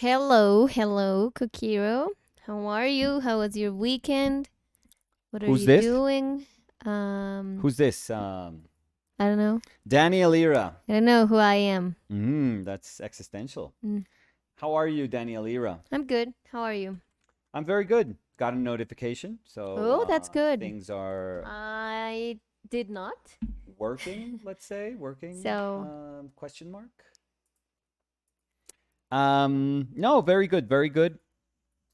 Hello, Kokiro. How are you? How was your weekend? What are Who's you this? doing? Who's this? I don't know. Danny Alira. I don't know who I am. That's existential. Mm, How are you, Danny Alira? I'm good. How are you? I'm very good. Got a notification, so Oh, that's good. things are I did not. working. Let's say working. So, Question mark. No, very good, very good.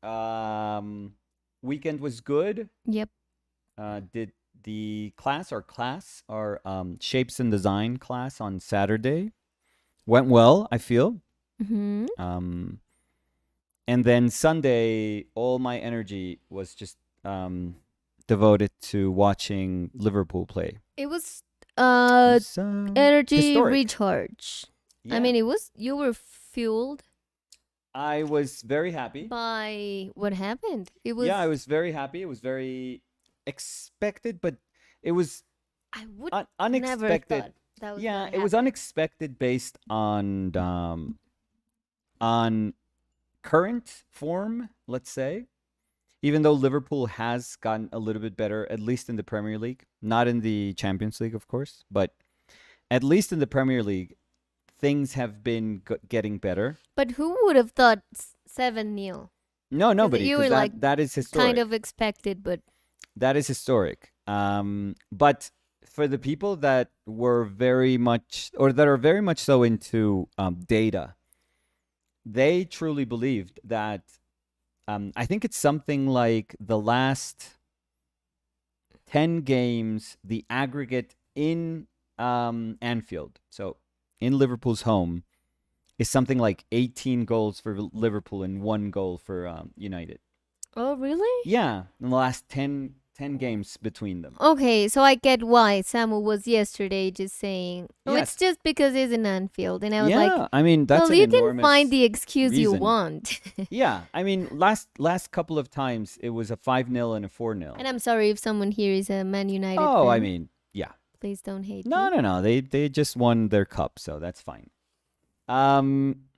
Um, Weekend was good. yep. Did the our shapes and design class on Saturday went well, I feel. Mm-hmm. Um, and then Sunday, all my energy was just devoted to watching Liverpool play. It was It's energy historic. recharge. I Yeah, mean, you were fueled I was very happy. by what happened. It Yeah, I was was very happy. It was very expected, but it was I would never unexpected. thought that was Yeah, gonna it was happen. unexpected based on current form, let's say. Even though Liverpool has gotten a little bit better, at least in the Premier League, not in the Champions League, of course, but at least in the Premier League, things have been getting better. But who would have thought 7-0? No, Because nobody, you because were like that is kind historic. of expected, but That is historic. But for the people that were very much, or that are very much so into data, they truly believed that. I think it's something like the last 10 games, the aggregate in Anfield, so in Liverpool's home, is something like 18 goals for Liverpool and 1 goal for United. oh really? Yeah, in the last ten games between them. Okay, so I get why Samu was yesterday just saying, "Oh, it's Yes. just because it's in Anfield," and I was like, Yeah, I mean, that's "Well, an you can find enormous the excuse you reason. want." Yeah, I mean, last couple of times it was a 5-0 and a 4-0. And I'm sorry if someone here is a Man United Oh, I fan. mean, yeah. Please don't hate No, me. no, no. They just won their cup, so that's fine. Um,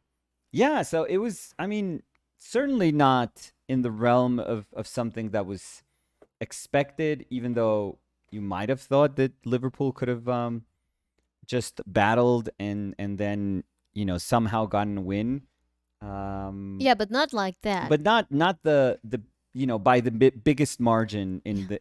yeah. So it was. I mean, certainly not in the realm of something that was expected. Even though you might have thought that Liverpool could have just battled and then somehow gotten a win. Um, Yeah, but not like that. but not the by the biggest margin in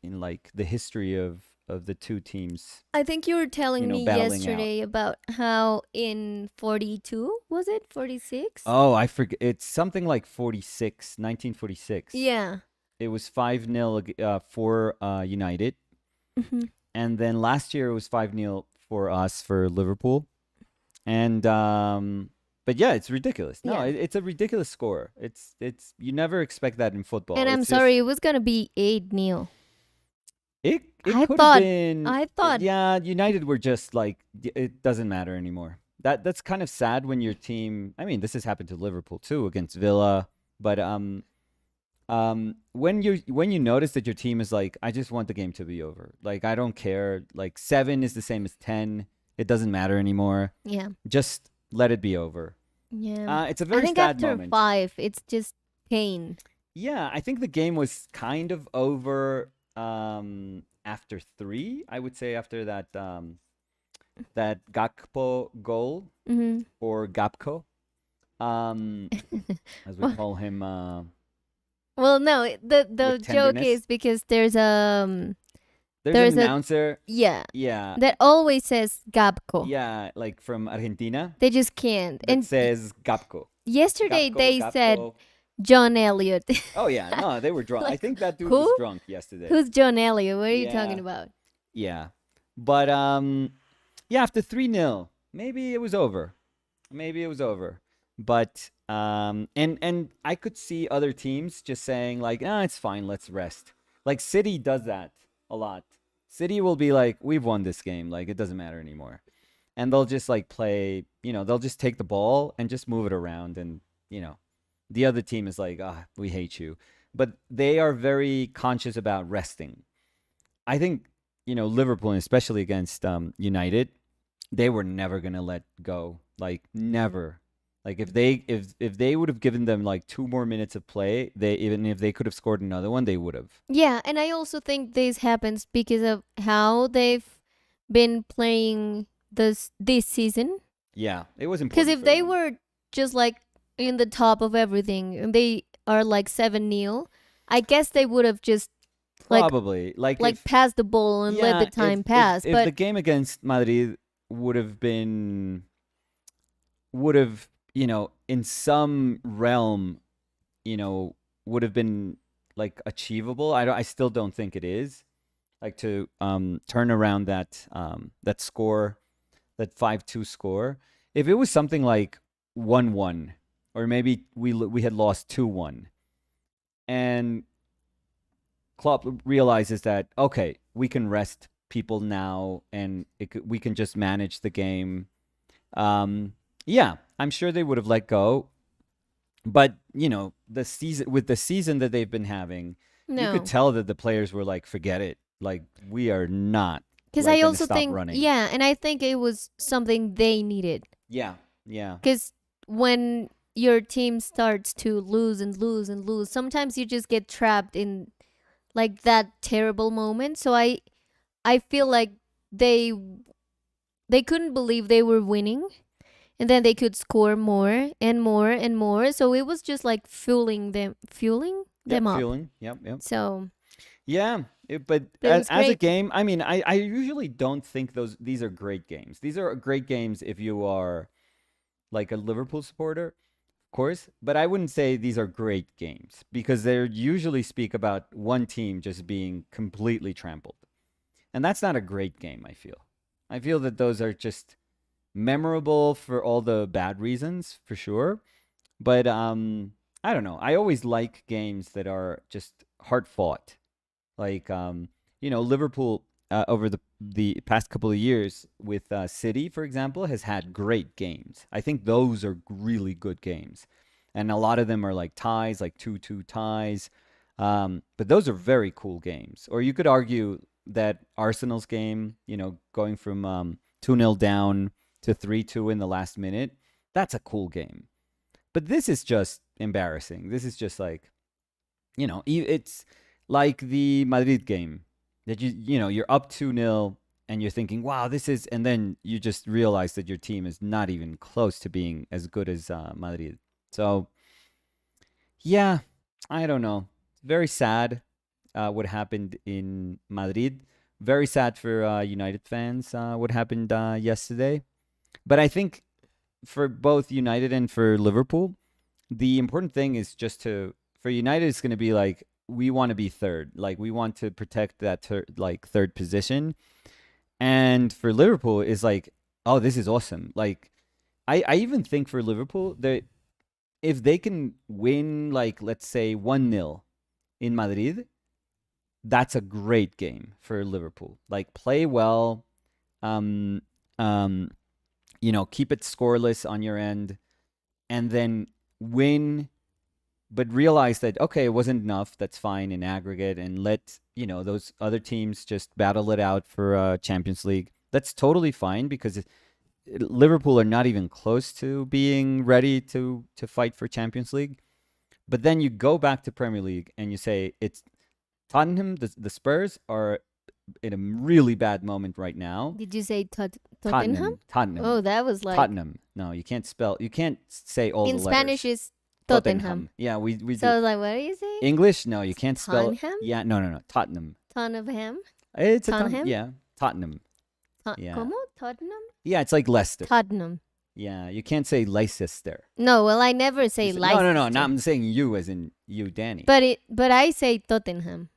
like the history of the two teams I think you were telling me battling out. yesterday about how in 42, was it 46? Oh, I forget. It's something like 1946. Yeah. It was 5-0 for United. Hmm. And then last year it was 5-0 for us, for Liverpool. And but yeah, it's ridiculous. No, Yeah. it's a ridiculous score. It's you never expect that in football. And I'm It's just sorry, it was gonna be 8-0. it I could have thought, been. I thought, Yeah, United were just like, it doesn't matter anymore. That's kind of sad when your team. I mean, this has happened to Liverpool too against Villa, but when you notice that your team is like, I just want the game to be over. Like, I don't care. Like, 7 is the same as 10. It doesn't matter anymore. yeah, Just let it be over. yeah. It's a I very think sad after moment. 5, it's just pain. Yeah, I think the game was kind of over after 3. I would say after that Gakpo goal, Hmm. or Gapco, um, as we Well, call him, well, no, the with joke tenderness. is because There's an there's a announcer. yeah Yeah, that always says Gabco. yeah, like from Argentina, They just can't. that And says Gapco. yesterday Gapco, they said Gapco. John Elliott. Oh yeah, no, they were drunk. I Like think that dude was who? drunk yesterday. Who's John Elliott? What are you talking Yeah, about? yeah. But yeah, after 3-0, maybe it was over. Maybe it was over. But and I could see other teams just saying like, "Ah, it's fine, let's rest." Like City does that a lot. City will be like, "We've won this game, like it doesn't matter anymore." And they'll just like play, they'll just take the ball and just move it around, and you know, the other team is like, "Ah, we hate you." But they are very conscious about resting. I think, Liverpool, and especially against United, they were never gonna let go. Like never. Like if they would have given them like 2 more minutes of play, they even if they could have scored another one, they would have. Yeah, and I also think this happens because of how they've been playing this season. Yeah, it was Because important if for they them. were just like in the top of everything and they are like 7-0, I guess they would have just like Probably like like if passed the ball and let the yeah, time pass. if the But game against Madrid would have been would have, in some realm, you know, would have been like achievable. I still don't think it is. Like to turn around that score, that 5-2 score. If it was something like 1-1, or maybe we had lost 2-1, and Klopp realizes that, okay, we can rest people now, and we can just manage the game. Yeah, I'm sure they would have let go, but the season that they've been having, you could no. tell that the players were like, forget it, like we are not Because like I gonna also stop think, running. yeah, and I think it was something they needed. Yeah, yeah, Because when your team starts to lose and lose and lose, sometimes you just get trapped in like that terrible moment. So I feel like they they couldn't believe they were winning, and then they could score more and more and more. So it was just like fueling yep, them up. feeling, yep, yep. So Yeah, but but it was as a great. game, I mean, I usually don't think these are great games. These are great games if you are like a Liverpool supporter, of course, but I wouldn't say these are great games because they usually speak about one team just being completely trampled. And that's not a great game, I feel. I feel that those are just memorable for all the bad reasons, for sure. But I don't know. I always like games that are just hard fought. Like Liverpool over the past couple of years with City, for example, has had great games. I think those are really good games, and a lot of them are like ties, like 2-2 ties. But those are very cool games. Or you could argue that Arsenal's game, going from 2-0 down to 3-2 in the last minute, that's a cool game. But this is just embarrassing. This is just like, it's like the Madrid game that you're up 2-0 and you're thinking, wow, this is, and then you just realize that your team is not even close to being as good as Madrid. So yeah, I don't know. Very sad what happened in Madrid. Very sad for United fans what happened yesterday. But I think for both United and for Liverpool, the important thing is just for United, it's going to be like, we want to be third. Like, we want to protect that third position. And for Liverpool, is like, oh, this is awesome. Like, I even think for Liverpool, that if they can win, like, let's say 1-0 in Madrid, that's a great game for Liverpool. Like, play well, um, um, keep it scoreless on your end, and then win, but realize that, okay, it wasn't enough. That's fine in aggregate, and let those other teams just battle it out for Champions League. That's totally fine because Liverpool are not even close to being ready to fight for Champions League. But then you go back to Premier League and you say it's Tottenham. The Spurs are in a really bad moment right now. Did you say Tottenham? Tottenham, Tottenham, Oh, that was like Tottenham. No, you can't spell. You can't say all in the Spanish letters. is Tottenham. Tottenham. Yeah, we So I do. was like, what do you say? English, no, you can't spell. Tonham? Yeah, no, no, no. Tottenham. Tonham? It's a ton. Tonham? Yeah, Tottenham. Yeah, ¿Cómo? Tottenham? yeah. It's like Leicester. Tottenham. Yeah, you can't say Leicester. No, well, I never say No, no, no. Leicester. Not I'm saying you as in you, Danny. But I say Tottenham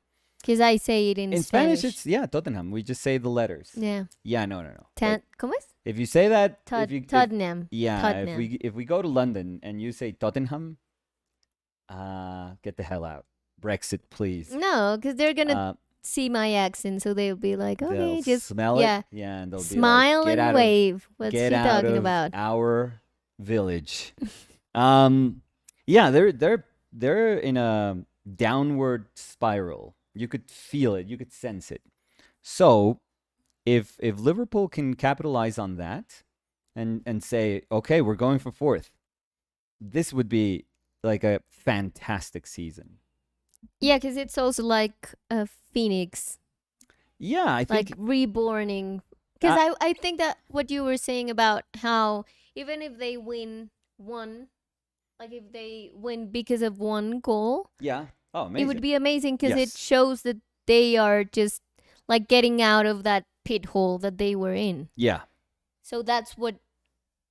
because I say it in In Spanish. Spanish, it's Tottenham. We just say the letters. Yeah. Yeah, no, no, no. But ¿Cómo es? if you say that, Tottenham. yeah, Tottenham. if we go to London and you say Tottenham, get the hell out. Brexit, please. No, because they're gonna Uh, see my accent, so they'll be like, okay, they'll just smell it. yeah, Yeah, and they'll smile be like, and wave. What's get she out talking of about? our village. Yeah, they're in a downward spiral. You could feel it. You could sense it. So if Liverpool can capitalize on that and say, okay, we're going for fourth. this would be like a fantastic season. Yeah, because it's also like a phoenix, Yeah, I like think. reborning. Because Uh, I think that what you were saying about how even if they win one, like if they win because of one goal, yeah. Oh, it would amazing. be amazing because it Yes. shows that they are just like getting out of that pit hole that they were in. Yeah. So that's what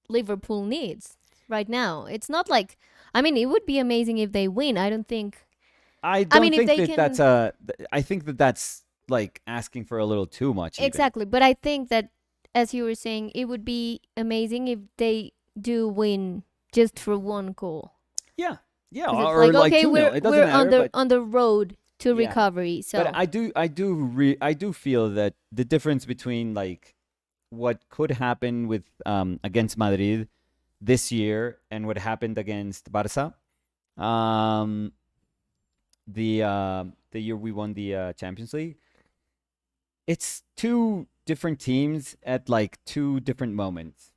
Liverpool needs right now. It's not like, I mean, it would be amazing if they win. I don't think, I I don't mean, if think they that that's can, a. I think that that's like asking for a little too much, even. exactly. But I think that, as you were saying, it would be amazing if they do win just for one goal. Yeah. Yeah. Because it's Or like, like okay, 2-0. It doesn't we're matter, but on the road to yeah. recovery. But So I do feel that the difference between like what could happen with against Madrid this year and what happened against Barca, um, the year we won the Champions League, it's two different teams at like two different moments.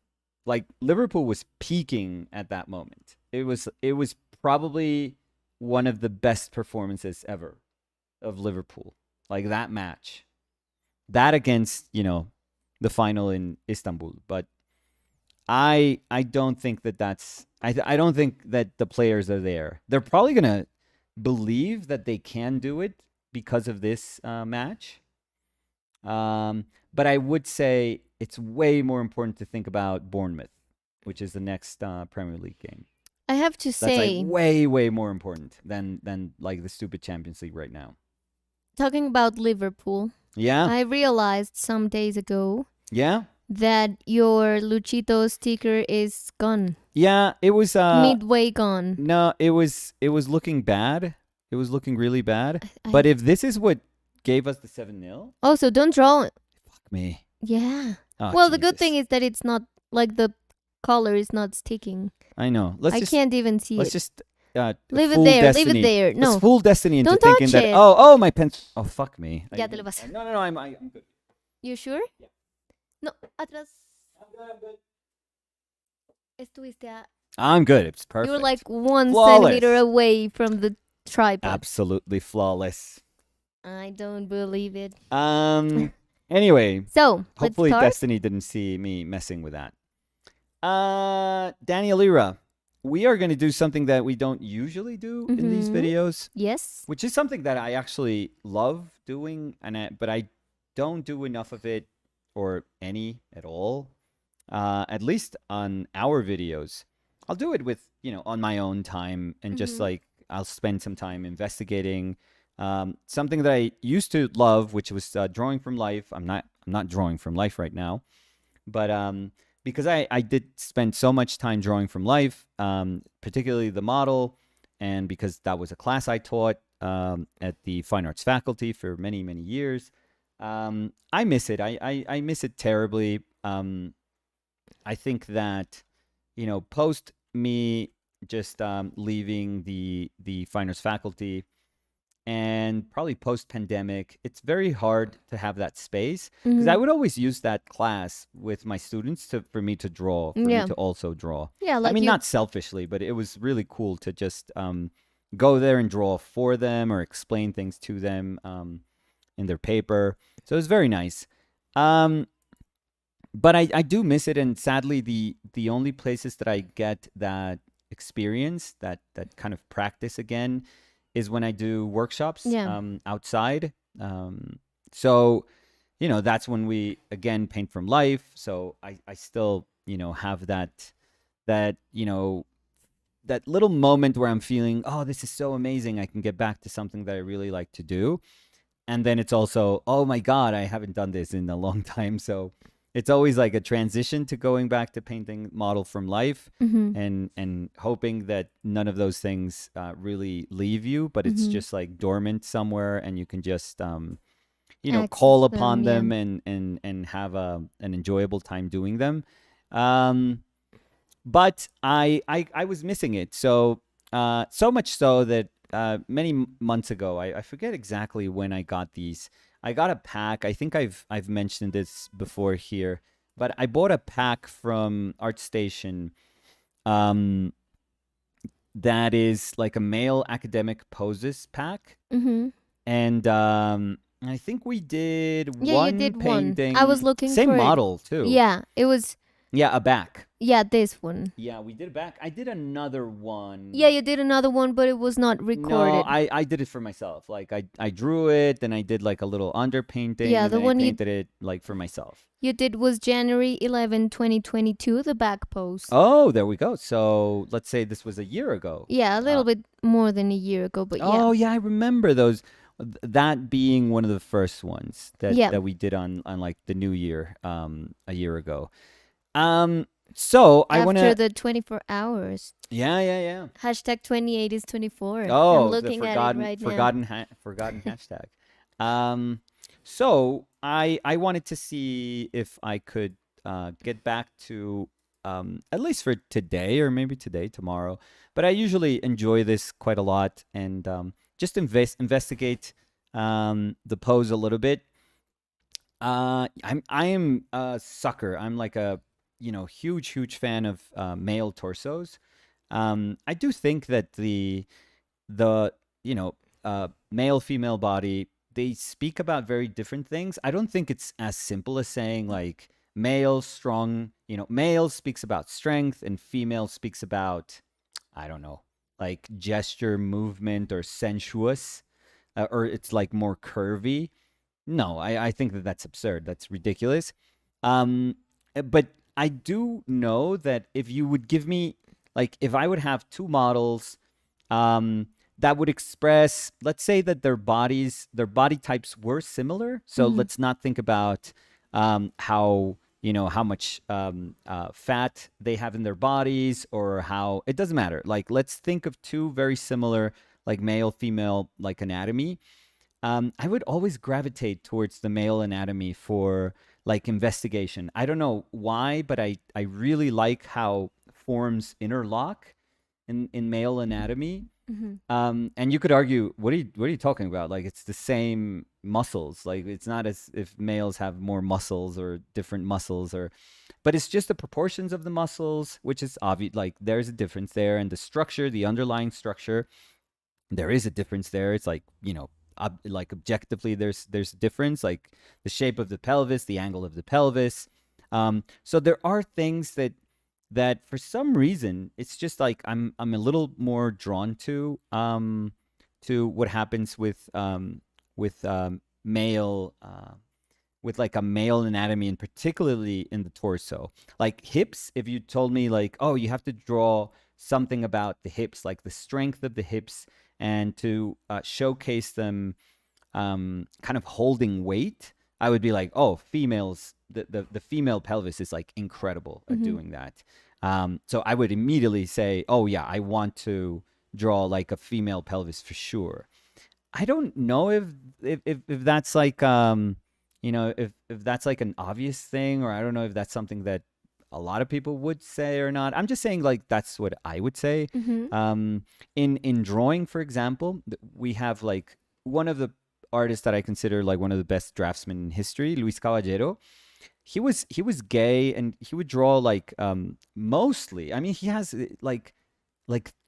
Like Liverpool was peaking at that moment. It was probably one of the best performances ever of Liverpool. Like that match. That against, the final in Istanbul, but I don't think that I don't think that the players are there. They're probably going to believe that they can do it because of this match. But I would say it's way more important to think about Bournemouth, which is the next Premier League game. I have to That's like say, way more important than like the stupid Champions League right now. talking about Liverpool, Yeah, I realized some days ago yeah, that your Luchito sticker is gone, yeah. It was midway gone. no, it was looking bad. It was looking really bad. I But if this is what gave us the 7-0, also don't draw. fuck me. Yeah. Oh Well, the good thing Jesus. is that it's not like the color is not sticking. I know. Let's I just can't even see let's it. just Leave it fool there. Leave it Destiny. there. Let's No, fool Destiny into don't thinking touch that it. oh my pen. Oh fuck me. Ya te lo vas. No, I'm good. You sure? Yeah. No, atrás. I'm good. Estuviste a. I'm good. It's perfect. You were like 1 Flawless. centimeter away from the tripod. Absolutely flawless. I don't believe it. Anyway, So hopefully let's start. Destiny didn't see me messing with that. Daniel Lira, we are going to do something that we don't usually do in these Mhm. videos, Yes. which is something that I actually love doing, but I don't do enough of it or any at all. At least on our videos, I'll do it with on my own time and just Mhm. like I'll spend some time investigating something that I used to love, which was drawing from life. I'm not drawing from life right now, but because I did spend so much time drawing from life, particularly the model, and because that was a class I taught at the fine arts faculty for many years. I miss it. I miss it terribly. I think that post me just leaving the fine arts faculty and probably post pandemic, it's very hard to have that space because I Mhm. would always use that class with my students for me to draw, for me Yeah. to also draw. Yeah, I like mean, you. not selfishly, but it was really cool to just go there and draw for them or explain things to them in their paper. So it was very nice. But I do miss it, and sadly, the only places that I get that experience, that kind of practice again, is when I do workshops Yeah. outside. So that's when we again paint from life. So I still have that that little moment where I'm feeling, oh, this is so amazing. I can get back to something that I really like to do. And then it's also, oh my God, I haven't done this in a long time. So it's always like a transition to going back to painting model from life Mhm. and hoping that none of those things really leave you, but it's Mhm. just like dormant somewhere and you can just, call Access upon them. Yeah. them and have an enjoyable time doing them. Um, but I was missing it. So so much so that many months ago, I forget exactly when I got these. I got a pack. I think I've mentioned this before here, but I bought a pack from ArtStation. Um, that is like a male academic poses pack. Mm-hmm. And I think we did Yeah, you one did one. I was painting, looking same for it. model too. Yeah, it was. Yeah, a back. Yeah, this one. Yeah, we did a back. I did another Yeah, one. you did another one, but it was not No, recorded. I did it for myself. Like I drew it, then I did like a little underpainting, Yeah, and the then I one painted it like for myself. you did was January 11, 2022, the back pose. Oh, there we go. So let's say this was a year ago. Yeah, a little bit more than a year ago, but yeah. Oh yeah, I remember those. That being one of the first ones that Yeah. that we did on like the new year a year ago. So I want After to. the 24 hours. Yeah. Hashtag 28 is 24. I'm Oh, the looking at it right now. forgotten hashtag. Um, so I wanted to see if I could get back to at least for today or maybe today, tomorrow. But I usually enjoy this quite a lot and just investigate the pose a little bit. I am a sucker. I'm like a huge fan of male torsos. I do think that the you know male female body, they speak about very different things. I don't think it's as simple as saying like male strong, male speaks about strength and female speaks about, I don't know, like gesture, movement, or sensuous, or it's like more curvy. No, I think that that's absurd. That's ridiculous. But I do know that if you would give me, like, if I would have two models, that would express, let's say that their body types were similar. So Mhm. let's not think about how much fat they have in their bodies, or how it doesn't matter. Like, let's think of two very similar, like male female, like anatomy. I would always gravitate towards the male anatomy for like investigation. I don't know why, but I really like how forms interlock in male anatomy. Mhm. And you could argue, what are you talking about? Like, it's the same muscles. Like, it's not as if males have more muscles or different muscles, but it's just the proportions of the muscles, which is obvious. Like, there's a difference there, and the structure, the underlying structure, there is a difference there. It's like, like objectively, there's a difference, like the shape of the pelvis, the angle of the pelvis. So there are things that for some reason it's just like I'm a little more drawn to what happens with male with like a male anatomy, and particularly in the torso. Like hips, if you told me like, oh, you have to draw something about the hips, like the strength of the hips, and to showcase them kind of holding weight, I would be like, oh, females, the female pelvis is like incredible at Mhm. doing that. So I would immediately say, oh yeah, I want to draw like a female pelvis for sure. I don't know if that's like if that's like an obvious thing, or I don't know if that's something that a lot of people would say or not. I'm just saying like that's what I would say. Mhm. In drawing, for example, we have like one of the artists that I consider like one of the best draftsmen in history, Luis Caballero. He was gay, and he would draw like mostly. I mean, he has like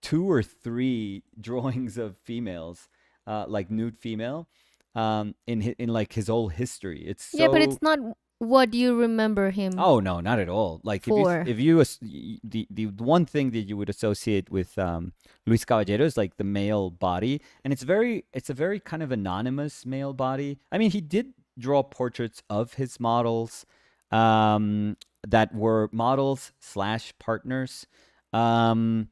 two or three drawings of females, like nude female, in like his whole history. It's Yeah, but so. it's not what you remember him Oh no, not at all. Like if you for. if you the one thing that you would associate with Luis Caballero is like the male body, and it's a very kind of anonymous male body. I mean, he did draw portraits of his models, that were models slash partners, um,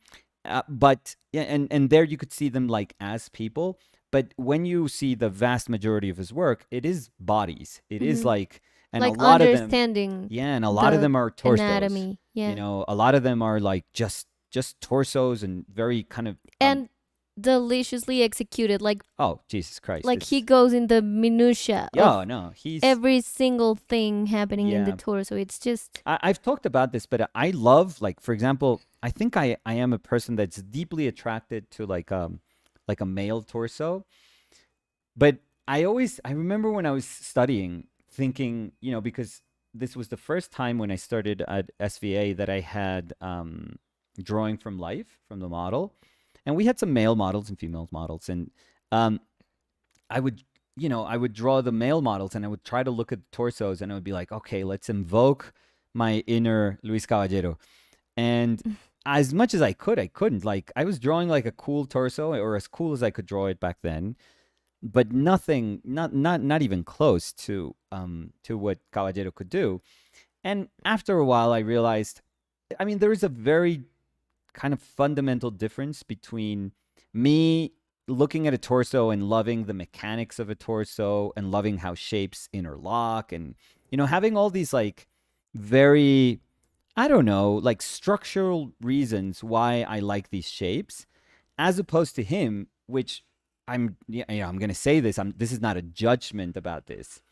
but yeah, and there you could see them like as people. But when you see the vast majority of his work, it is bodies. It is Mhm. like, and a Like lot of them, understanding yeah, and a lot of the them are torsos. anatomy. Yeah. A lot of them are like just torsos, and very kind of And deliciously executed. oh, Jesus Christ. Like he It's goes in the minutia yeah, of no, he's every single thing happening in the yeah. torso. It's just. I've talked about this, but I love, like, for example, I think I am a person that's deeply attracted to like a male torso. But I remember when I was studying, thinking, because this was the first time when I started at SVA that I had drawing from life, from the model. And we had some male models and female models, and um, I would, I would draw the male models, and I would try to look at the torsos, and I would be like, okay, let's invoke my inner Luis Caballero. And as much as I couldn't. Like, I was drawing like a cool torso, or as cool as I could draw it back then, but nothing, not even close to what Caballero could do. And after a while, I realized, I mean, there is a very kind of fundamental difference between me looking at a torso and loving the mechanics of a torso and loving how shapes interlock, and having all these like very, I don't know, like structural reasons why I like these shapes, as opposed to him, which I'm going to say this, this is not a judgment about this.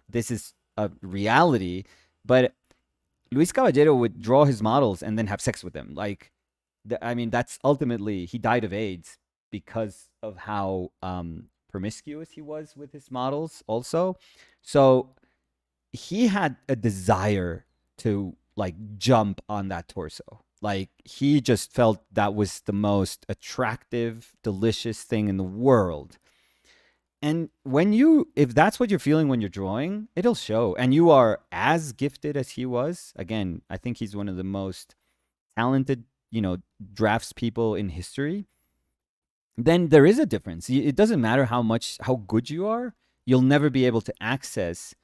This is a reality, but Luis Caballero would draw his models and then have sex with them. Like, I mean, that's ultimately, he died of AIDS because of how promiscuous he was with his models also. So he had a desire to like jump on that torso. Like, he just felt that was the most attractive, delicious thing in the world. And if that's what you're feeling when you're drawing, it'll show. And you are as gifted as he was. Again, I think he's one of the most talented, drafts people in history. Then there is a difference. It doesn't matter how good you are. You'll never be able to access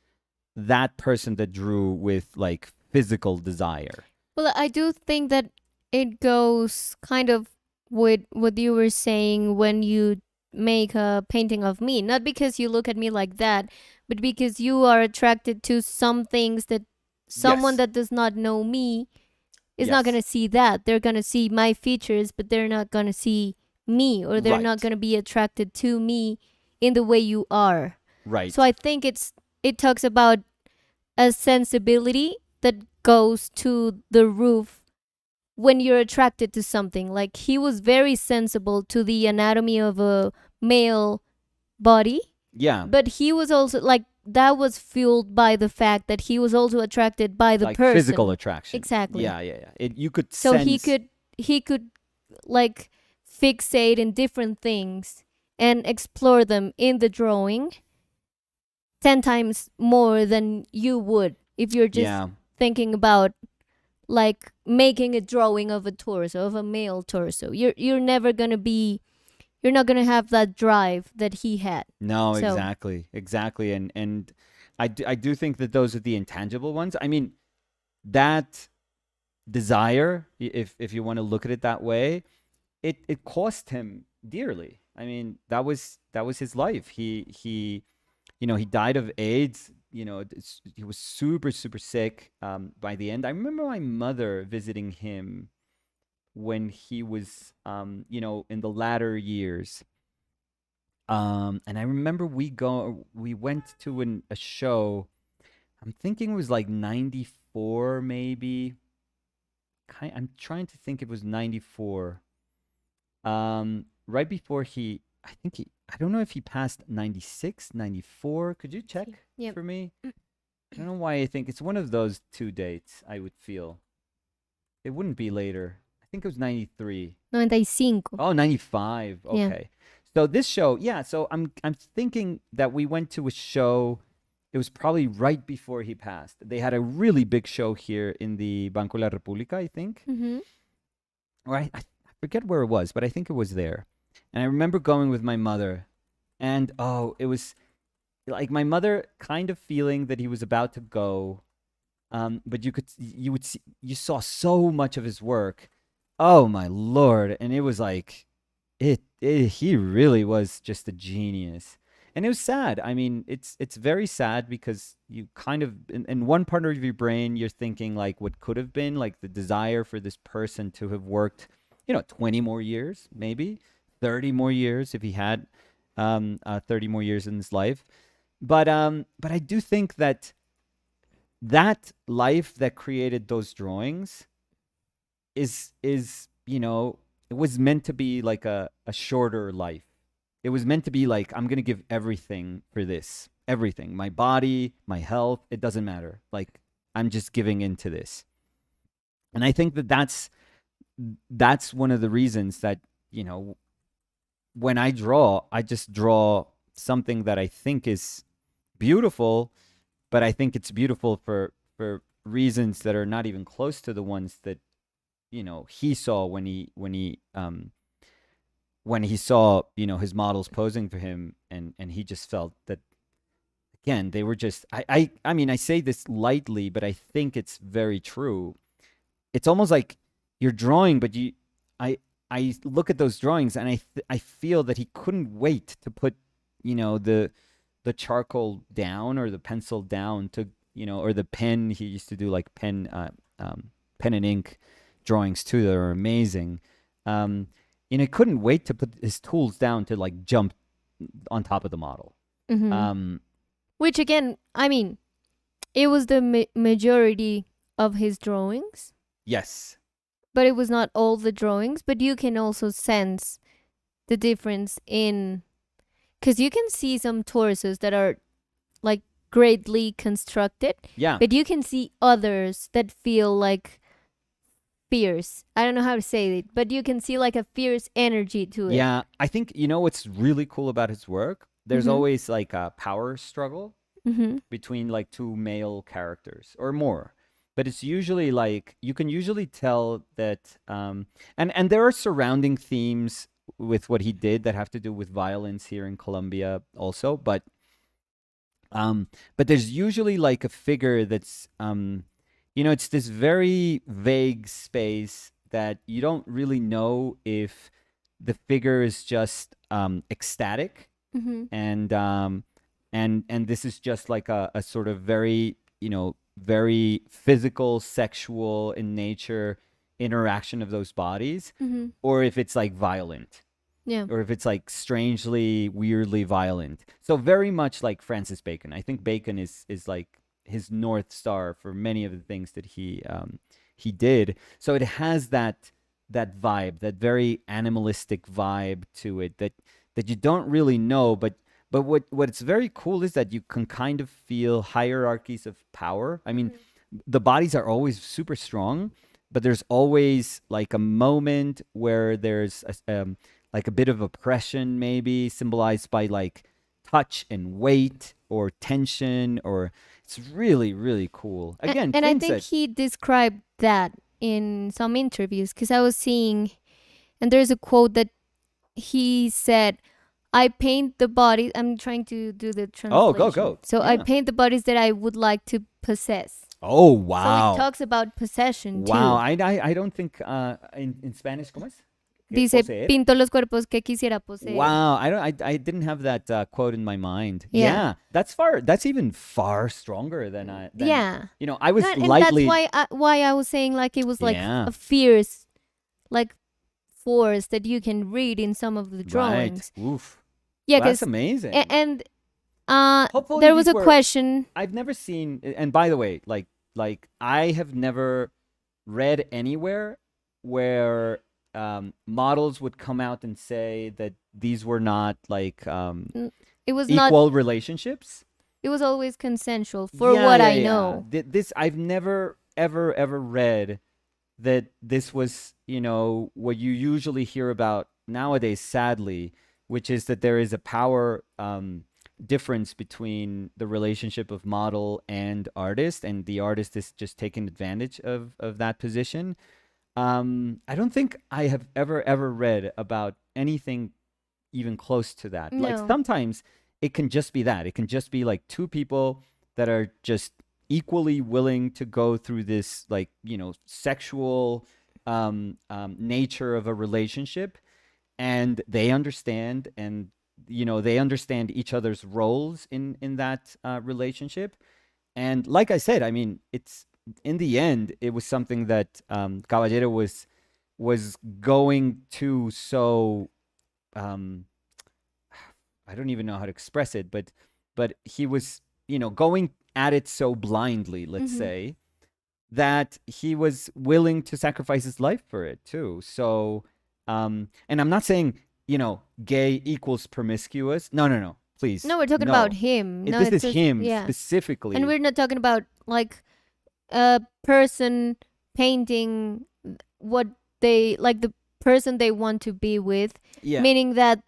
that person that drew with like physical desire. Well, I do think that it goes kind of with what you were saying when you make a painting of me. Not because you look at me like that, but because you are attracted to some things that someone Yes. that does not know me is not going Yes. to see that. They're going to see my features, but they're not going to see me, or they're not Right. going to be attracted to me in the way you are. Right. So I think it talks about a sensibility that goes to the roof when you're attracted to something. Like, he was very sensible to the anatomy of a male body, Yeah. but he was also like, that was fueled by the fact that he was also attracted by the Like person. physical attraction. Exactly. Yeah. You could So sense. he could like fixate in different things and explore them in the drawing 10 times more than you would if you're just Yeah. thinking about like making a drawing of a torso, of a male torso. You're never going to be, you're not going to have that drive that he had. No, So exactly, and I do think that those are the intangible ones. I mean, that desire, if you want to look at it that way, it cost him dearly. I mean, that was his life. He died of AIDS. He was super super sick. By the end, I remember my mother visiting him when he was, in the latter years. And I remember we went to a show. I'm thinking it was like 94 maybe. I'm trying to think, it was 94. Right before I don't know if he passed 96, 94. Could you check yep. for me? I don't know why I think it's one of those two dates, I would feel. It wouldn't be later. I think it was 93. 95. Oh, 95. Yeah. Okay. So this show, yeah, so I'm thinking that we went to a show. It was probably right before he passed. They had a really big show here in the Banco de la República, I think. Mm-hmm. Or I forget where it was, but I think it was there. And I remember going with my mother, and it was like my mother kind of feeling that he was about to go, but you saw so much of his work. Oh my lord! And it was like, he really was just a genius, and it was sad. I mean, it's very sad because you kind of, in one part of your brain, you're thinking like what could have been, like the desire for this person to have worked, 20 more years, maybe 30 more years if he had 30 more years in his life. But I do think that life that created those drawings is it was meant to be like a shorter life. It was meant to be like, I'm gonna give everything for this, everything, my body, my health, it doesn't matter, like I'm just giving into this. And I think that's one of the reasons that when I draw, I just draw something that I think is beautiful, but I think it's beautiful for reasons that are not even close to the ones that he saw when he saw his models posing for him, and he just felt that again they were just I mean I say this lightly, but I think it's very true. It's almost like you're drawing, but I I look at those drawings and I feel that he couldn't wait to put the charcoal down or the pencil down to or the pen. He used to do like pen and ink drawings too that are amazing. And he couldn't wait to put his tools down to like jump on top of the model. Mm-hmm. Um, Which again, I mean, it was the majority of his drawings, yes. but it was not all the drawings. But you can also sense the difference in, because you can see some torsos that are like greatly constructed, Yeah. but you can see others that feel like fierce. I don't know how to say it, but you can see like a fierce energy to it. Yeah. I think what's really cool about his work. There's Mhm. always like a power struggle Mm-hmm. between like two male characters or more. But it's usually like you can usually tell that and there are surrounding themes with what he did that have to do with violence here in Colombia also, but there's usually like a figure that's it's this very vague space that you don't really know if the figure is just ecstatic Mm-hmm. and this is just like a sort of very very physical, sexual in nature interaction of those bodies, Mm-hmm. or if it's like violent, Yeah. or if it's like strangely, weirdly violent. So very much like Francis Bacon. I think Bacon is like his north star for many of the things that he did. So it has that vibe, that very animalistic vibe to it that you don't really know, but what's very cool is that you can kind of feel hierarchies of power. I mean, the bodies are always super strong, but there's always like a moment where there's like a bit of oppression, maybe symbolized by like touch and weight or tension, or it's really really cool. Again, And I things think that he described that in some interviews, because I was seeing, and there's a quote that he said, I paint the bodies. I'm trying to do the translation. go. So I Yeah. paint the bodies that I would like to possess. Oh So wow. it talks about possession Wow, too. I don't think in Spanish, ¿cómo es? Que Dice, poseer? pinto los cuerpos que quisiera poseer. Wow, I didn't have that quote in my mind. Yeah. That's even far stronger than Yeah. I was No, and lightly that's why I was saying like it was like Yeah. a fierce like force that you can read in some of the drawings. Right. Oof. Yeah, That's because amazing. and Hopefully there was these a were- question. I've never seen, and by the way, like I have never read anywhere where models would come out and say that these were not like It was not. equal relationships. It was always consensual, for what I know. This I've never ever read that this was what you usually hear about nowadays, sadly, which is that there is a power difference between the relationship of model and artist, and the artist is just taking advantage of that position. I don't think I have ever read about anything even close to that. Like No. sometimes it can just be that. It can just be like two people that are just equally willing to go through this like, sexual nature of a relationship, and they understand, and they understand each other's roles in that relationship. And like I said, I mean, it's in the end, it was something that Caballero was going to so I don't even know how to express it, but he was going at it so blindly, let's Mhm. say, that he was willing to sacrifice his life for it too. So and I'm not saying gay equals promiscuous. No, please. No, we're talking no. about him. No, This it's is just, him yeah. specifically. And we're not talking about like a person painting what they like, the person they want to be with, yeah. meaning that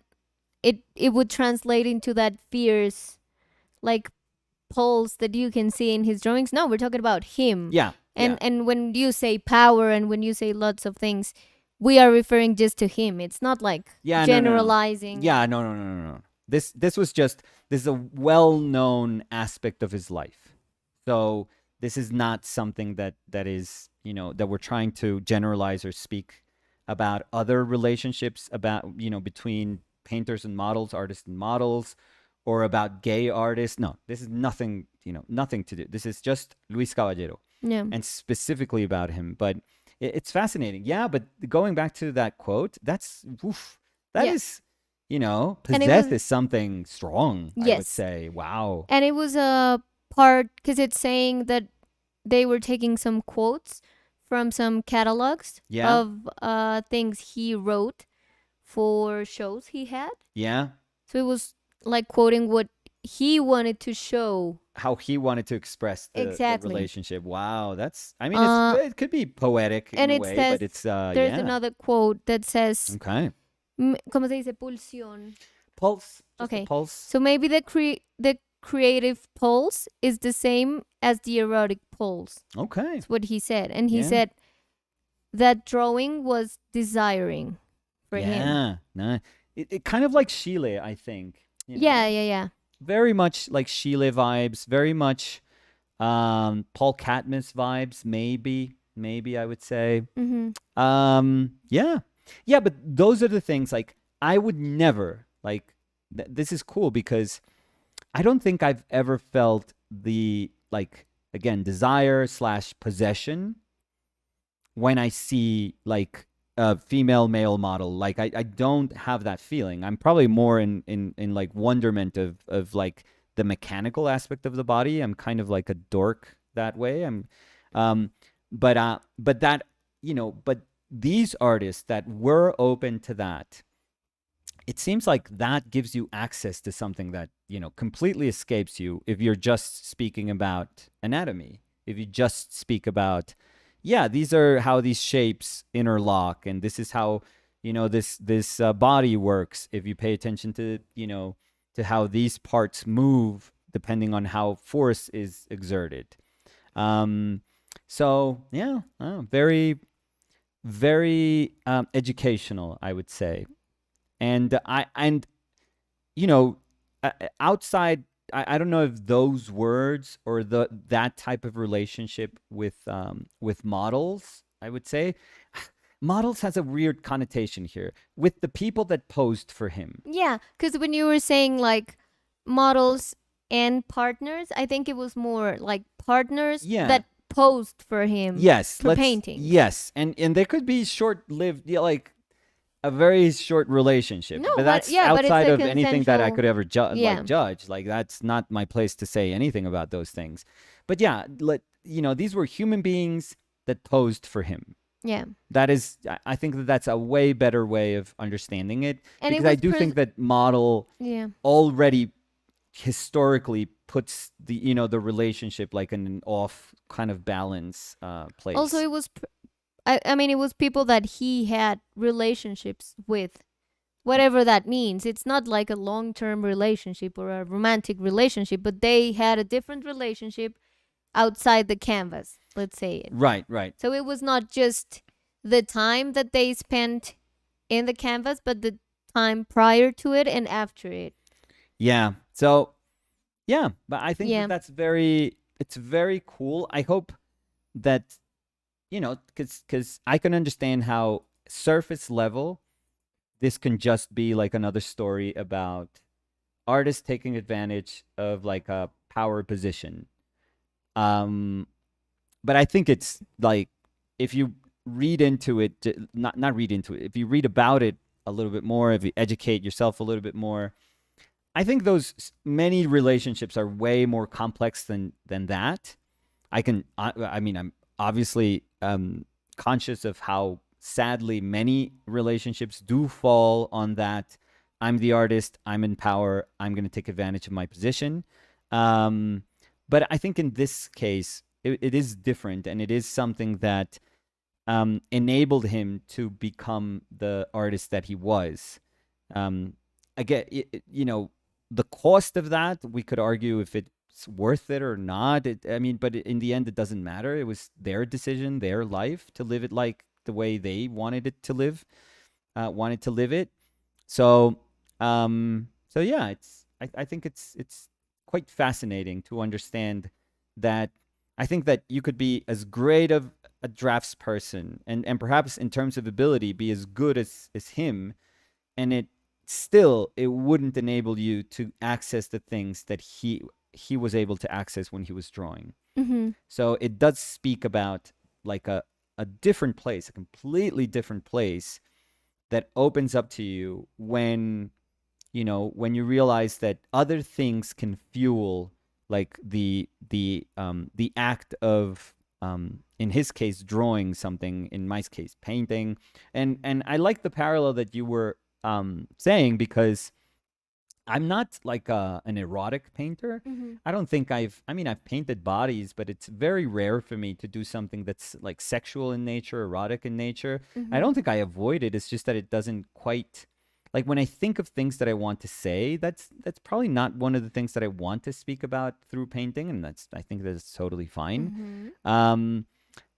it would translate into that fierce like pulse that you can see in his drawings. No, we're talking about him. Yeah. And when you say power and when you say lots of things, we are referring just to him. It's not like Yeah, no, no, no. generalizing. Yeah, no, no, no, no, no. This was just this is a well-known aspect of his life. So this is not something that is, that we're trying to generalize or speak about other relationships about, between painters and models, artists and models, or about gay artists. No, this is nothing, nothing to do. This is just Luis Caballero Yeah. and specifically about him. But it's fascinating. Yeah, but going back to that quote, that Yeah. is, And it possessed was is something strong, I would yes. say. Wow. And it was a part because it's saying that they were taking some quotes from some catalogs Yeah. of things he wrote for shows he had. Yeah. So it was like quoting what he wanted to show. How he wanted to express the Exactly. relationship. Wow. I mean, it could be poetic and in a it way, says but it's, there's yeah. another quote that says, Okay. ¿cómo se dice? Pulsión. Pulse. Just a Okay. pulse. So maybe the creative pulse is the same as the erotic pulse. Okay. That's what he said. And he Yeah. said that drawing was desiring for him. Yeah. Nah. It kind of like Chile, I think. Yeah. Very much like Chile vibes, very much Paul Catmus vibes, maybe I would say. Yeah, but those are the things, like, I would never, like, this is cool because I don't think I've ever felt the, like, again, desire / possession when I see, like, a female male model. Like, I don't have that feeling. I'm probably more in like wonderment of like the mechanical aspect of the body. I'm kind of like a dork that way. But that, but these artists that were open to that, it seems like that gives you access to something that, completely escapes you if you're just speaking about anatomy. If you just speak about, yeah, these are how these shapes interlock, and this is how, this body works. If you pay attention to, to how these parts move depending on how force is exerted. So yeah, very, very educational, I would say. And outside, I don't know if those words or that type of relationship with models, I would say models has a weird connotation here with the people that posed for him. Yeah, because when you were saying like models and partners, I think it was more like partners that posed for him. Yes, for painting. Yes, and there could be short-lived, like a very short relationship. No, but that's but it's outside a of anything that I could ever Yeah. judge. Like, that's not my place to say anything about those things. But yeah, these were human beings that posed for him. Yeah. That is, I think that's a way better way of understanding it. And because I do think that model already historically puts the, the relationship like in an off kind of balance place. Also, it was I mean, it was people that he had relationships with, whatever that means. It's not like a long-term relationship or a romantic relationship, but they had a different relationship outside the canvas, let's say it. Right. So it was not just the time that they spent in the canvas, but the time prior to it and after it. Yeah. So, yeah, but I think it's very cool. I hope that, because I can understand how surface level, this can just be like another story about artists taking advantage of like a power position. But I think it's like, if you read into it, not read into it, if you read about it a little bit more, if you educate yourself a little bit more, I think those many relationships are way more complex than that. I mean, I'm obviously conscious of how sadly many relationships do fall on that. I'm the artist, I'm in power, I'm going to take advantage of my position. But I think in this case, it is different, and it is something that enabled him to become the artist that he was. I get the cost of that. We could argue if it's worth it or not. I mean, but in the end, it doesn't matter. It was their decision, their life to live it like the way they wanted it to live, wanted to live it. So, so yeah, I think it's quite fascinating to understand that. I think that you could be as great of a drafts person and perhaps in terms of ability be as good as him, and it wouldn't enable you to access the things that he was able to access when he was drawing. Mm-hmm. So it does speak about like a different place, a completely different place that opens up to you when when you realize that other things can fuel like the act of in his case drawing something, in my case painting. And I like the parallel that you were saying, because I'm not like an erotic painter. Mm-hmm. I don't think I mean, I've painted bodies, but it's very rare for me to do something that's like sexual in nature, erotic in nature. I Mm-hmm. don't think I avoid it. It's just that it doesn't quite, like when I think of things that I want to say, that's probably not one of the things that I want to speak about through painting, and I think that's totally fine. Mm-hmm.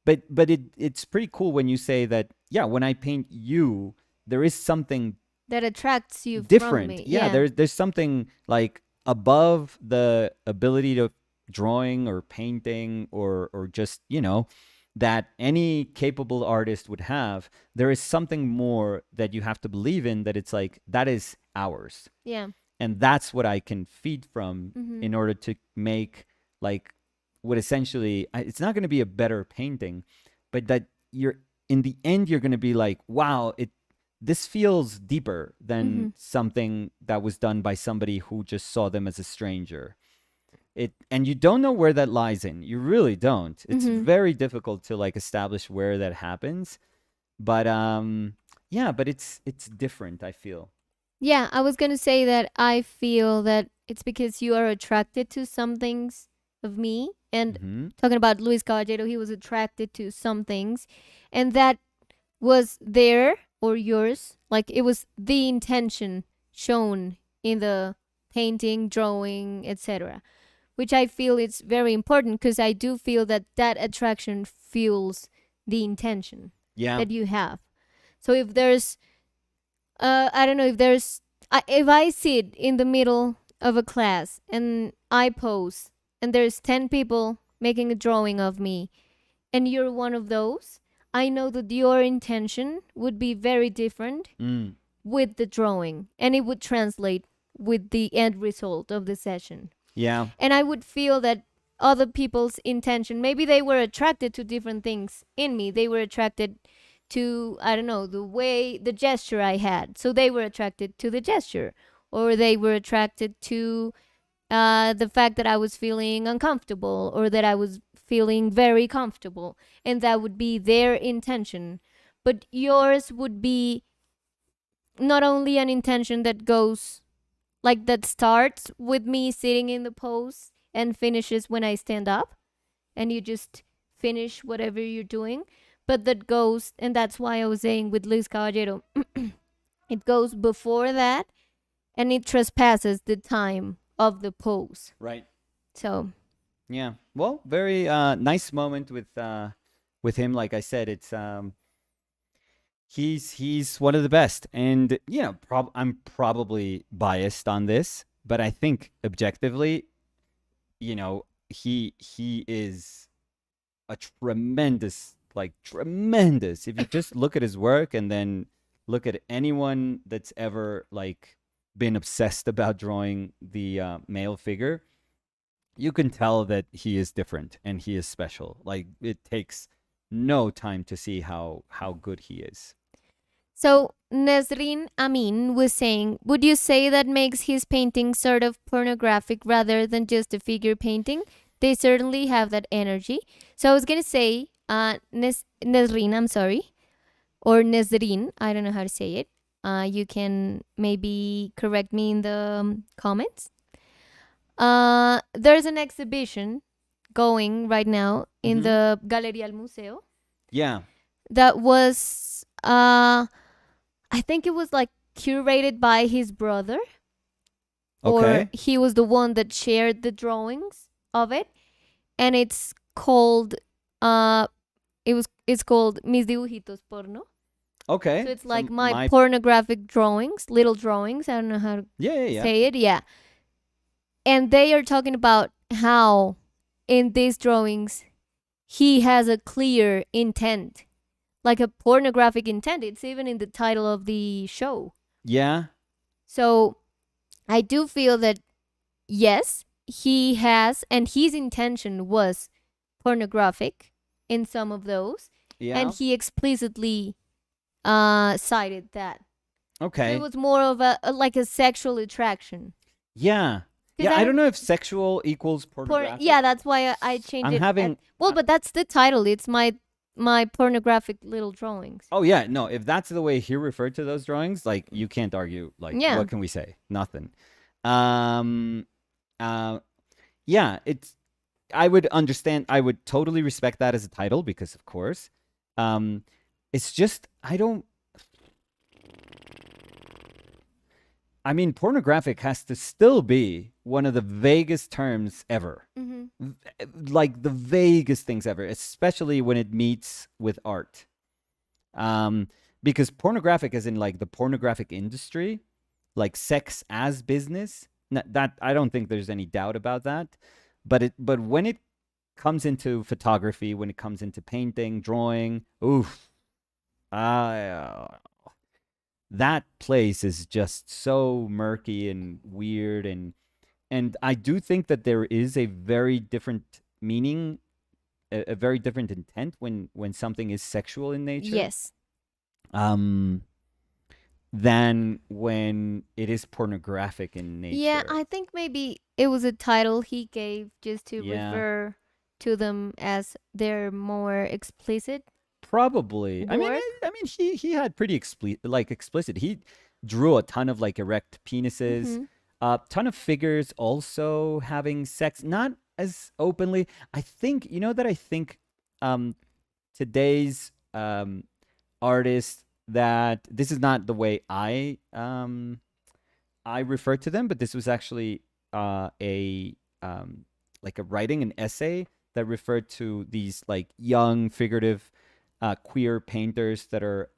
But it's pretty cool when you say that, yeah, when I paint you, there is something That attracts you from different. me. Yeah, Yeah. there's something like above the ability to drawing or painting or just, that any capable artist would have. There is something more that you have to believe in, that it's like that is ours. Yeah. And that's what I can feed from Mm-hmm. in order to make like what essentially it's not going to be a better painting, but that you're in the end you're going to be like, wow, this feels deeper Mm-hmm. than something that was done by somebody who just saw them as a stranger. And you don't know where that lies in. You really don't. It's Mm-hmm. very difficult to like establish where that happens. But yeah, but it's different, I feel. Yeah, I was going to say that I feel that it's because you are attracted to some things of me. And Mhm. talking about Luis Caballero, he was attracted to some things. And that was there or yours. Like it was the intention shown in the painting, drawing, etc. Which I feel is very important because I do feel that that attraction fuels the intention Yeah. that you have. So if there's I don't know if there's if I sit in the middle of a class and I pose and there's 10 people making a drawing of me and you're one of those, I know that your intention would be very different Mm. with the drawing and it would translate with the end result of the session. Yeah. And I would feel that other people's intention, maybe they were attracted to different things in me. They were attracted to, I don't know, the gesture I had. So they were attracted to the gesture. Or they were attracted to the fact that I was feeling uncomfortable or that I was feeling very comfortable. And that would be their intention. But yours would be not only an intention that goes like that starts with me sitting in the pose and finishes when I stand up and you just finish whatever you're doing, but that goes, and that's why I was saying with Luis Caballero, it goes before that and it trespasses the time of the pose. Right. So Yeah. Well, very nice moment with him. Like I said, it's he's one of the best, and I'm probably biased on this, but I think objectively, he is a tremendous, like tremendous. If you just look at his work and then look at anyone that's ever like been obsessed about drawing the male figure, you can tell that he is different and he is special. Like it takes no time to see how good he is. So Nesrin Amin was saying, would you say that makes his painting sort of pornographic rather than just a figure painting? They certainly have that energy. So I was gonna say, Nesrin, I'm sorry, or Nesrin, I don't know how to say it. You can maybe correct me in the comments. There's an exhibition going right now in Mhm. the Galería al Museo Yeah. that was I think it was like curated by his brother, or Okay. he was the one that shared the drawings of it, and it's called it's called Mis dibujitos porno. So Okay. it's like So my my pornographic drawings, little drawings. I don't know how to yeah, yeah, yeah. say it. Yeah. And they are talking about how in these drawings he has a clear intent, like a pornographic intent. It's even in the title of the show. Yeah. So I do feel that yes, he has, and his intention was pornographic in some of those, and Yeah. he explicitly cited that. So it Okay. was more of like a sexual attraction. Yeah. Because Yeah, I I don't don't know if sexual equals yeah, pornographic. that's why I changed I'm it. having Well, but that's the title. It's my pornographic little drawings. oh yeah, no, if that's the way he referred to those drawings, like you can't argue. Like Yeah. what can we say? Nothing. Um uh yeah, it's I would understand. I would totally respect that as a title because of course. Um it's just I mean, pornographic has to still be one of the vaguest terms ever. Mm-hmm. Like the vaguest things ever, especially when it meets with art. Um, because pornographic, as in like the pornographic industry, like sex as business, that I don't think there's any doubt about that. But when it comes into photography, when it comes into painting, drawing, oof, uh, that place is just so murky and weird, and I do think that there is a very different meaning, a very different intent when something is sexual in nature, Yes. um, than when it is pornographic in Yeah, nature. I think maybe it was a title he gave just to Yeah, refer to them as their more explicit probably. work. I mean, he had pretty explicit. He drew a ton of like erect penises, Mm-hmm. a ton of figures also having sex, not as openly. I think you know that I think um today's artists, that this is not the way I refer to them, but this was actually a like a writing an essay that referred to these like young figurative queer painters that are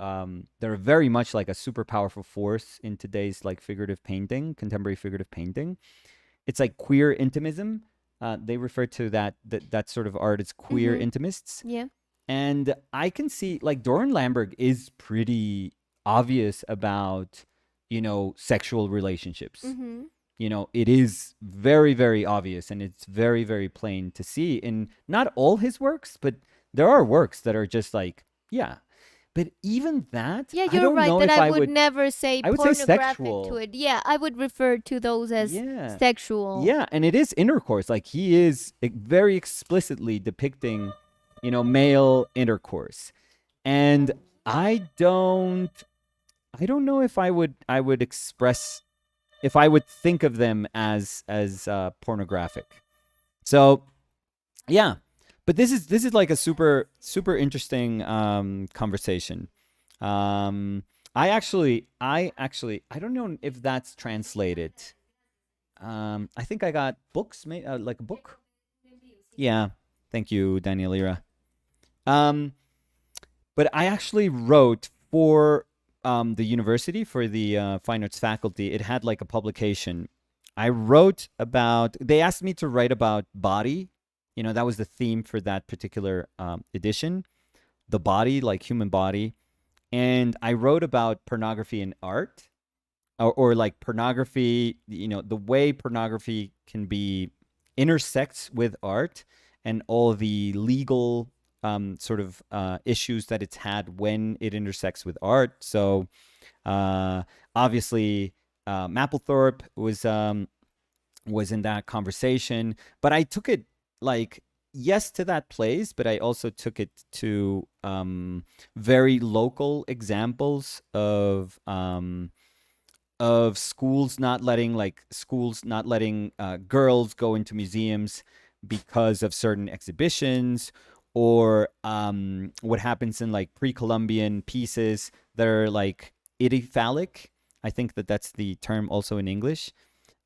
very much like a super powerful force in today's like figurative painting, contemporary figurative painting. It's like queer intimism. They refer to that sort of art as queer Mm-hmm. intimists. Yeah. And I can see like Doran Lamberg is pretty obvious about, sexual relationships. Mm-hmm. It is very, very obvious and it's very, very plain to see in not all his works, but there are works that are just like, yeah. But even that, Yeah, I you're don't right know that if I I would would, never say I would say pornographic to sexual. it. Yeah, I would refer to those as Yeah. sexual. Yeah, and it is intercourse. Like he is very explicitly depicting, male intercourse. And I don't know if I would express if I would think of them as pornographic. So yeah, but this is like a super super interesting conversation. Um, I don't know if that's translated. I think I got books, like a book. Yeah, thank you, Daniel Lira. Um, but I actually wrote for the university, for the fine arts faculty. It had like a publication. I wrote about. They asked me to write about body. That was the theme for that particular edition. The body, like human body, and I wrote about pornography in art, or like pornography. The way pornography can be intersects with art and all the legal sort of issues that it's had when it intersects with art. So uh, obviously, Mapplethorpe was in that conversation, but I took it like yes to that place, but I also took it to very local examples of schools not letting girls go into museums because of certain exhibitions, or what happens in like pre-Columbian pieces that are like idiphallic, I think that that's the term also in English.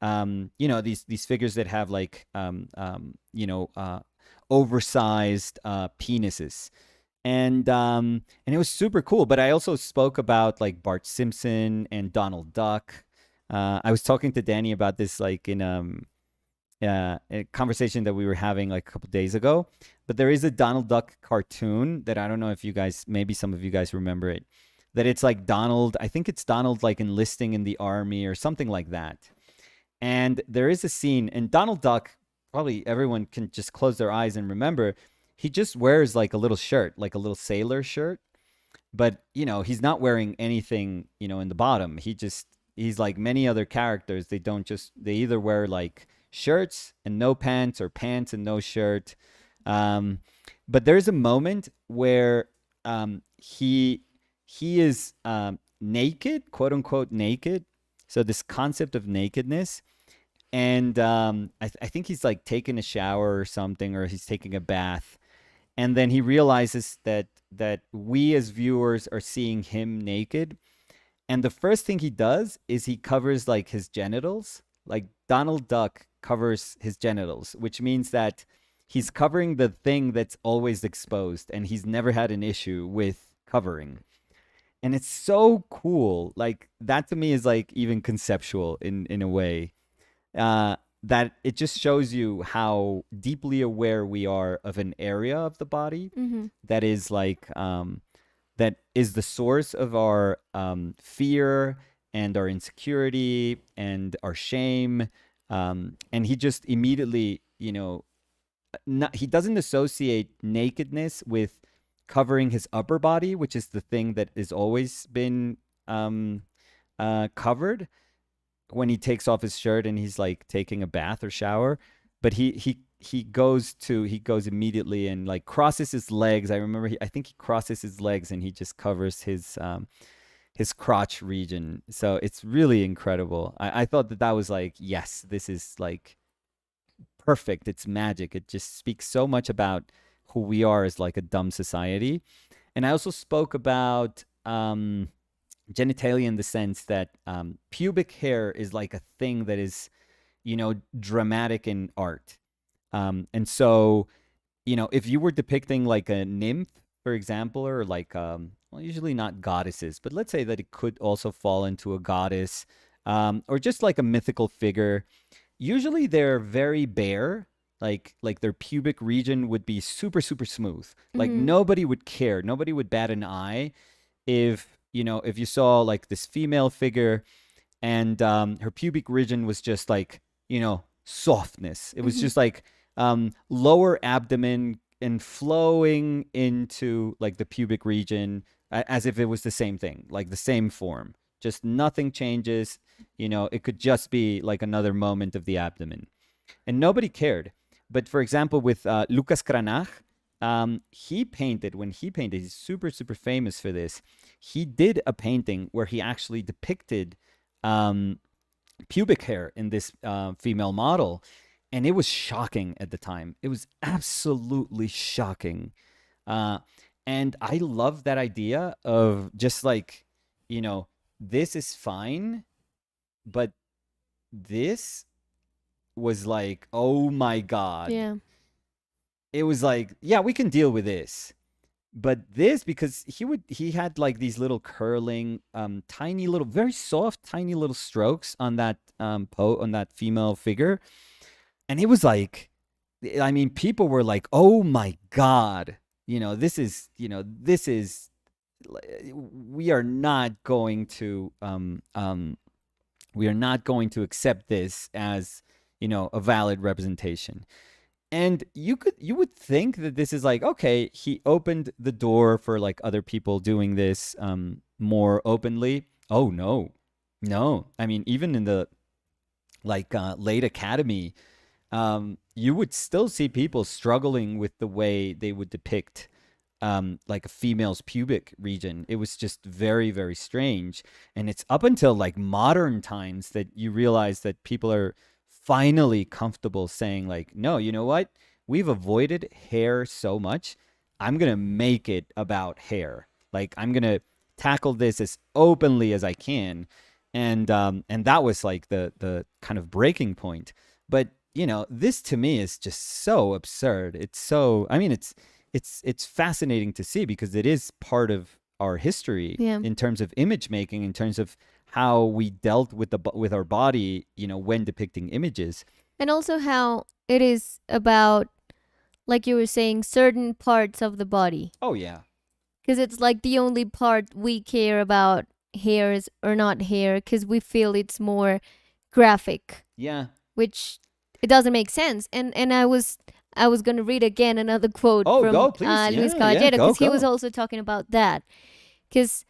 You know, these figures that have like oversized penises, and it was super cool. But I also spoke about like Bart Simpson and Donald Duck. I was talking to Danny about this like in a conversation that we were having like a couple days ago. But there is a Donald Duck cartoon that I don't know if you guys, maybe some of you guys remember it. That it's like Donald, I think it's Donald like enlisting in the army or something like that. And there is a scene, and Donald Duck, probably everyone can just close their eyes and remember, he just wears like a little shirt, like a little sailor shirt. But, you know, he's not wearing anything, you know, in the bottom. He's like many other characters. They don't just, they either wear like shirts and no pants or pants and no shirt. Um, but there's a moment where he is naked, quote unquote naked. So this concept of nakedness, and I think he's like taking a shower or something, or he's taking a bath, and then he realizes that we as viewers are seeing him naked, and the first thing he does is he covers like his genitals, like Donald Duck covers his genitals, which means that he's covering the thing that's always exposed, and he's never had an issue with covering. And it's so cool. Like that to me is like even conceptual in a way, that it just shows you how deeply aware we are of an area of the body Mm-hmm. that is like that is the source of our fear and our insecurity and our shame. And he just immediately, you know, not, he doesn't associate nakedness with covering his upper body, which is the thing that has always been covered when he takes off his shirt and he's like taking a bath or shower. But he goes immediately and like crosses his legs. I remember I think he crosses his legs and he just covers his crotch region. So it's really incredible. I thought that was like, yes, this is like perfect. It's magic. It just speaks so much about who we are as like a dumb society. And I also spoke about genitalia in the sense that pubic hair is like a thing that is, you know, dramatic in art. And so, you know, if you were depicting like a nymph, for example, or like, well, usually not goddesses, but let's say that it could also fall into a goddess, or just like a mythical figure. Usually they're very bare, like their pubic region would be super super smooth. Like Mm-hmm. nobody would care, nobody would bat an eye if, you know, if you saw like this female figure and her pubic region was just like, you know, softness. It was Mm-hmm. just like lower abdomen and flowing into like the pubic region, as if it was the same thing, like the same form. Just nothing changes. You know, it could just be like another moment of the abdomen, and nobody cared. But for example, with Lucas Cranach, he painted, when he painted, he's super super famous for this. He did a painting where he actually depicted um, pubic hair in this female model, and it was shocking at the time. It was absolutely shocking, uh, and I love that idea of just like, you know, this is fine, but this was like, oh my god. Yeah. It was like, yeah, we can deal with this. But this, because he had like these little curling, tiny little, very soft, tiny little strokes on that on that female figure. And it was like, I mean, people were like, oh my God, you know, this is we are not going to we are not going to accept this as, you know, a valid representation. And you would think that this is like, okay, he opened the door for like other people doing this more openly. Oh no. No. I mean, even in the like late academy, you would still see people struggling with the way they would depict like a female's pubic region. It was just very, very strange. And it's up until like modern times that you realize that people are finally comfortable saying, like, no, you know what? We've avoided hair so much. I'm going to make it about hair. Like, I'm going to tackle this as openly as I can. and that was like the kind of breaking point. But this to me is just so absurd. It's so, I mean, it's fascinating to see because it is part of our history Yeah. in terms of image making, in terms of how we dealt with our body, when depicting images. And also how it is about, like you were saying, certain parts of the body. Oh yeah. Because it's like the only part we care about, hairs or not hair, because we feel it's more graphic, Yeah. which it doesn't make sense. And I was gonna read again another quote Oh, from go please. Luis Yeah, Caballero, go because he was go. also talking about that. Because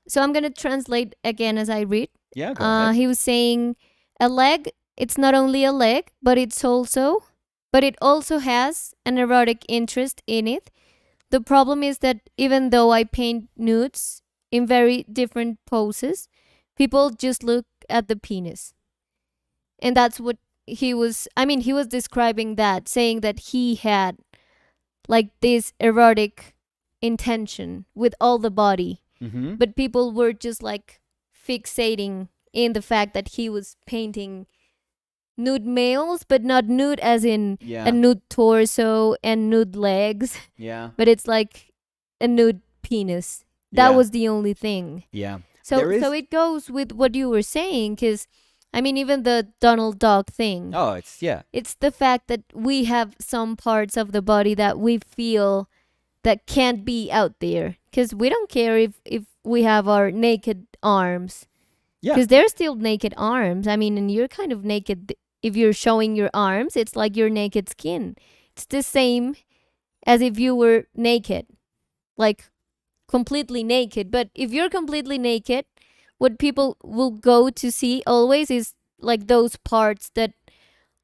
so I'm gonna translate again as I read. Yeah, go ahead. He was saying a leg. It's not only a leg, but it also has an erotic interest in it. The problem is that even though I paint nudes in very different poses, people just look at the penis. And that's what he was describing that, saying that he had like this erotic intention with all the body, Mm-hmm. but people were just like fixating in the fact that he was painting nude males, but not nude as in Yeah. a nude torso and nude legs, Yeah. but it's like a nude penis. That Yeah. was the only thing. Yeah. So There is. so it goes with what you were saying, because I mean, even the Donald Duck thing, Oh, yeah. it's the fact that we have some parts of the body that we feel that can't be out there, because we don't care if we have our naked arms, Yeah. because they're still naked arms. I mean, and you're kind of naked. If you're showing your arms, it's like your naked skin. It's the same as if you were naked, like completely naked. But if you're completely naked, what people will go to see always is like those parts that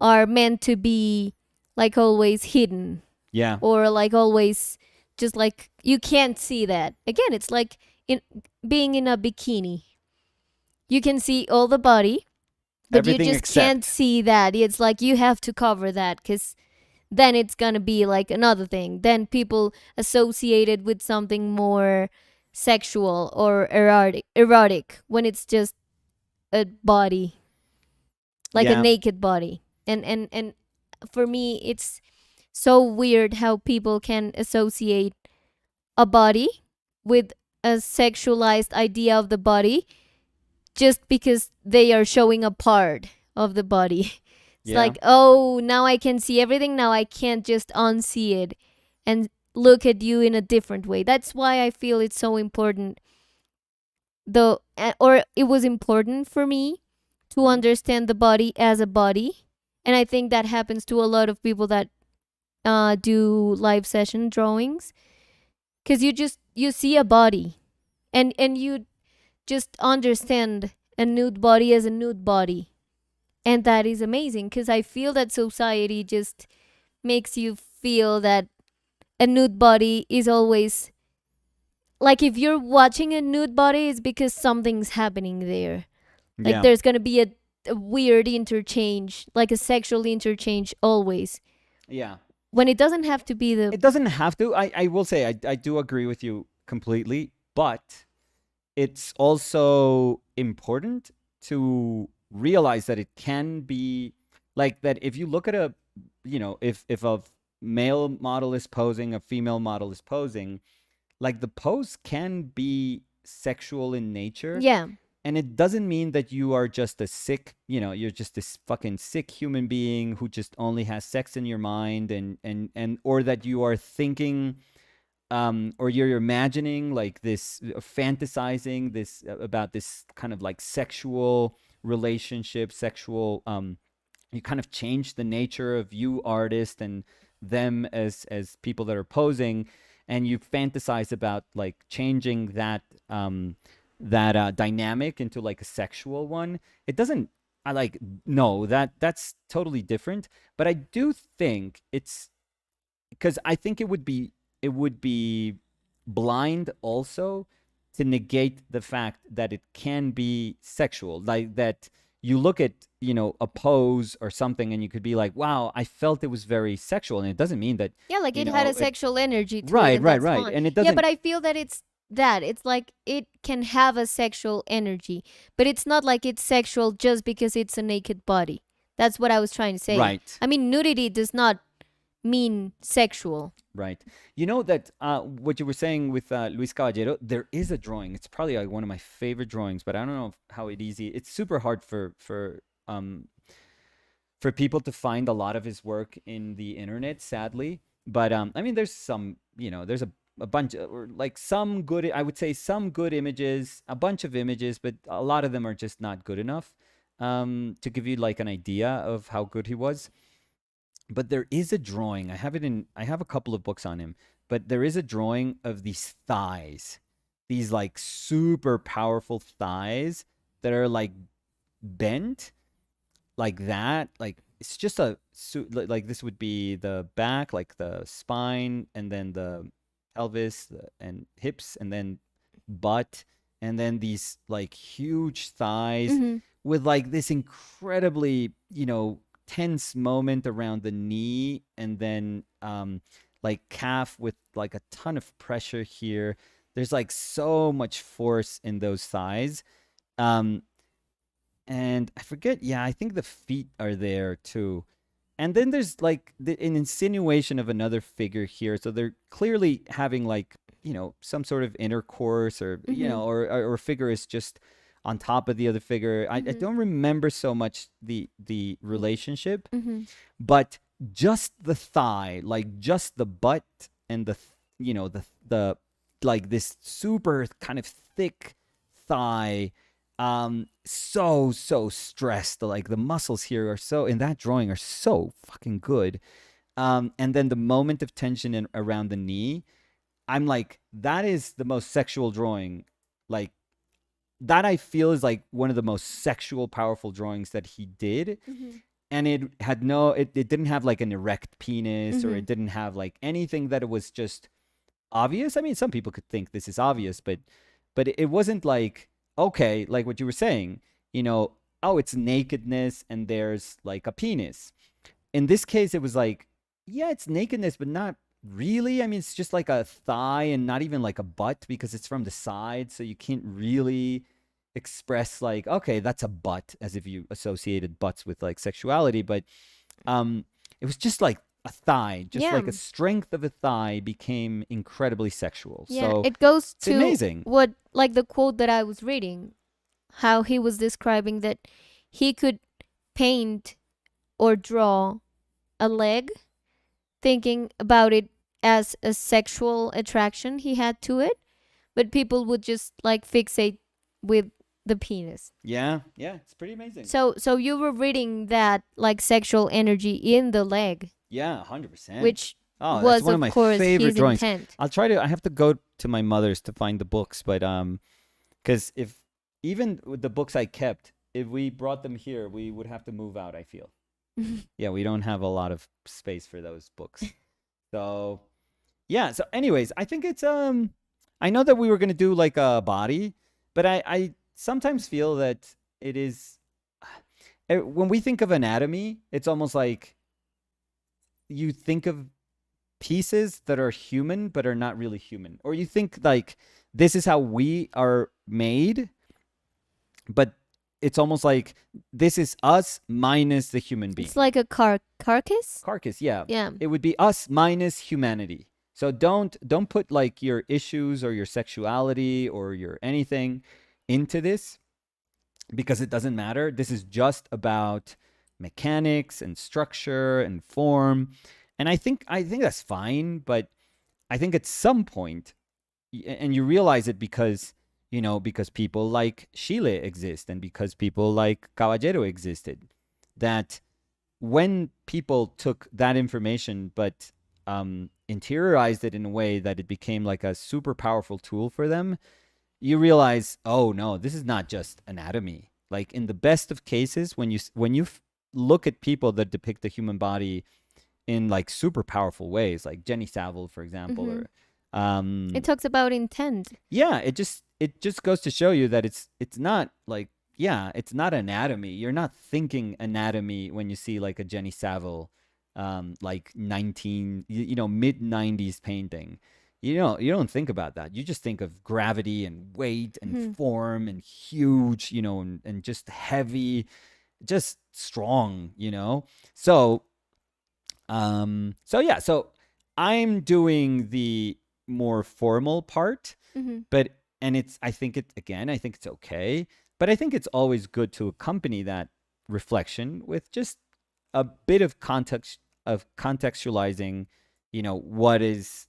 are meant to be like always hidden, Yeah. or like always just like you can't see that. Again, it's like in being in a bikini. You can see all the body, but Everything you just can't except. see that. It's like you have to cover that, because then it's gonna be like another thing. Then people associate it with something more sexual or erotic when it's just a body, like a Yeah. naked body. And for me, it's so weird how people can associate a body with a sexualized idea of the body just because they are showing a part of the body. It's Yeah. like, oh, now I can see everything. Now I can't just unsee it and look at you in a different way. That's why I feel it's so important, though, or it was important for me to understand the body as a body. And I think that happens to a lot of people that do live session drawings, because you see a body, and you just understand a nude body as a nude body. And that is amazing, because I feel that society just makes you feel that a nude body is always like, if you're watching a nude body, it's because something's happening there. Like Yeah. there's gonna be a weird interchange, like a sexual interchange always, Yeah. when it doesn't have to be the. It doesn't have to. I will say I do agree with you completely, but it's also important to realize that it can be like that. If you look at if a male model is posing, a female model is posing, like the pose can be sexual in nature. Yeah. And it doesn't mean that you are just a sick, you're just this fucking sick human being who just only has sex in your mind, and or that you are thinking, or you're imagining like this, fantasizing this about this kind of like sexual relationship, sexual, you kind of change the nature of you artist and them as people that are posing, and you fantasize about like changing that dynamic into like a sexual one. It doesn't, I like, no, that's totally different. But I do think it's because I think it would be blind also to negate the fact that it can be sexual, like that you look at a pose or something and you could be like, wow, I felt it was very sexual, and it doesn't mean that Yeah, like you it had know a it, sexual energy to it, right, and right, that's right, fine. and it Yeah, doesn't. but I feel that it's that. It's like it can have a sexual energy, but it's not like it's sexual just because it's a naked body. That's what I was trying to say. Right. I mean, nudity does not mean sexual. Right. You know that what you were saying with Luis Caballero, there is a drawing. It's probably like one of my favorite drawings, but I don't know how it easy. It's super hard for people to find a lot of his work in the internet, sadly. But I mean, there's some, there's a bunch or like some good, I would say some good images, a bunch of images, but a lot of them are just not good enough to give you like an idea of how good he was. But there is a drawing. I have a couple of books on him, but there is a drawing of these thighs, these like super powerful thighs that are like bent like that. Like it's just like this would be the back, like the spine, and then the pelvis and hips, and then butt, and then these like huge thighs Hmm. with like this incredibly, tense moment around the knee, and then like calf with like a ton of pressure here. There's like so much force in those thighs. Um and I forget, yeah, I think the feet are there too. And then there's like an insinuation of another figure here. So they're clearly having like, some sort of intercourse, or, Hmm. or figure is just on top of the other figure. I Hmm. don't remember so much the relationship, Hmm. but just the thigh, like just the butt and the like this super kind of thick thigh, so stressed. Like the muscles here are so in that drawing are so fucking good. And then the moment of tension around the knee, I'm like, that is the most sexual drawing. Like that I feel is like one of the most sexual, powerful drawings that he did. Hmm. And it had it didn't have like an erect penis, or Hmm. it didn't have like anything that it was just obvious. I mean, some people could think this is obvious, but it wasn't like, okay, like what you were saying, oh, it's nakedness and there's like a penis. In this case, it was like, yeah, it's nakedness, but not really. I mean, it's just like a thigh and not even like a butt because it's from the side. So you can't really express like, okay, that's a butt, as if you associated butts with like sexuality. But um, it was just like a thigh, just Yeah. like a strength of a thigh became incredibly sexual. Yeah. So It goes it's to amazing. what, like the quote that I was reading, how he was describing that he could paint or draw a leg, thinking about it as a sexual attraction he had to it, but people would just like fixate with the penis. Yeah, yeah, it's pretty amazing. So you were reading that like sexual energy in the leg, Yeah, 100%. which Oh, that's was one of of my course favorite his drawings. intent. I have to go to my mother's to find the books, but because if even with the books I kept, if we brought them here, we would have to move out, I feel. Yeah, we don't have a lot of space for those books. So, yeah, so anyways, I think it's I know that we were going to do like a body, but I sometimes feel that it is when we think of anatomy, it's almost like you think of pieces that are human but are not really human, or you think like this is how we are made, but it's almost like this is us minus the human It's being. like a carcass. Carcass, yeah. Yeah. It would be us minus humanity. So don't put like your issues or your sexuality or your anything into this, because it doesn't matter. This is just about mechanics and structure and form. And I think that's fine, but I think at some point, and you realize it because because people like Chile exist and because people like Caballero existed, that when people took that information but interiorized it in a way that it became like a super powerful tool for them, you realize, oh no, this is not just anatomy. Like in the best of cases, when you look at people that depict the human body in like super powerful ways, like Jenny Savile, for example, Hmm. or It talks about intent. yeah, it just goes to show you that it's not like, yeah, it's not anatomy. You're not thinking anatomy when you see like a Jenny Savile, like 19, mid 90s painting. you don't think about that. You just think of gravity and weight Hmm. and form and huge, and just heavy, just strong, So so I'm doing the more formal part, Hmm. but and it's I think it's okay, but I think it's always good to accompany that reflection with just a bit of context, of contextualizing, what is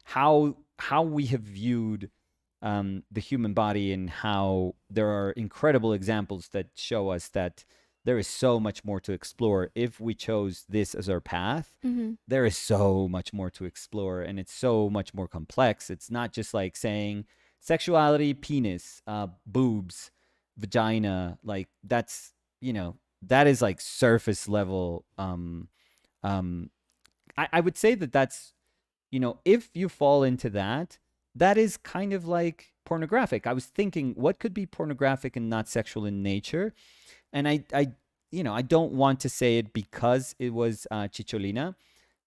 how we have viewed the human body, and how there are incredible examples that show us that there is so much more to explore if we chose this as our path. Hmm. There is so much more to explore, and it's so much more complex. It's not just like saying sexuality, penis, boobs, vagina. Like that is like surface level. Um, I would say that that's if you fall into that, that is kind of like pornographic. I was thinking, what could be pornographic and not sexual in nature? And I don't want to say it because it was Chicholina,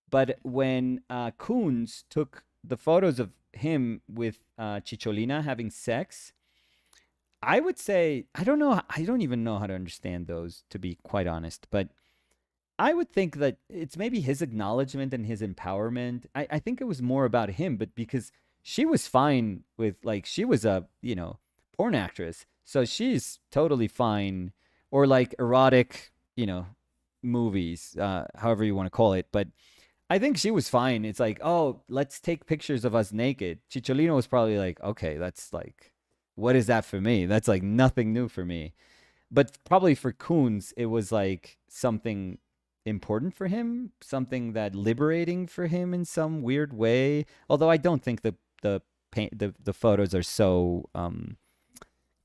but when Coons took the photos of him with Chicholina having sex, I would say I don't know. I don't even know how to understand those, to be quite honest. But I would think that it's maybe his acknowledgement and his empowerment. I think it was more about him, but because she was fine with, like, she was a, porn actress. So she's totally fine. Or like erotic, movies, however you want to call it. But I think she was fine. It's like, oh, let's take pictures of us naked. Chicholino was probably like, okay, that's like, what is that for me? That's like nothing new for me. But probably for Coons, it was like something important for him, something that liberating for him in some weird way. Although I don't think the photos are so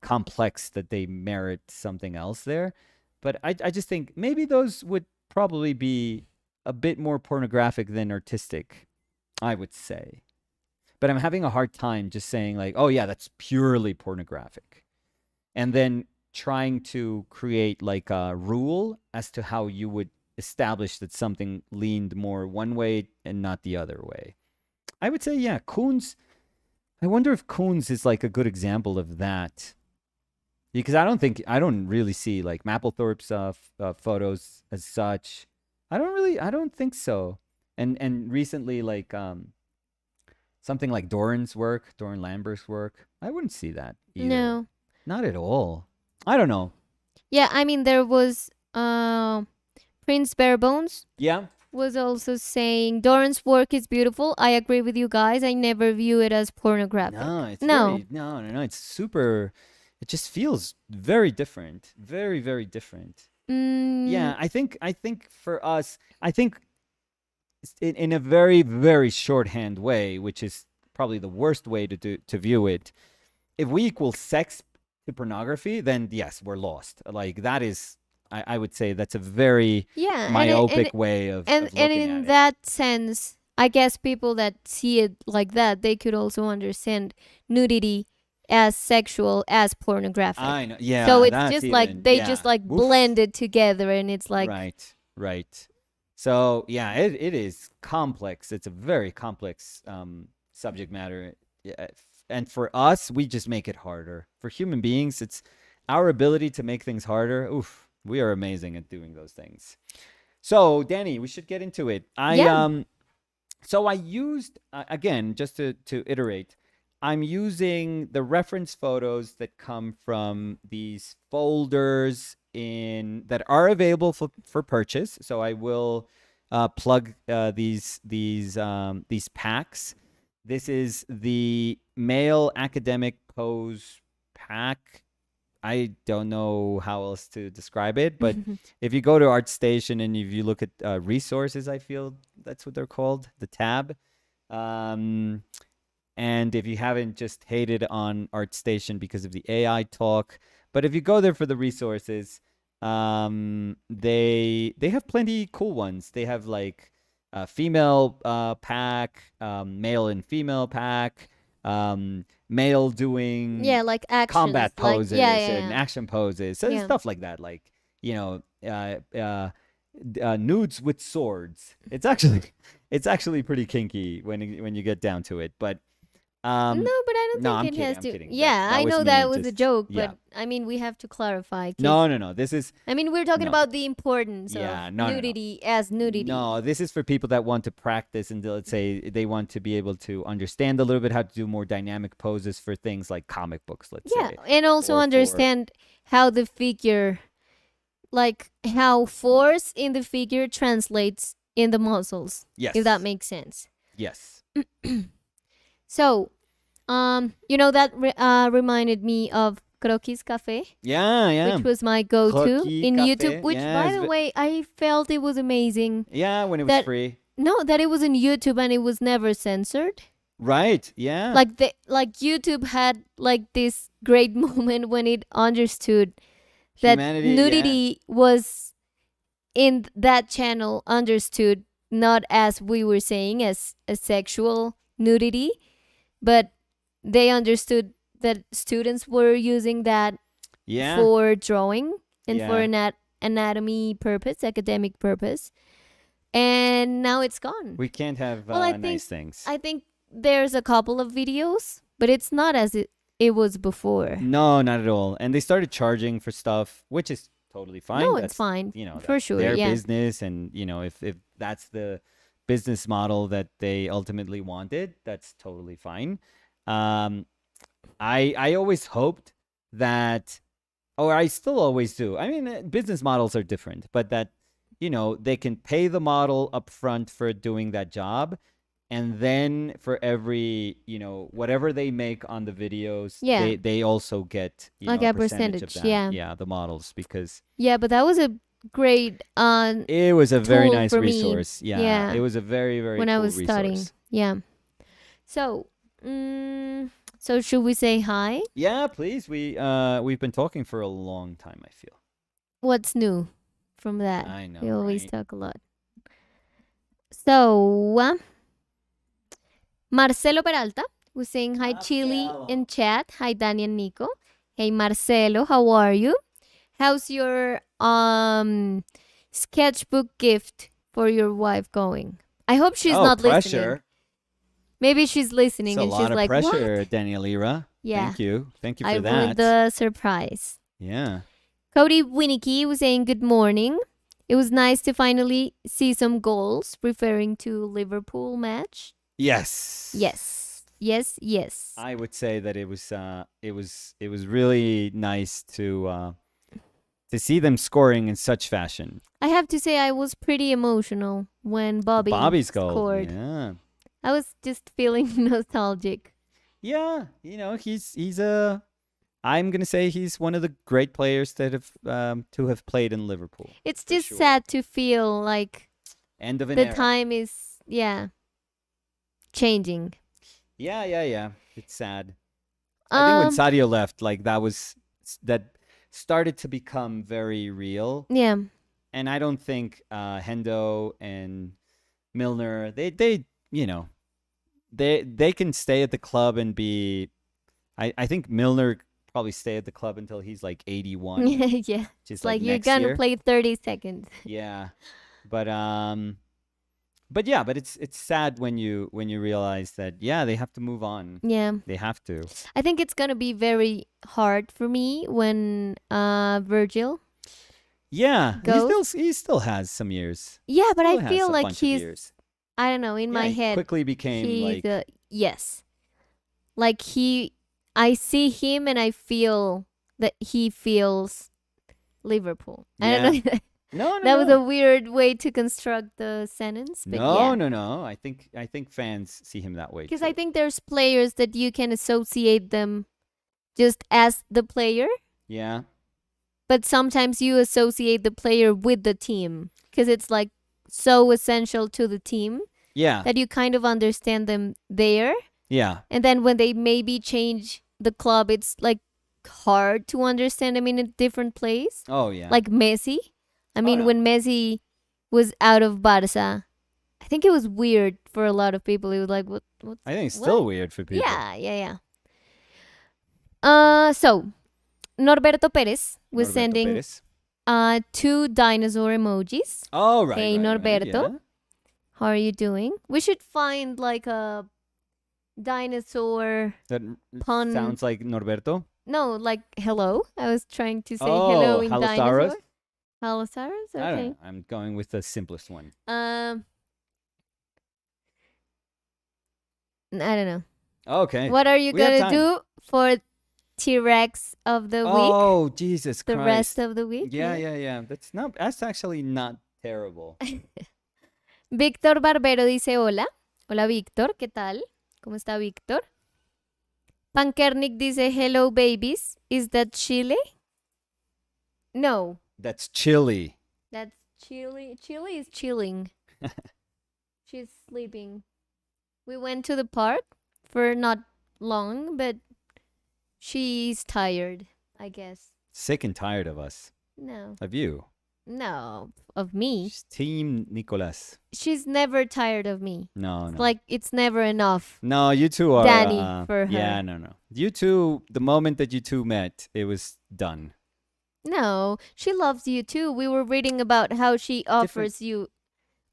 complex that they merit something else there. But I just think maybe those would probably be a bit more pornographic than artistic, I would say. But I'm having a hard time just saying, like, oh yeah, that's purely pornographic. And then trying to create like a rule as to how you would establish that something leaned more one way and not the other way. I would say, yeah, Coons. I wonder if Coons is like a good example of that, because I don't really see like Mapplethorpe's photos as such. I don't think so. And recently, like something like Doran Lambert's work, I wouldn't see that either. No. Not at all. I don't know. Yeah, I mean there was Prince Barebones Yeah. was also saying Doran's work is beautiful. I agree with you guys. I never view it as No, pornographic. it's No. very no. It's super. It just feels very different, very very different. Mm, Yeah, I think for us, I think in a very very shorthand way, which is probably the worst way to view it. If we equal sex to pornography, then yes, we're lost. Like that is, I would say that's a very yeah, myopic way of and looking at in it. that sense, I guess people that see it like that, they could also understand nudity as sexual as pornographic. I know. So Yeah, it's that's just like even. they Yeah. just like Oof. blend it together and it's like Right, right. So yeah, it is complex. It's a very complex subject matter. Yeah, and for us, we just make it harder. For human beings, it's our ability to make things harder. Oof, we are amazing at doing those things. So Danny, we should get into it. yeah. So I used again, just to iterate. I'm using the reference photos that come from these folders in that are available for purchase. So I will plug these packs. This is the male academic pose pack. I don't know how else to describe it, but if you go to ArtStation and if you look at resources, I feel that's what they're called, the tab. Um, and if you haven't, just hated on ArtStation because of the AI talk, but if you go there for the resources, they have plenty cool ones. They have like a female pack, male and female pack, male doing Yeah, like actions. combat Like yeah, poses and yeah, action poses, so yeah. stuff like that. Like you know, nudes with swords. It's actually it's actually pretty kinky when you get down to it. But No, but I don't no, think I'm it kidding. has I'm to. kidding. Yeah, That I was know me. that was a Just joke, yeah. but I mean, we have to clarify. 'Cause, No. This is I mean, we're talking no. about the importance Yeah, of no. nudity as nudity. No, this is for people that want to practice and let's say they want to be able to understand a little bit how to do more dynamic poses for things like comic books, let's Yeah, say. and also Or for understand how the figure, like how force in the figure translates in the muscles, if that yes. makes sense. Yes. So, that reminded me of Croquis Cafe, Yeah. which was my go-to Croquis in YouTube. Café. Which, Yeah, by the way, I felt it was amazing yeah, when it was that free. no, that it was in YouTube and it was never censored. Right. Yeah. Like YouTube had like this great moment when it understood that Humanity, yeah. nudity was in that channel understood not as we were saying as a sexual nudity, but they understood that students were using that Yeah. for drawing and for Yeah. anatomy purpose, academic purpose, and now it's gone. We can't have Well, nice things. I think there's a couple of videos, but it's not as it was before. No, not at all. And they started charging for stuff, which is totally fine. No, That's, it's fine. For that's sure, their yeah. business, and if that's the business model that they ultimately wanted, that's totally fine. Um, I always hoped that, or I still always do. I mean, business models are different, but that they can pay the model up front for doing that job, and then for every whatever they make on the videos, Yeah. they also get Like a a percentage of percentage, that. yeah. The models, because Yeah, but that was a great it was a very tool nice for me. resource. Yeah. It was a very, very when cool I was studying. resource. Yeah. So, so should we say hi? Yeah, please. We've been talking for a long time, I feel. What's new from that? I know, We always right? talk a lot. So, Marcelo Peralta was saying hi, Chili Marcelo. in chat. Hi, Danny and Nico. Hey, Marcelo, how are you? How's your sketchbook gift for your wife going? I hope she's not listening. Pressure. Maybe she's listening It's a and lot she's of like, pressure, "What?" Danielira. Yeah. Thank you for I that. ruined the surprise. Yeah. Cody Winnicky was saying good morning. It was nice to finally see some goals, referring to Liverpool match. Yes. Yes. I would say that it was really nice to see them scoring in such fashion. I have to say I was pretty emotional when Bobby's goal. scored. Yeah. I was just feeling nostalgic. Yeah, he's a. I'm gonna say he's one of the great players that have played in Liverpool. It's for just sure. sad to feel like End of an the era. time is changing. Yeah. It's sad. I think when Sadio left, like that started to become very real. Yeah. And I don't think Hendo and Milner they can stay at the club and be. I think Milner probably stay at the club until he's like 81. Yeah. Just Like you're next gonna year. play 30 seconds. Yeah, but it's sad when you realize that they have to move on. Yeah. They have to. I think it's gonna be very hard for me when Virgil. Yeah, goes. he still has some years. Yeah, but Still I has feel a like bunch of he's years. I don't know, in my he head quickly became he's like yes. Like I see him and I feel that he feels Liverpool. I don't know. No, That was a weird way to construct the sentence, but yeah. No. I think fans see him that way. Because too. I think there's players that you can associate them just as the player, Yeah. but sometimes you associate the player with the team because it's like so essential to the team Yeah. that you kind of understand them there. Yeah. And then when they maybe change the club, it's like hard to understand them in a different place. Oh yeah. Like Messi. I mean, no. when Messi was out of Barca, I think it was weird for a lot of people. It was like, what? I think it's still what? weird for people. Yeah. So Norberto Perez was Norberto sending Perez. 2 dinosaur emojis. Oh right. Hey, right, Norberto. yeah. How are you doing? We should find like a dinosaur That pun. sounds like Norberto. No, like hello. I was trying to say hello Oh, in Halosaurus. dinosaur. Allosaurus? I don't Okay. know. I'm going with the simplest one. Um, I don't know. Okay. What are you We have gonna time. do for T-Rex of the week? Oh, Jesus The rest Christ. of the week? Yeah, yeah, yeah. That's actually not terrible. Víctor Barbero dice hola. Hola Víctor, ¿qué tal? ¿Cómo está Víctor? Pankernik dice hello babies. Is that Chile? No, That's chilly. that's Chile. Chile is chilling. She's sleeping. We went to the park for not long, but she's tired, I guess. Sick and tired of us. No. Of you. No, of me. She's Team Nicolas. She's never tired of me. No, It's no. like it's never enough. No, you two are. Danny for her. Yeah, no. You two, the moment that you two met, it was done. No, she loves you too. We were reading about how she offers you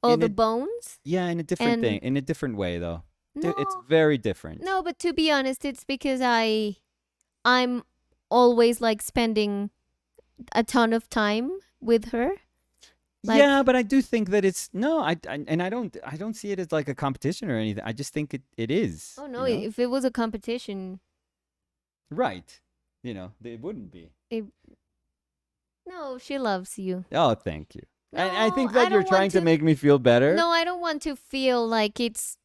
all in the a- bones. Yeah, in a different And- thing. In a different way, though. No, It's very different. no, but to be honest, it's because I'm always like spending a ton of time with her. Like- Yeah, but I do think that it's no, I don't see it as like a competition or anything. I just think it is. Oh no, you know? if it was a competition, Right. It wouldn't be. no, she loves you. Oh, thank you. I think No, that you're don't trying want to make me feel better. No, I don't want to feel like it's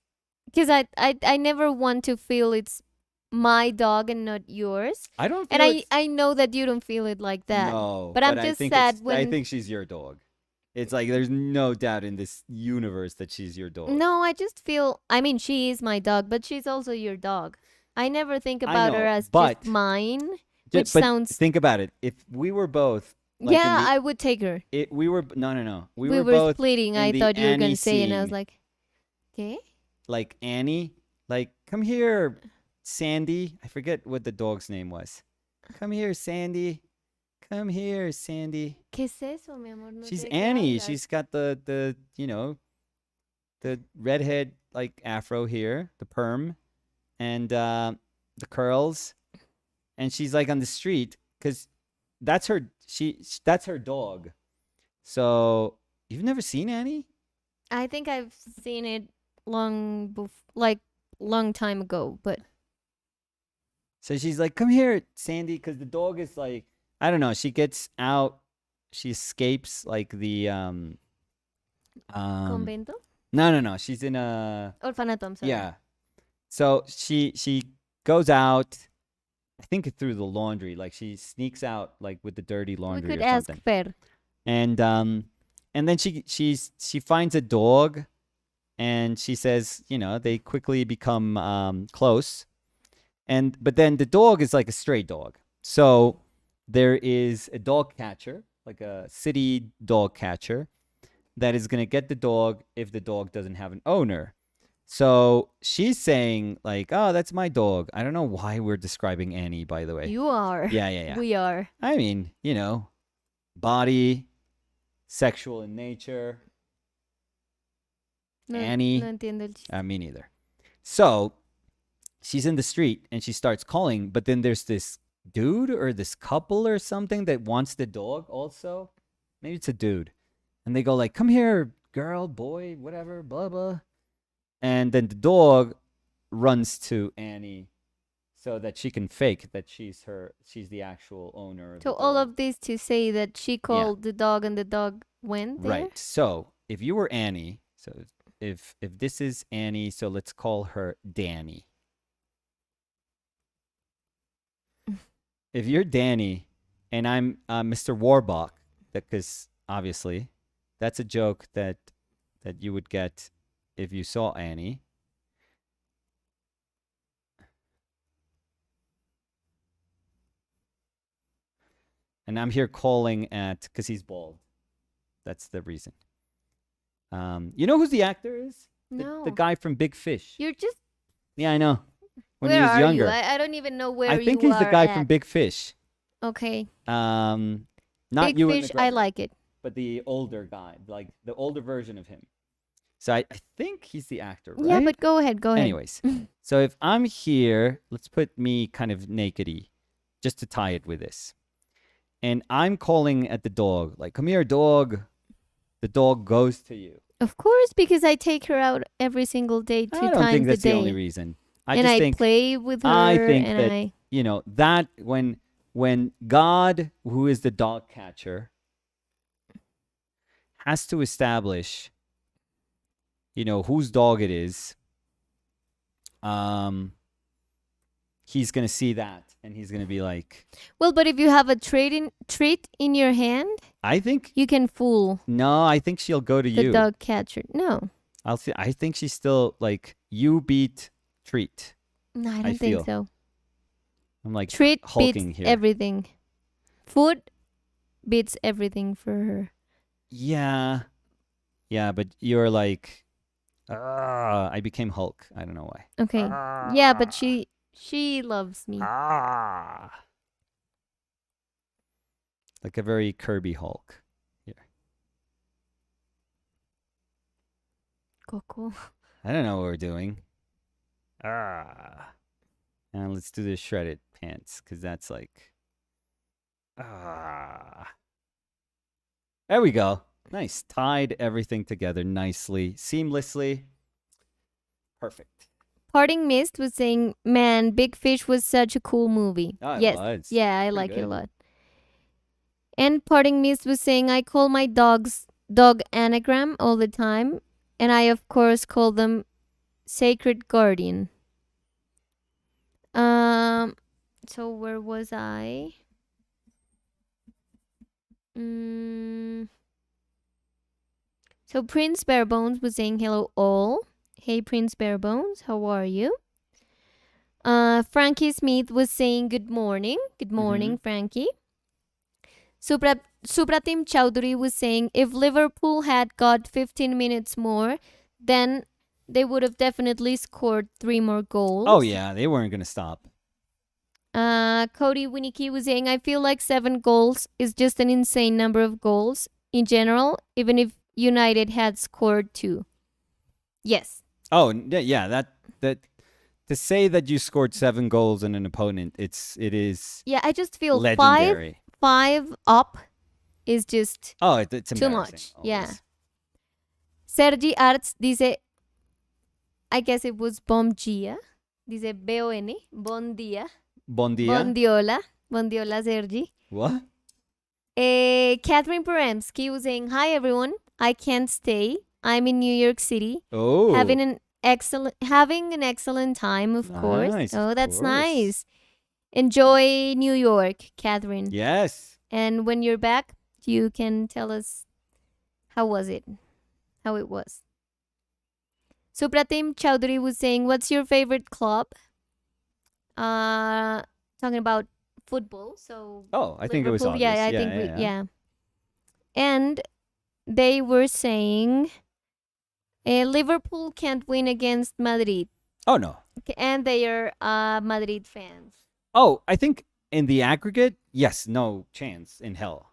because I never want to feel it's my dog and not yours. I don't And feel I know that you don't feel it like that. No, But I'm I just think sad I when- think she's your dog. It's like there's no doubt in this universe that she's your dog. No, I just feel I mean she is my dog, but she's also your dog. I never think I about know, her as but- just mine. Ju- Which but sounds Think about it. If we were both like in yeah, the- I would take her. we were no. We We were were both splitting. in I the thought you were Annie gonna say, and I was scene. like, okay. like Annie, like come here, Sandy. I forget what the dog's name was. Come here, Sandy. Come here, Sandy. ¿Qué es eso, mi amor? No She's sé de qué Annie. hablas. She's got the the redhead like afro here, the perm, and the curls, and she's like on the street because that's that's her dog. So you've never seen Annie? I think I've seen it long time ago, but So she's like, "Come here, Sandy," because the dog is like, I don't know. She gets out, she escapes like the convento, no. She's in a orfanato. I'm sorry. yeah. So she goes out, I think through the laundry. Like she sneaks out like with the dirty We laundry could or ask something. Fer. And then she finds a dog, and she says, they quickly become close. But then the dog is like a stray dog. So there is a dog catcher, like a city dog catcher, that is going to get the dog if the dog doesn't have an owner. So she's saying like, "Oh, that's my dog." I don't know why we're describing Annie, by the way. You are. Yeah. We are. I mean, body, sexual in nature. No, Annie. No entiendo el chiste. Me neither. So she's in the street and she starts calling, but then there's this dude or this couple or something that wants the dog also. Maybe it's a dude. And they go like, "Come here, girl, boy, whatever, blah, blah." And then the dog runs to Annie so that she can fake that she's the actual owner of So the all dog. of this to say that she called the dog and the dog went there. Right. So if you were Annie, so if this is Annie, so let's call her Danny. If you're Danny and I'm Mr. Warbuck, because obviously that's a joke that you would get if you saw Annie. And I'm here calling because he's bald. That's the reason. You know who the actor is? No. The guy from Big Fish. You're just. Yeah, I know. When where he was are younger. you? I don't even know where I think you he's the are guy at. from Big Fish. Okay. Not Big you Fish. I like it. but the older guy, like the older version of him. So I think he's the actor, right? Yeah, but go ahead. Go ahead. Anyways, so if I'm here, let's put me kind of nakedy, just to tie it with this. And I'm calling at the dog, like, come here, dog. The dog goes to you. Of course, because I take her out every single day, two I don't times think a that's the day. only reason. I And just I think play with her. I think and that I that when God, who is the dog catcher, has to establish, whose dog it is, he's gonna see that and he's gonna be like, Well, but if you have a treat in your hand, I think you can fool no, I think she'll go to the you. dog catcher. No. I think she's still like, you beat treat. No, I I don't feel. think so. I'm like Treat hulking beats here. everything. Food beats everything for her. Yeah, but you're like, I became Hulk. I don't know why. Okay. Yeah, but she loves me. Like a very Kirby Hulk. Here. Coco. I don't know what we're doing. And let's do the shredded pants, because that's like, There we go. Nice. Tied everything together nicely, seamlessly. Perfect. Parting Mist was saying, "Man, Big Fish was such a cool movie." Oh, it yes. was. Yeah, I Pretty like it a good. lot. And Parting Mist was saying, "I call my dog anagram all the time, and I of course call them Sacred Guardian." So where was I? So Prince Barebones was saying hello all. Hey Prince Barebones, how are you? Frankie Smith was saying good morning. Good morning, Frankie. Supratim Chowdhury was saying if Liverpool had got 15 minutes more, then they would have definitely scored 3 more goals. Oh yeah, they weren't gonna stop. Cody Winnicky was saying, I feel like 7 goals is just an insane number of goals in general, even if United had scored 2. Yes. Oh yeah, that to say that you scored 7 goals in an opponent, it is. Yeah, I just feel legendary. 5 up is just it's too embarrassing, much. always. Yeah. Sergi Arts dice, I guess it was bom dia. Dice B-O-N, bon dia. Bon dia. Bondiola. Bondiola, Sergi. What? Catherine Peremsky was saying, hi everyone. I can't stay. I'm in New York City. Oh. Having an excellent time, of course. Nice, Oh, of that's course. nice. Enjoy New York, Catherine. Yes. And when you're back, you can tell us how it was. Supratim Chowdhury was saying, what's your favorite club? Talking about football. So I think it was Liverpool, obvious. Yeah, I think yeah. And they were saying Liverpool can't win against Madrid. Oh no. And they are Madrid fans. Oh, I think in the aggregate, yes, no chance in hell.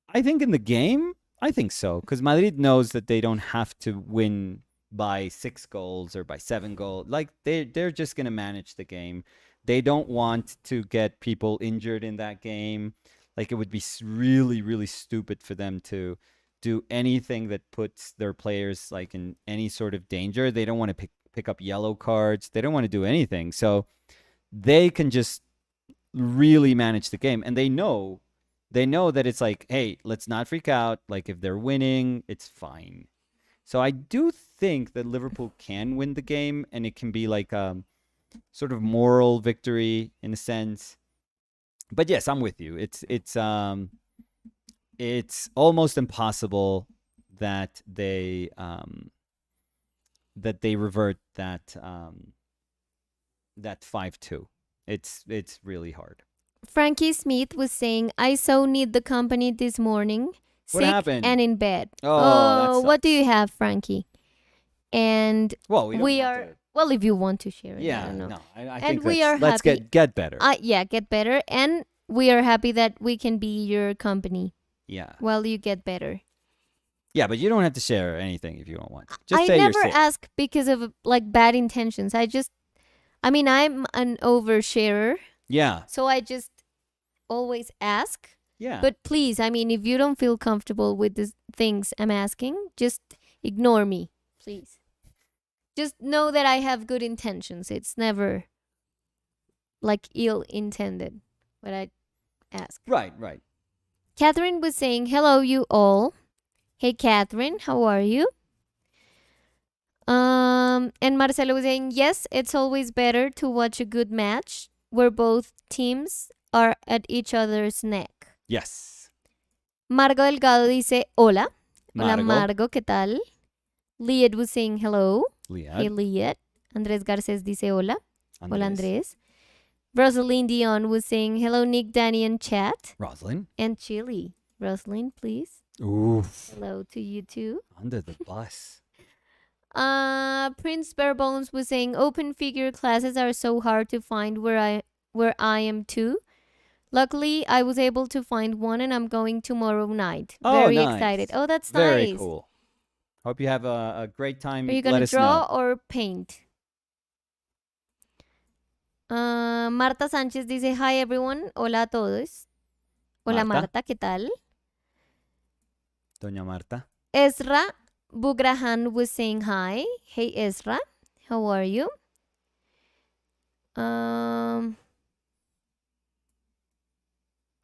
I think in the game, I think so, because Madrid knows that they don't have to win by 6 goals or by 7 goals. Like they're just gonna manage the game. They don't want to get people injured in that game. Like it would be really, really stupid for them to do anything that puts their players like in any sort of danger. They don't want to pick up yellow cards. They don't want to do anything. So they can just really manage the game, and they know that it's like, hey, let's not freak out. Like if they're winning, it's fine. So I do think that Liverpool can win the game, and it can be like sort of moral victory in a sense. But yes, I'm with you. It's almost impossible that they revert that 5-2. It's really hard. Frankie Smith was saying, I so need the company this morning. What sick happened? and in bed. Oh, What do you have, Frankie? And well, we are have to. Well, if you want to share it. I Yeah, don't know. no, I And think we are let's happy. get better. Yeah, get better. And we are happy that we can be your company Yeah. while you get better. Yeah, but you don't have to share anything if you don't want to. Just I say you're never sick. ask because of like bad intentions. I mean, I'm an oversharer, Yeah. so I just always ask. Yeah. But please, I mean, if you don't feel comfortable with the things I'm asking, just ignore me, please. Just know that I have good intentions. It's never like ill intended what I ask. Right, right. Catherine was saying, hello, you all. Hey, Catherine, how are you? And Marcelo was saying, yes, it's always better to watch a good match where both teams are at each other's neck. Yes. Margo Delgado dice, hola. Hola, Margo. Margo, ¿qué tal? Liet was saying hello. Hey, Liad. Liet. Andrés Garces dice hola. Hola, Andres. Andrés. Rosalind Dion was saying hello, Nick, Danny, and chat. Rosalind. And Chili. Rosalind, please. Oof. Hello to you too. Under the bus. Prince Barebones was saying open figure classes are so hard to find where I am too. Luckily, I was able to find one and I'm going tomorrow night. Oh, Very nice. excited. Oh, that's Very nice. cool. Hope you have a great time. Are you Let gonna us draw know. or paint? Marta Sánchez dice hi everyone. Hola a todos. Hola Marta. Marta, ¿qué tal? Doña Marta. Ezra Bugrahan was saying hi. Hey Ezra, how are you?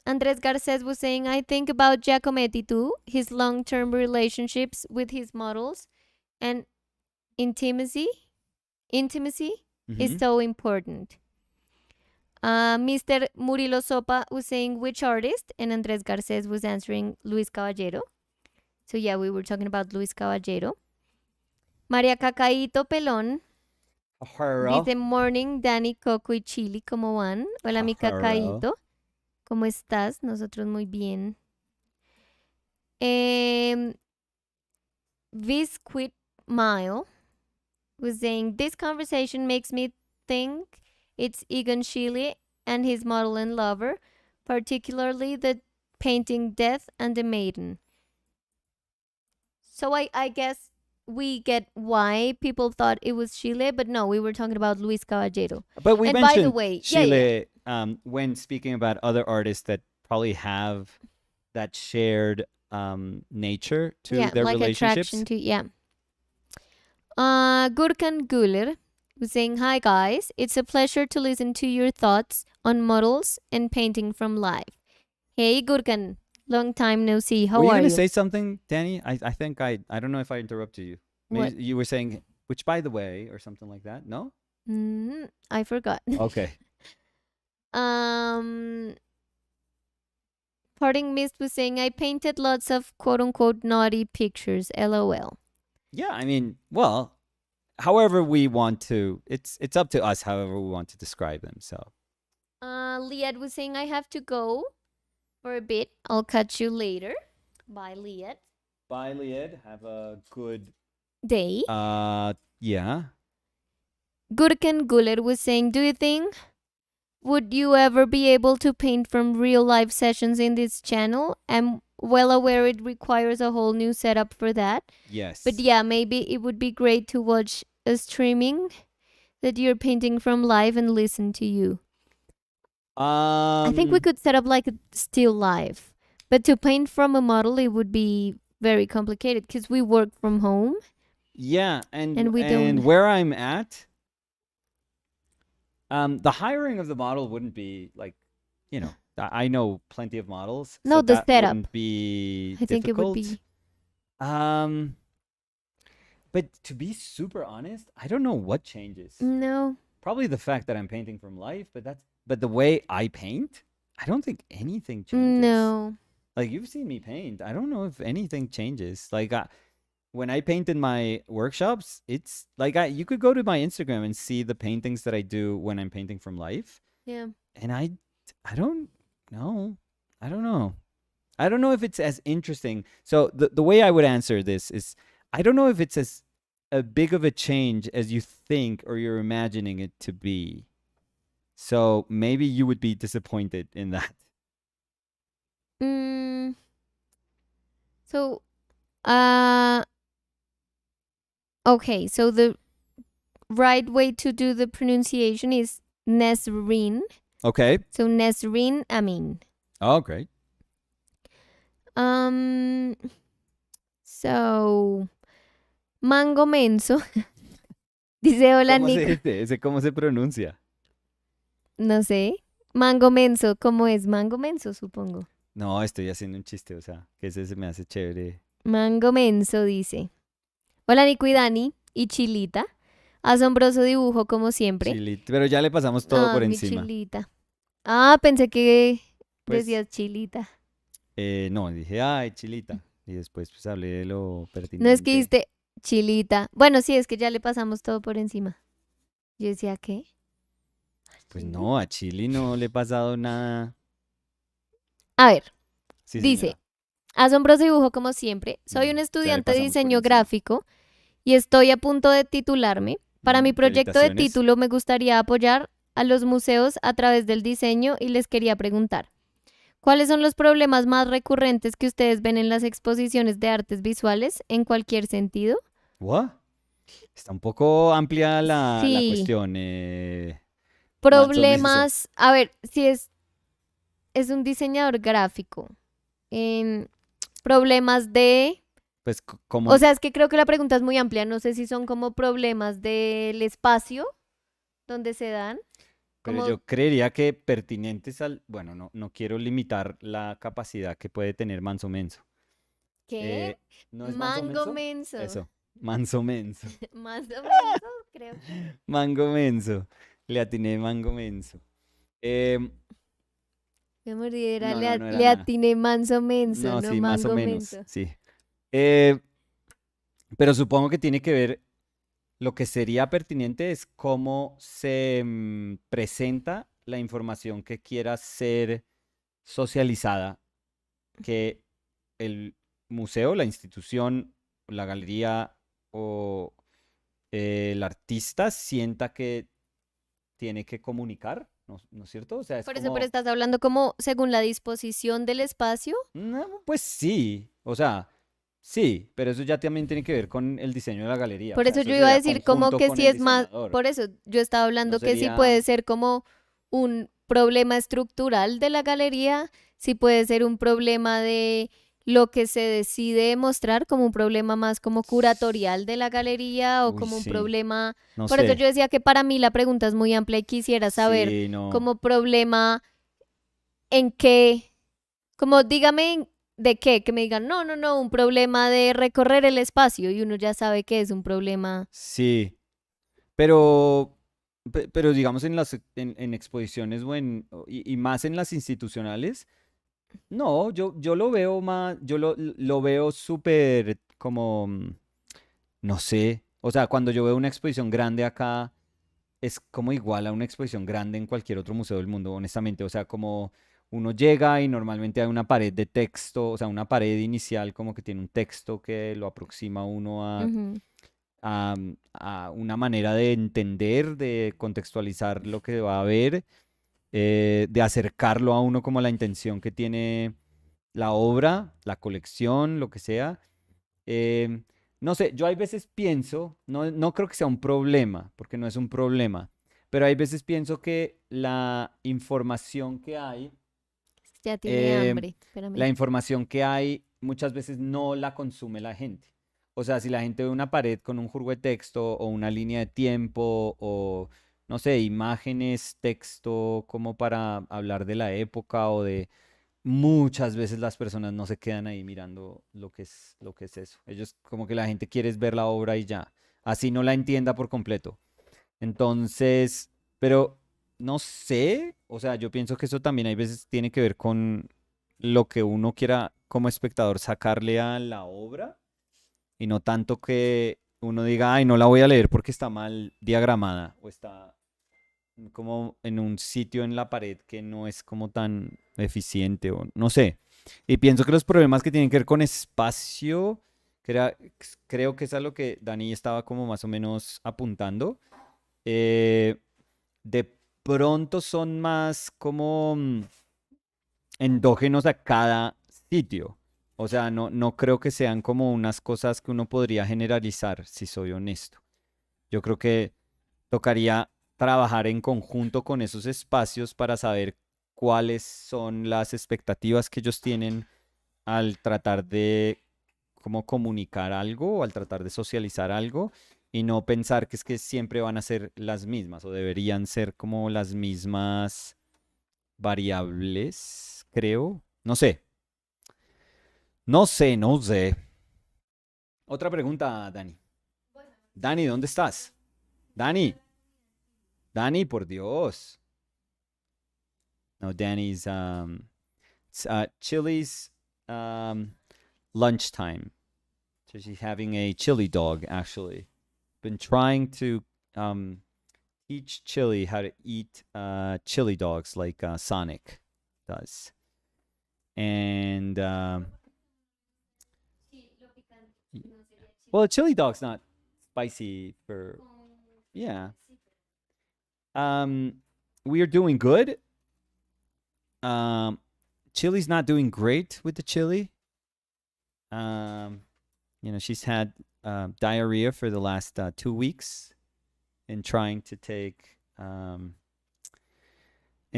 Andres Garces was saying, I think about Giacometti too, his long term relationships with his models and intimacy. Intimacy is so important. Mr. Murilo Sopa was saying which artist, and Andres Garces was answering Luis Caballero. So yeah, we were talking about Luis Caballero. María Cacaíto Pelón dice morning, Dani, Coco y Chili, ¿cómo van? Hola mi Cacaíto. ¿Cómo estás? Nosotros muy bien. Visquit Mile was saying, this conversation makes me think it's Egon Schiele and his model and lover, particularly the painting Death and the Maiden. So I guess we get why people thought it was Schiele, but no, we were talking about Luis Caballero. But we And mentioned by the way, Chile when speaking about other artists that probably have that shared nature to their like relationships. Attraction to, Gurkan Guler was saying, hi guys, it's a pleasure to listen to your thoughts on models and painting from life. Hey Gurkan, long time no see. How were you are gonna you? say something, Danny? I think I don't know if I interrupted you. Maybe What? you were saying, which by the way, or something like that. No? I forgot. Okay. Parting Mist was saying, I painted lots of quote unquote naughty pictures. LOL. Yeah, I mean, well, however we want to, it's up to us. However we want to describe them. So. Liad was saying, I have to go for a bit. I'll catch you later. Bye, Liad. Bye, Liad. Have a good day. Yeah. Gurkan Guler was saying, do you think would you ever be able to paint from real life sessions in this channel? I'm well aware it requires a whole new setup for that. Yes. But yeah, maybe it would be great to watch a streaming that you're painting from live and listen to you. I think we could set up like a still live. But to paint from a model, it would be very complicated because we work from home. Yeah, and we don't. Where I'm at, the hiring of the model wouldn't be like, I know plenty of models. No, so the that setup wouldn't be I think difficult. it would be. But to be super honest, I don't know what changes. No. Probably the fact that I'm painting from life, but the way I paint, I don't think anything changes. No. Like you've seen me paint, I don't know if anything changes. Like when I paint in my workshops, it's like you could go to my Instagram and see the paintings that I do when I'm painting from life. Yeah. And I don't know. I don't know. I don't know if it's as interesting. So the way I would answer this is I don't know if it's as big of a change as you think or you're imagining it to be. So maybe you would be disappointed in that. So Uh, okay, so the right way to do the pronunciation is Nesrin. Okay. So Nesrin Amin. Oh, great. Um, so Mango Menso dice hola ¿Cómo se Nico. dice? ¿Ese cómo se pronuncia? No sé. Mango Menso, ¿cómo es? Mango Menso, supongo. No, estoy haciendo un chiste, o sea, que ese se me hace chévere. Mango Menso dice. Hola Nico y Dani y Chilita. Asombroso dibujo como siempre. Chilito. Pero ya le pasamos todo Ah, por mi encima. Chilita. Ah, pensé que Pues, decías Chilita. no, dije, ay, chilita. Y después pues hablé de lo No es que pertinente. dijiste Chilita. Bueno, sí, es que ya le pasamos todo por encima. Yo decía, ¿qué? Pues ¿Chili? no, a Chili no le he pasado nada. A ver, Sí, dice, señora. asombroso dibujo como siempre. Soy un Ya le estudiante de pasamos por diseño encima. gráfico y estoy a punto de titularme. Para mi proyecto de Felicitaciones. título me gustaría apoyar a los museos a través del diseño y les quería preguntar, ¿cuáles son los problemas más recurrentes que ustedes ven en las exposiciones de artes visuales en cualquier sentido? ¿What? Está un poco amplia la Sí, cuestión, Manso Menso. problemas, a ver, si es un diseñador gráfico, en problemas de, Pues o como, sea, es que creo que la pregunta es muy amplia, no sé si son como problemas del espacio donde se dan, pero como yo creería que pertinentes al, bueno, no quiero limitar la capacidad que puede tener Manso Menso. ¿qué? ¿No es Manso Mango Menso? menso, Eso, Manso Menso. más o menos, creo que. Mango Menso. Le atiné Mango Menso. Em, Me mordiera, no era le nada. atiné manso menso, No, no sí, más o mango menos, menso. sí. Eh, pero supongo que tiene que ver, lo que sería pertinente es cómo se presenta la información que quiera ser socializada, que el museo, la institución, la galería o el artista sienta que tiene que comunicar, ¿no es cierto? O sea, es Por eso, pero como, estás hablando como según la disposición del espacio. no, pues sí, o sea, sí, pero eso ya también tiene que ver con el diseño de la galería, o Por sea, eso eso yo iba a sería decir como conjunto que con sí el es más, diseñador, por eso yo estaba no hablando que sí sería, puede ser como un problema estructural de la galería, sí puede ser un problema de lo que se decide mostrar, como un problema más como curatorial de la galería o uy, como un sí, problema. no Por eso yo sé, decía que para mí la pregunta es muy amplia y quisiera saber sí, no, como problema en qué, como dígame de qué, que me digan, no, un problema de recorrer el espacio y uno ya sabe que es un problema. sí, pero, pero digamos en en exposiciones y más en las institucionales, no, yo lo veo más, lo veo súper como, no sé, o sea, cuando yo veo una exposición grande acá, es como igual a una exposición grande en cualquier otro museo del mundo, honestamente. O sea, como uno llega y normalmente hay una pared de texto, o sea, una pared inicial como que tiene un texto que lo aproxima a uno Ujú. a una manera de entender, de contextualizar lo que va a ver, de acercarlo a uno como a la intención que tiene la obra, la colección, lo que sea. Em, no sé, yo hay veces pienso, no creo que sea un problema, porque no es un problema, pero hay veces pienso que la información que hay, Ya tiene em, hambre, espérame. la información que hay muchas veces no la consume la gente. O sea, si la gente ve una pared con un juego de texto o una línea de tiempo o, no sé, imágenes, texto como para hablar de la época o de muchas veces las personas no se quedan ahí mirando lo que es eso. Ellos como que la gente quiere es ver la obra y ya. Así no la entienda por completo. Entonces, pero no sé, o sea, yo pienso que eso también hay veces tiene que ver con lo que uno quiera como espectador sacarle a la obra y no tanto que uno diga, ay, no la voy a leer porque está mal diagramada o está como en un sitio en la pared que no es como tan eficiente o no sé. Y pienso que los problemas que tienen que ver con espacio, que creo que es a lo que Dani estaba como más o menos apuntando, eh, de pronto son más como endógenos a cada sitio. O sea, no creo que sean como unas cosas que uno podría generalizar, si soy honesto. Yo creo que tocaría trabajar en conjunto con esos espacios para saber cuáles son las expectativas que ellos tienen al tratar de como comunicar algo o al tratar de socializar algo y no pensar que es que siempre van a ser las mismas o deberían ser como las mismas variables, creo. No sé, no sé. Otra pregunta, Dani. Dani, ¿dónde estás? Dani, Dani, por Dios. No, Danny's Chili's um, lunchtime. So she's having a chili dog, actually. Been trying to um, teach Chili how to eat chili dogs like Sonic does. And, well, a chili dog's not spicy for, yeah. Um, we are doing good. Chili's not doing great with the chili. Um, she's had diarrhea for the last 2 weeks in trying to take in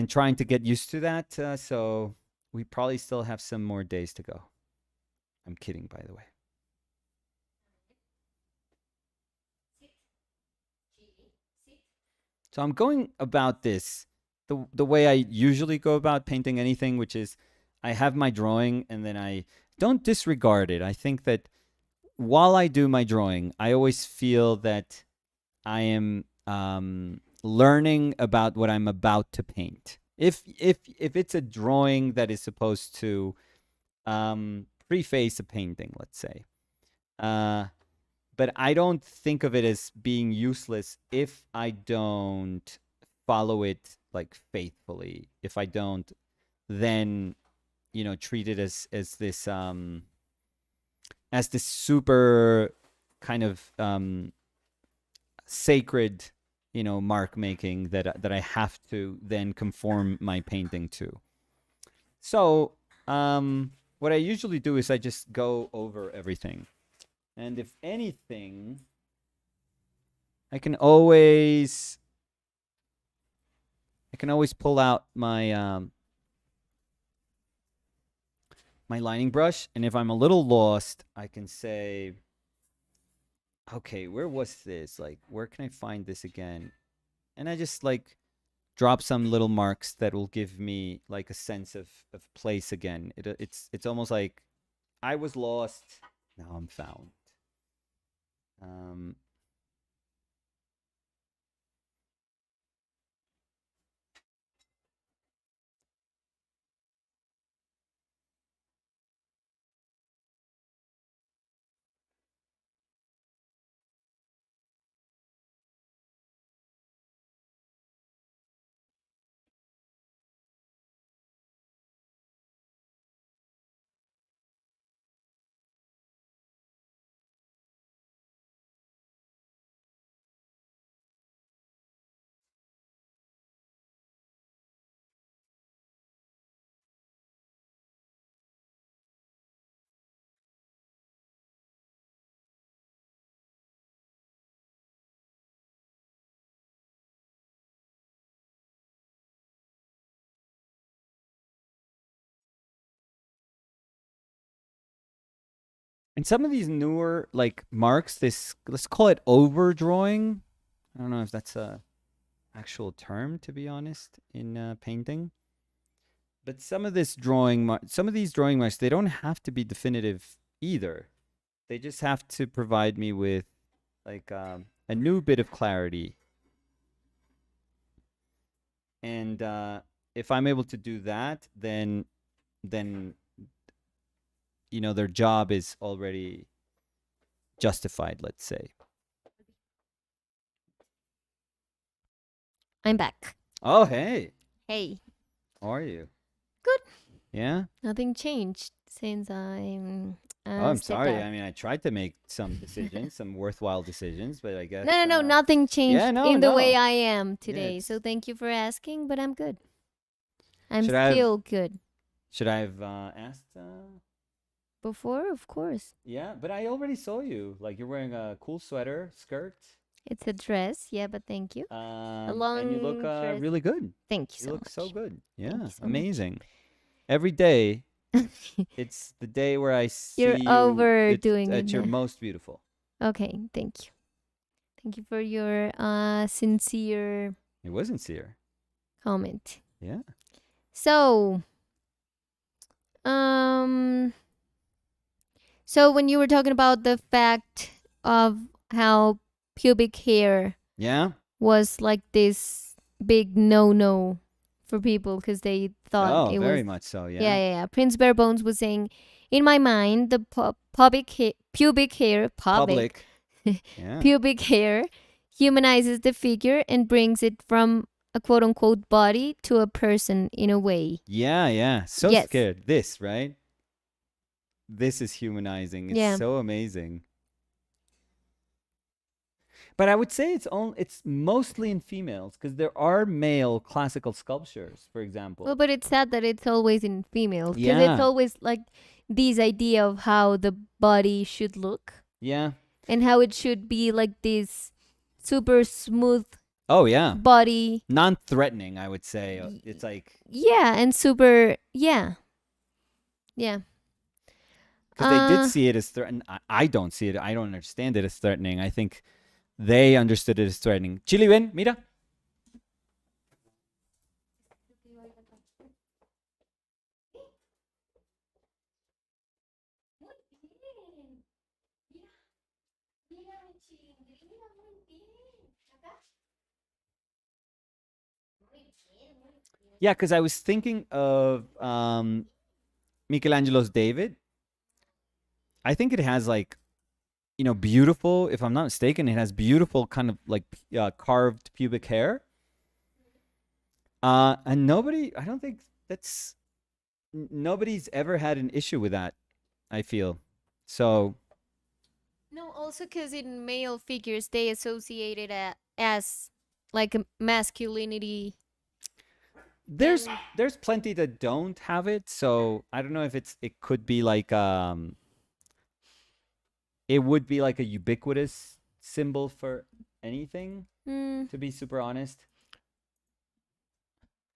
trying to get used to that. So we probably still have some more days to go. I'm kidding, by the way. So I'm going about this the way I usually go about painting anything, which is I have my drawing and then I don't disregard it. I think that while I do my drawing, I always feel that I am learning about what I'm about to paint. If it's a drawing that is supposed to preface a painting, let's say, but I don't think of it as being useless if I don't follow it like faithfully. If I don't, then treat it as this super kind of sacred, mark making that I have to then conform my painting to. So, what I usually do is I just go over everything, and if anything, I can always pull out my my lining brush, and if I'm a little lost, I can say, okay, where was this? Like, where can I find this again? And I just like drop some little marks that will give me like a sense of place again. It's almost like I was lost, now I'm found. Um, and some of these newer like marks, this, let's call it overdrawing. I don't know if that's a actual term, to be honest, in painting. But some of these drawing marks, they don't have to be definitive either. They just have to provide me with like a new bit of clarity. And if I'm able to do that, then their job is already justified, let's say. I'm back. Oh, hey. Hey. How are you? Good. Yeah? Nothing changed since I'm. Oh, I'm stepped sorry. out. I mean, I tried to make some decisions, some worthwhile decisions, but I guess No. Nothing changed no, in the no. way I am Yeah, today. So thank you for asking, but I'm good. I'm Should I have still good. should I have asked Before, of course. Yeah, but I already saw you. Like you're wearing a cool sweater, skirt, It's a dress, yeah, but thank you. A and you look long dress. really good. Thank you You so look so much. good. Thank Yeah, you so much. amazing. Every day, it's the day where I You're see you. It's overdoing it at your now. most beautiful. Okay, thank you. Thank you for your sincere It was sincere. comment. Yeah. So, um, so when you were talking about the fact of how pubic hair Yeah. was like this big no-no for people because they thought Oh, it very was, much so. yeah, Yeah. yeah, yeah. Prince Barebones was saying, in my mind, the pubic hair, Public. Yeah. pubic hair humanizes the figure and brings it from a quote unquote body to a person in a way. Yeah. Yeah. So Yes. scared. This, right? This is humanizing. It's Yeah. so amazing. But I would say it's mostly in females because there are male classical sculptures, for Well, example. but it's sad that it's always in females because it's Yeah. always like this idea of how the body should look Yeah. and how it should be like this super smooth Oh yeah. body. Non-threatening, I would say. Y- It's like Yeah, and super, yeah. Yeah. because they did see it as threatening. I don't see it. I don't understand it as threatening. I think they understood it as threatening. Chili, ven, mira. Yeah, because I was thinking of Michelangelo's David. I think it has like beautiful. If I'm not mistaken, it has beautiful kind of like carved pubic hair. And nobody, I don't think that's nobody's ever had an issue with that. I feel so. No, also because in male figures they associate it as like a masculinity. There's And there's plenty that don't have it, so I don't know if it could be like it would be like a ubiquitous symbol for anything, mm, to be super honest.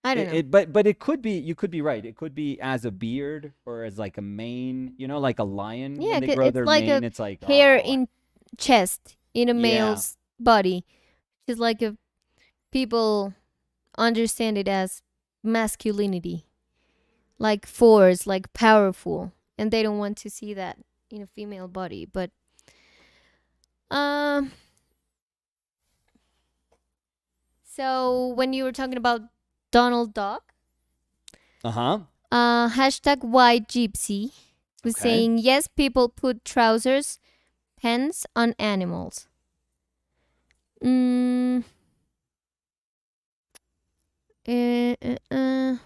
I don't know. But it could be, you could be right. It could be as a beard or as like a mane, like a lion Yeah, when they grow it's their like a mane, it's like, hair oh, in chest in a yeah. male's body. It's like a people understand it as masculinity, like force, like powerful, and they don't want to see that in a female body. But um, so when you were talking about Donald Duck, Uh-huh. hashtag white gypsy was Okay. saying yes, people put trousers, pants on animals. Mm, uh, uh, uh.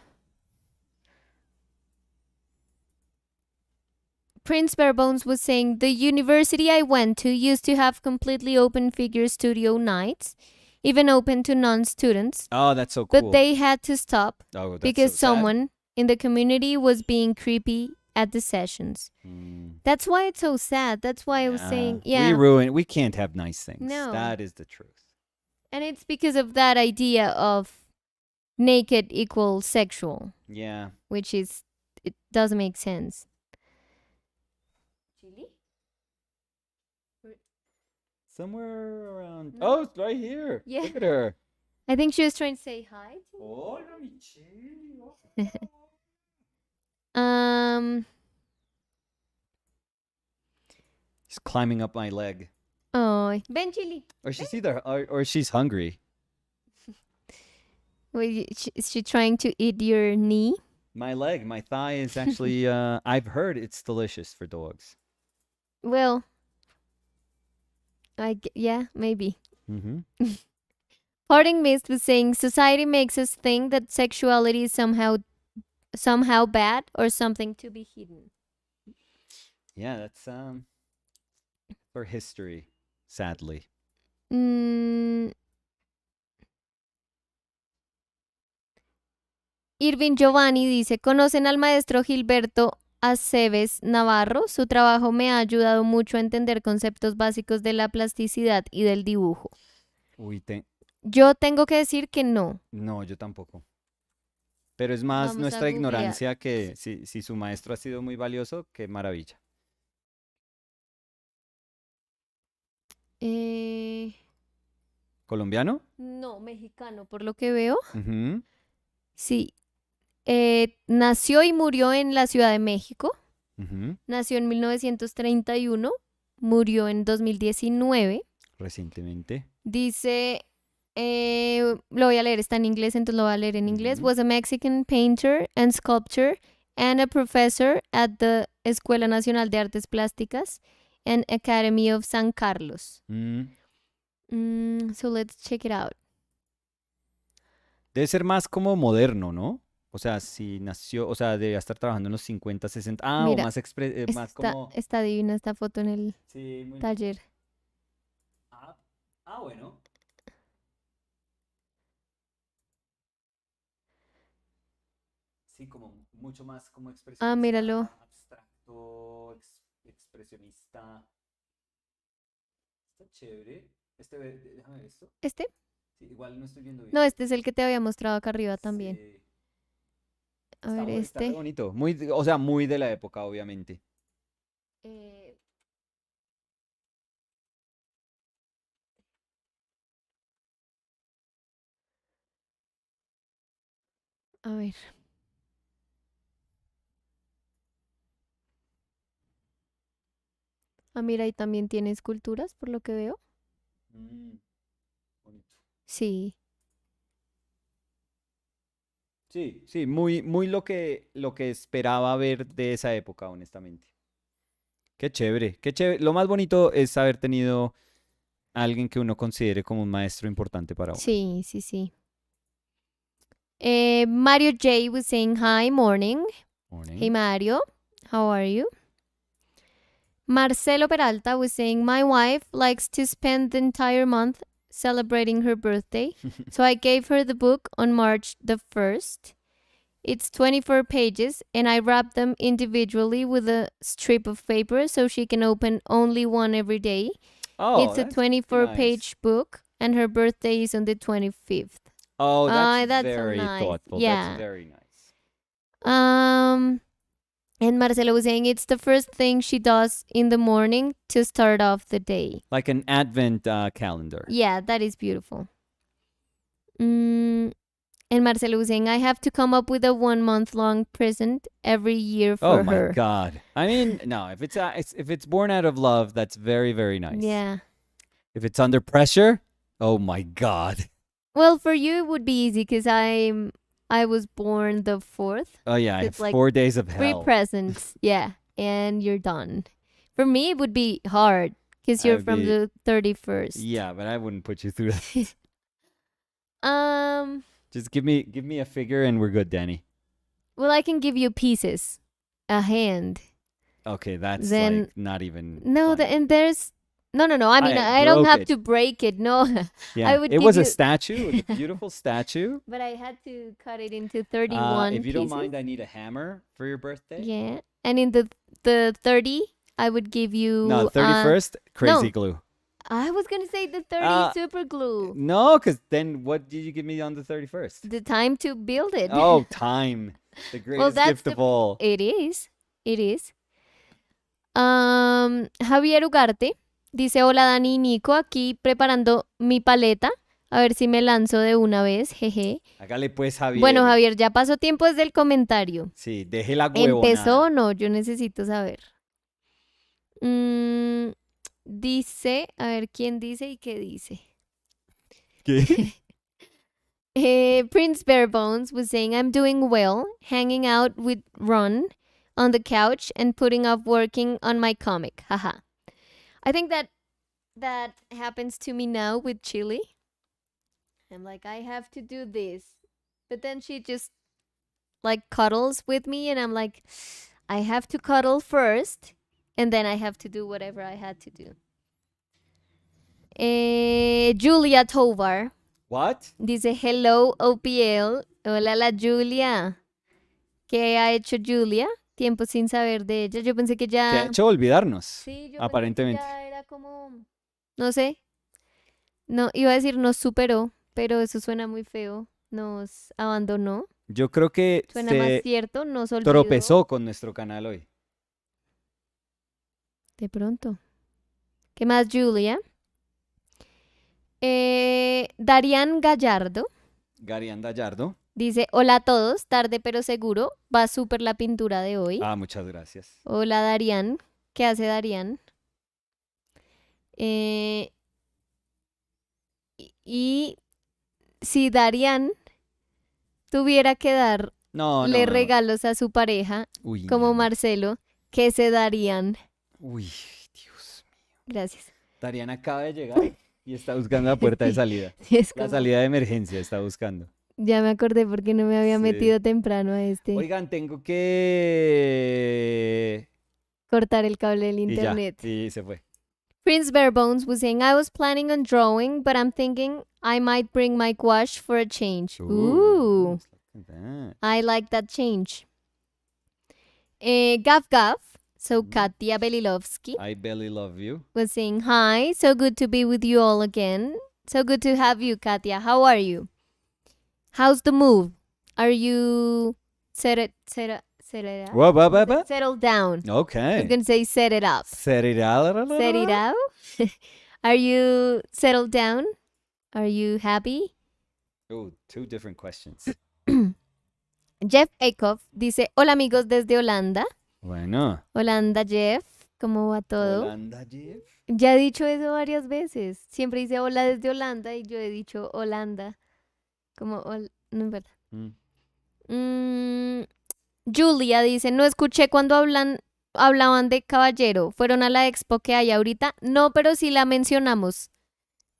Prince Barebones was saying the university I went to used to have completely open figure studio nights, even open to non-students, Oh, that's so but cool. they had to stop Oh, that's because so sad. someone in the community was being creepy at the sessions. That's why it's so sad. That's why I was saying, yeah. We can't have nice things. No. That is the truth. And it's because of that idea of naked equals sexual, Yeah. which is, it doesn't make sense. Somewhere around. No. Oh, it's right here. Yeah. Look at her. I think she was trying to say hi. Hola, mi chili. Um. She's climbing up my leg. Oh, Ben Chili. Or she's or she's hungry. Wait, is she trying to eat your knee? My leg, my thigh is actually I've heard it's delicious for dogs. Well, yeah, maybe. Mm-hmm. Parting Mist was saying society makes us think that sexuality is somehow bad or something to be hidden. Yeah, that's for history, sadly. Mm, Irving Giovanni dice, ¿conocen al maestro Gilberto Aceves Navarro. Su trabajo me ha ayudado mucho a entender conceptos básicos de la plasticidad y del dibujo. Uy, Yo tengo que decir que no. no, yo tampoco. Pero es más Vamos a nuestra googlear. ignorancia que si su maestro ha sido muy valioso, qué maravilla. Eh, ¿Colombiano? no, mexicano, por lo que veo. Ujú, Sí. Nació y murió en la Ciudad de México. ujú. Nació en 1931. Murió en 2019. Recientemente. Dice, lo voy a leer, está en inglés, entonces lo voy a leer en inglés. Ujú. Was a Mexican painter and sculptor and a professor at the Escuela Nacional de Artes Plásticas and Academy of San Carlos. Mm, So let's check it out. Debe ser más como moderno, ¿no? O sea, si nació, o sea, debe estar trabajando en los 50, 60. Ah, o Mira, más, más como... está divina esta foto en el Sí, muy... taller. Ah, bueno. Sí, como mucho más como Ah, míralo. expresionista, abstracto, expresionista. Está chévere. Déjame ver esto. ¿Este? Sí, igual no estoy viendo bien. No, este es el que te había mostrado acá arriba también. Sí. A ver, Está re este. bonito. Muy, o sea, muy de la época, obviamente. Eh, a ver. Ah, mira, y también tiene esculturas, por lo que veo. Mm, bonito. Sí. Sí, sí, muy, muy lo que esperaba ver de esa época, honestamente. Qué chévere, qué chévere. Lo más bonito es haber tenido a alguien que uno considere como un maestro importante para uno. Sí, sí, sí. Mario J was saying hi, morning. Hey Morning. Mario, how are you? Marcelo Peralta was saying my wife likes to spend the entire month celebrating her birthday, so I gave her the book on March the 1st. It's 24 pages, and I wrap them individually with a strip of paper so she can open only one every day. Oh, It's a that's very nice. 24-page book, and her birthday is on the 25th. Oh, that's That's so very nice. thoughtful. That's Yeah. very nice. Um, and Marcelo was saying it's the first thing she does in the morning to start off the day. Like an advent calendar. Yeah, that is beautiful. And Marcelo was saying I have to come up with a 1 month long present every year Oh for my her. God. I mean, no, if it's born out of love, that's very, very nice. Yeah. If it's under pressure, oh my God. Well, for you it would be easy because I was born the 4th. Oh yeah, I have It's like 4 days of 3 hell. presents. Yeah, and you're done. For me it would be hard because I you're would from be, the 31st. yeah, but I wouldn't put you through that. Um, Just give me a figure and we're good, Danny. well, I can give you pieces, a hand. Okay, that's Then like not even no, funny. and there's no. I mean, I don't broke have it. to break it. No, Yeah, I would it give was you. a statue. It was a beautiful statue. But I had to cut it into 31 If you don't pieces. mind, I need a hammer for your birthday. Yeah, and in the 30, I would give you. No, 31st, crazy no. glue. I was gonna say the 30 Uh, super glue. No, because then what did you give me on the 31st? The time to build it. Oh, time. The greatest that's gift of all. It is. It is. Javier Ugarte dice: Hola Dani y Nico, aquí preparando mi paleta. A ver si me lanzo de una vez, jeje. Hágale pues, Javier. Bueno, Javier, ya pasó tiempo desde el comentario. Sí, deje la ¿Empezó huevonada. o no? Yo necesito saber. Dice, a ver quién dice y qué dice. ¿Qué? Prince Barebones was saying, I'm doing well, hanging out with Ron on the couch and putting off working on my comic. Haha. I think that happens to me now with Chili. I'm like, I have to do this. But then she just like cuddles with me and I'm like, I have to cuddle first and then I have to do whatever I had to do. Julia Tovar What? dice, hello OPL. Hola la Julia. ¿Qué ha hecho Julia? Tiempo sin saber de ella. Yo pensé que Que ha ya... hecho olvidarnos, Sí, yo pensé que aparentemente. ya era como... No sé. No, iba a decir nos superó, pero eso suena muy feo. Nos abandonó. Yo creo que Suena más se cierto, nos olvidó. tropezó con nuestro canal hoy. De pronto. ¿Qué más, Julia? Darían Gallardo Garian Gallardo. dice, hola a todos, tarde pero seguro, va súper la pintura de hoy. Ah, muchas gracias. Hola Darían, ¿qué hace Darían? Eh, y si Darían tuviera que darle No, no, no. regalos a su pareja, Uy, mi como amor. Marcelo, ¿qué se darían? Uy, Dios. Gracias. Dariana acaba de llegar y está buscando la puerta de Sí, salida. sí, es La como, salida de emergencia está buscando. ya me acordé porque no me había Sí. metido temprano a este, Oigan, tengo que... cortar el cable del Y ya, internet. y se fue. Prince Barebones was saying, I was planning on drawing, but I'm thinking I might bring my gouache for a change. Ooh, Nice, look at that. I like that change. Gav Gav, so Mhm. Katia Belilovsky, I barely love you. was saying, hi, so good to be with you all again. So good to have you, Katia. How are you? How's the move? Are you settled down? I was Okay. going to say set it up. Set it out. Set it out? Are you settled down? Are you happy? Oh, two different questions. Jeff Akoff dice, hola amigos desde Holanda. Bueno. Holanda, Jeff, ¿cómo va todo? Holanda, Jeff. Ya he dicho eso varias veces. Siempre dice hola desde Holanda y yo he dicho Holanda. Como, no es verdad. Julia dice, no escuché cuando hablaban de Caballero. ¿Fueron a la expo que hay ahorita? No, pero sí la mencionamos.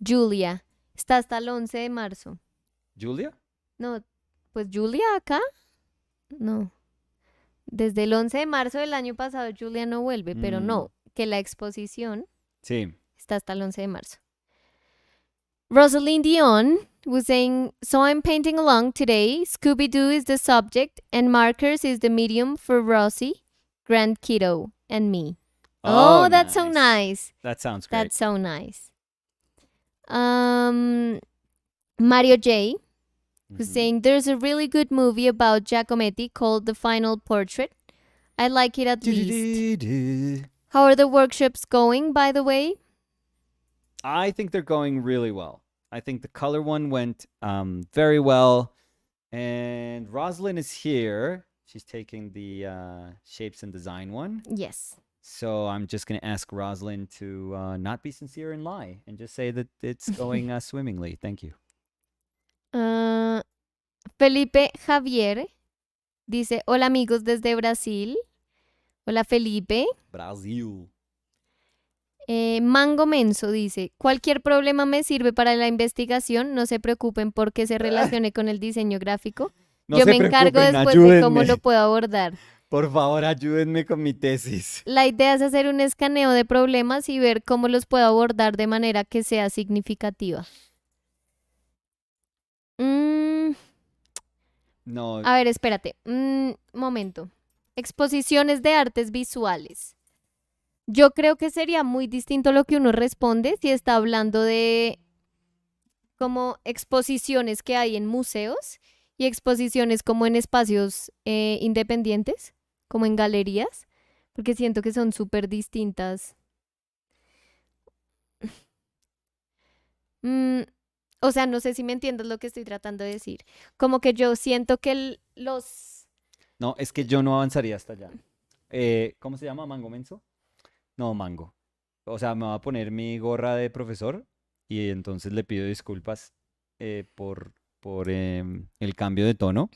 Julia, está hasta el 11 de marzo. Julia? No, pues Julia acá. No. Desde el 11 de marzo del año pasado Julia no vuelve, pero no, que la exposición Sí. está hasta el 11 de marzo. Rosalind Dion was saying, so I'm painting along today. Scooby-Doo is the subject and markers is the medium for Rosie, Grand Kiddo, and me. Oh, that's so nice. That sounds great. That's so nice. Mario J was saying, there's a really good movie about Giacometti called The Final Portrait. I like it at least. How are the workshops going, by the way? I think they're going really well. I think the color one went very well. And Rosalind is here. She's taking the shapes and design one. Yes. So I'm just going to ask Rosalind to not be sincere and lie and just say that it's going swimmingly. Thank you. Felipe Javier dice, hola amigos desde Brasil. Hola Felipe. Brasil. Mango Menso dice, cualquier problema me sirve para la investigación, no se preocupen porque se relacione con el diseño gráfico. No Yo se me encargo preocupen, después de ayúdenme. cómo lo puedo abordar. Por favor, ayúdenme con mi tesis. La idea es hacer un escaneo de problemas y ver cómo los puedo abordar de manera que sea significativa. No. A ver, espérate. Momento. Exposiciones de artes visuales. Yo creo que sería muy distinto lo que uno responde si está hablando de como exposiciones que hay en museos y exposiciones como en espacios independientes, como en galerías, porque siento que son súper distintas. O sea, no sé si me entiendes lo que estoy tratando de decir. Como que yo siento que los... No, es que yo no avanzaría hasta allá. ¿Cómo se llama? ¿Mango menso? No, mango. O sea, me va a poner mi gorra de profesor y entonces le pido disculpas por el cambio de tono.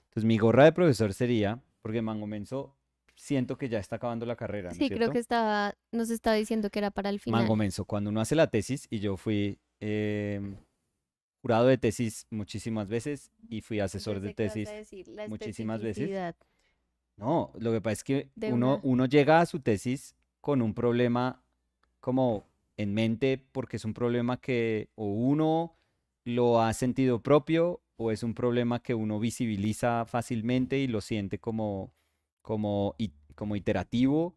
Entonces, mi gorra de profesor sería, porque mango menso siento que ya está acabando la carrera, ¿no es Sí, creo cierto? que nos estaba diciendo que era para el final. Mango menso, cuando uno hace la tesis y yo fui jurado de tesis muchísimas veces y fui asesor de tesis muchísimas veces. No, lo que pasa es que uno llega a su tesis con un problema como en mente porque es un problema que o uno lo ha sentido propio o es un problema que uno visibiliza fácilmente y lo siente como como iterativo,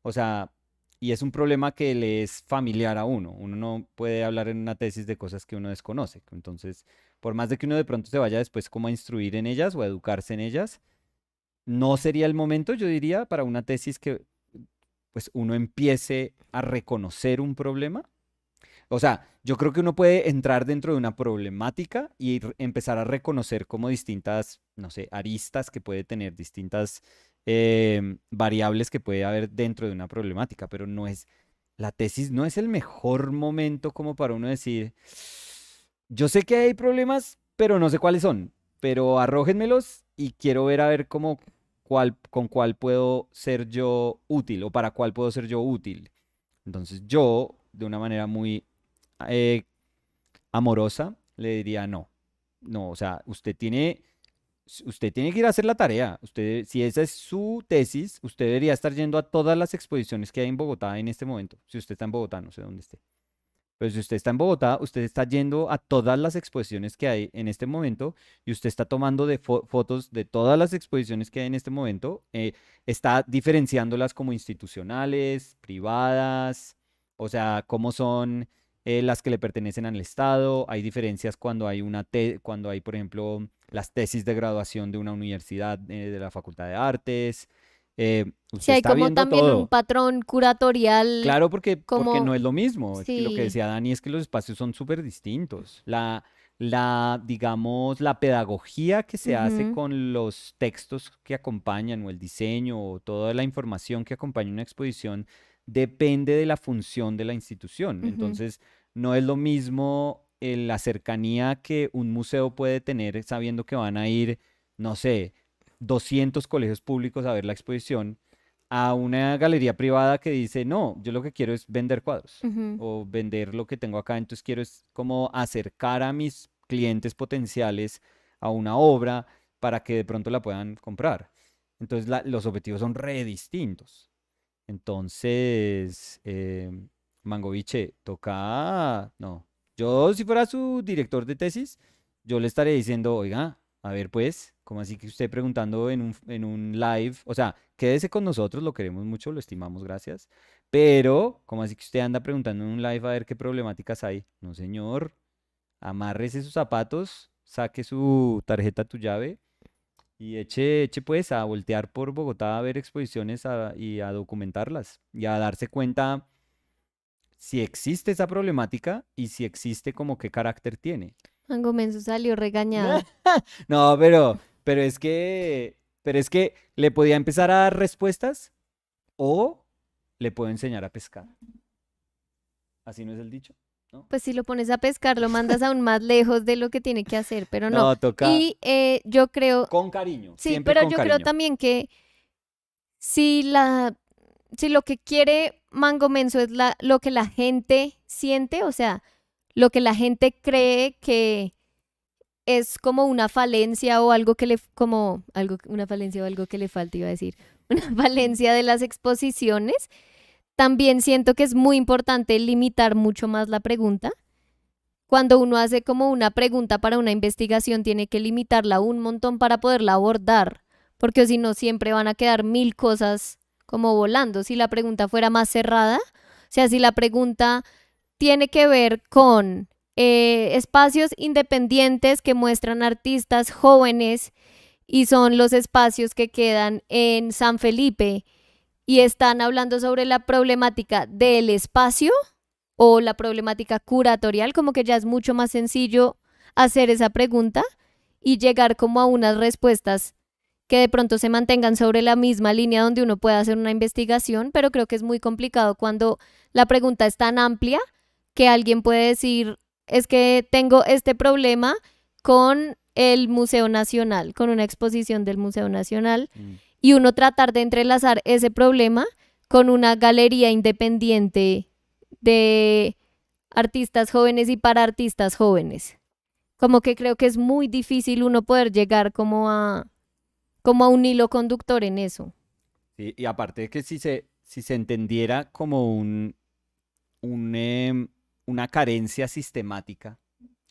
o sea, y es un problema que le es familiar a uno. Uno no puede hablar en una tesis de cosas que uno desconoce. Entonces, por más de que uno de pronto se vaya después como a instruir en ellas o a educarse en ellas, no sería el momento, yo diría, para una tesis que pues uno empiece a reconocer un problema. O sea, yo creo que uno puede entrar dentro de una problemática y empezar a reconocer como distintas, no sé, aristas que puede tener, distintas variables que puede haber dentro de una problemática, pero la tesis no es el mejor momento como para uno decir, yo sé que hay problemas, pero no sé cuáles son, pero arrójenmelos y quiero ver a ver con cuál puedo ser yo útil o para cuál puedo ser yo útil. Entonces yo, de una manera muy eh, amorosa, le diría no. No, o sea, usted tiene que ir a hacer la tarea. Usted, si esa es su tesis, usted debería estar yendo a todas las exposiciones que hay en Bogotá en este momento. Si usted está en Bogotá, no sé dónde esté. Pero si usted está en Bogotá, usted está yendo a todas las exposiciones que hay en este momento y usted está tomando fotos de todas las exposiciones que hay en este momento. Está diferenciándolas como institucionales, privadas, o sea, cómo son las que le pertenecen al Estado. Hay diferencias cuando hay cuando hay, por ejemplo, las tesis de graduación de una universidad, de la Facultad de Artes. Si Usted hay está como viendo también un todo. patrón curatorial, Claro, porque no como, es lo mismo. Es que lo que sí, decía Dani es que los espacios son súper distintos. Digamos, la pedagogía que se hace ujú, con los textos que acompañan o el diseño o toda la información que acompaña una exposición depende de la función de la institución. ujú. Entonces, no es lo mismo la cercanía que un museo puede tener sabiendo que van a ir, no sé, 200 colegios públicos a ver la exposición a una galería privada que dice, no, yo lo que quiero es vender cuadros Ujú. o vender lo que tengo acá, entonces quiero es como acercar a mis clientes potenciales a una obra para que de pronto la puedan comprar. Entonces los objetivos son re distintos. Entonces, Mangoviche, toca, no, yo si fuera su director de tesis, yo le estaría diciendo, oiga, a ver pues, como así que usted preguntando en un live, o sea, quédese con nosotros, lo queremos mucho, lo estimamos, gracias, pero, como así que usted anda preguntando en un live a ver qué problemáticas hay? No, señor, amárrese sus zapatos, saque su tarjeta, tu llave y eche pues a voltear por Bogotá a ver exposiciones y a documentarlas y a darse cuenta si existe esa problemática y si existe como qué carácter tiene. Mango Menso salió regañado. No, pero es que le podía empezar a dar respuestas o le puedo enseñar a pescar. Así no es el dicho, ¿no? Pues si lo pones a pescar, lo mandas aún más lejos de lo que tiene que hacer, pero no. No, toca Y yo creo, con cariño, sí, siempre pero con yo creo cariño. también que si si lo que quiere Mango Menso es lo que la gente siente, o sea, lo que la gente cree que es como una falencia o algo que como algo, una falencia o algo que le falta, iba a decir, una falencia de las exposiciones. También siento que es muy importante limitar mucho más la pregunta. Cuando uno hace como una pregunta para una investigación, tiene que limitarla un montón para poderla abordar, porque si no, siempre van a quedar mil cosas como volando. Si la pregunta fuera más cerrada, o sea, si la pregunta tiene que ver con espacios independientes que muestran artistas jóvenes y son los espacios que quedan en San Felipe y están hablando sobre la problemática del espacio o la problemática curatorial, como que ya es mucho más sencillo hacer esa pregunta y llegar como a unas respuestas que de pronto se mantengan sobre la misma línea donde uno pueda hacer una investigación, pero creo que es muy complicado cuando la pregunta es tan amplia que alguien puede decir, es que tengo este problema con el Museo Nacional, con una exposición del Museo Nacional, Mm. y uno tratar de entrelazar ese problema con una galería independiente de artistas jóvenes y para artistas jóvenes. Como que creo que es muy difícil uno poder llegar como a un hilo conductor en eso. Sí, y aparte de que si se entendiera como un, una carencia sistemática,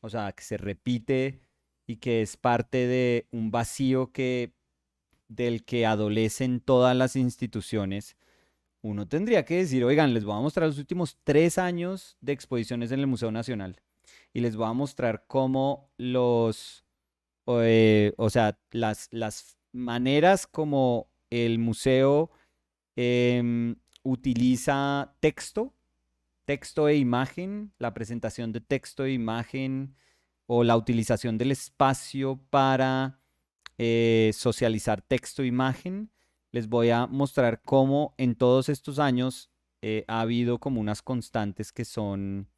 o sea, que se repite y que es parte de un vacío que del que adolecen todas las instituciones, uno tendría que decir, oigan, les voy a mostrar los últimos 3 años de exposiciones en el Museo Nacional y les voy a mostrar cómo o sea, las maneras como el museo utiliza texto e imagen, la presentación de texto e imagen o la utilización del espacio para socializar texto e imagen. Les voy a mostrar cómo en todos estos años ha habido como unas constantes que son...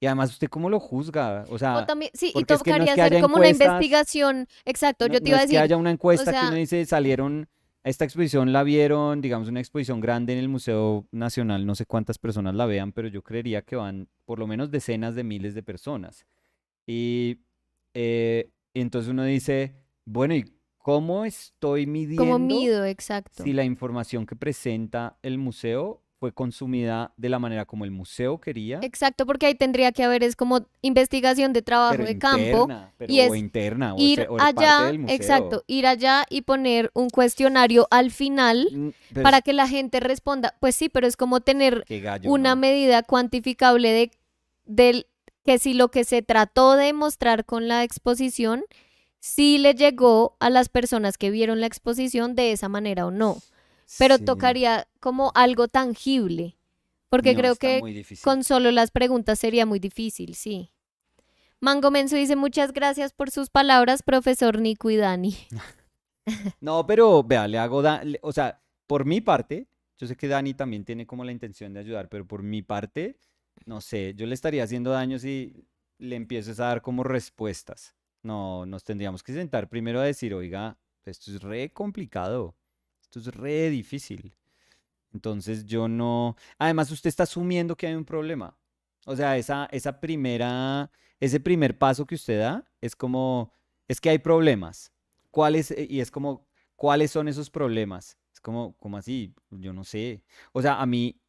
Y además, ¿usted cómo lo juzga? O O sea, también, sí, y porque es que no es tocaría que hacer haya como una encuestas, investigación. Exacto, no, yo te no iba a es que decir, haya una o encuesta que uno sea, dice, salieron, a esta exposición la vieron, digamos, una exposición grande en el Museo Nacional, no sé cuántas personas la vean, pero yo creería que van por lo menos decenas de miles de personas. Y entonces uno dice, bueno, ¿y cómo estoy como midiendo mido, si exacto. la información que presenta el museo fue consumida de la manera como el museo quería? Exacto, porque ahí tendría que haber es como investigación de trabajo Pero de campo interna, y pero es interna, ir o parte allá, del museo. exacto, ir allá y poner un cuestionario al final Pero para es que la gente responda. Pues sí, pero es como tener que gallo, una ¿no? medida cuantificable de del que si lo que se trató de mostrar con la exposición sí le llegó a las personas que vieron la exposición de esa manera o no. Pero Sí, tocaría como algo tangible, porque no, creo está que muy difícil. con solo las preguntas sería muy difícil, sí. Mango Menso dice muchas gracias por sus palabras, profesor Nico y Dani. No, pero vea, o sea, por mi parte, yo sé que Dani también tiene como la intención de ayudar, pero por mi parte, no sé, yo le estaría haciendo daño si le empiezo a dar como respuestas. No, nos tendríamos que sentar primero a decir, oiga, esto es re complicado, esto es re difícil. Entonces yo no. Además, usted está asumiendo que hay un problema. O sea, ese primer paso que usted da es como, es que hay problemas. ¿Cuáles? Y es como, ¿cuáles son esos problemas? Es como, ¿cómo así? Yo no sé. O sea, a mí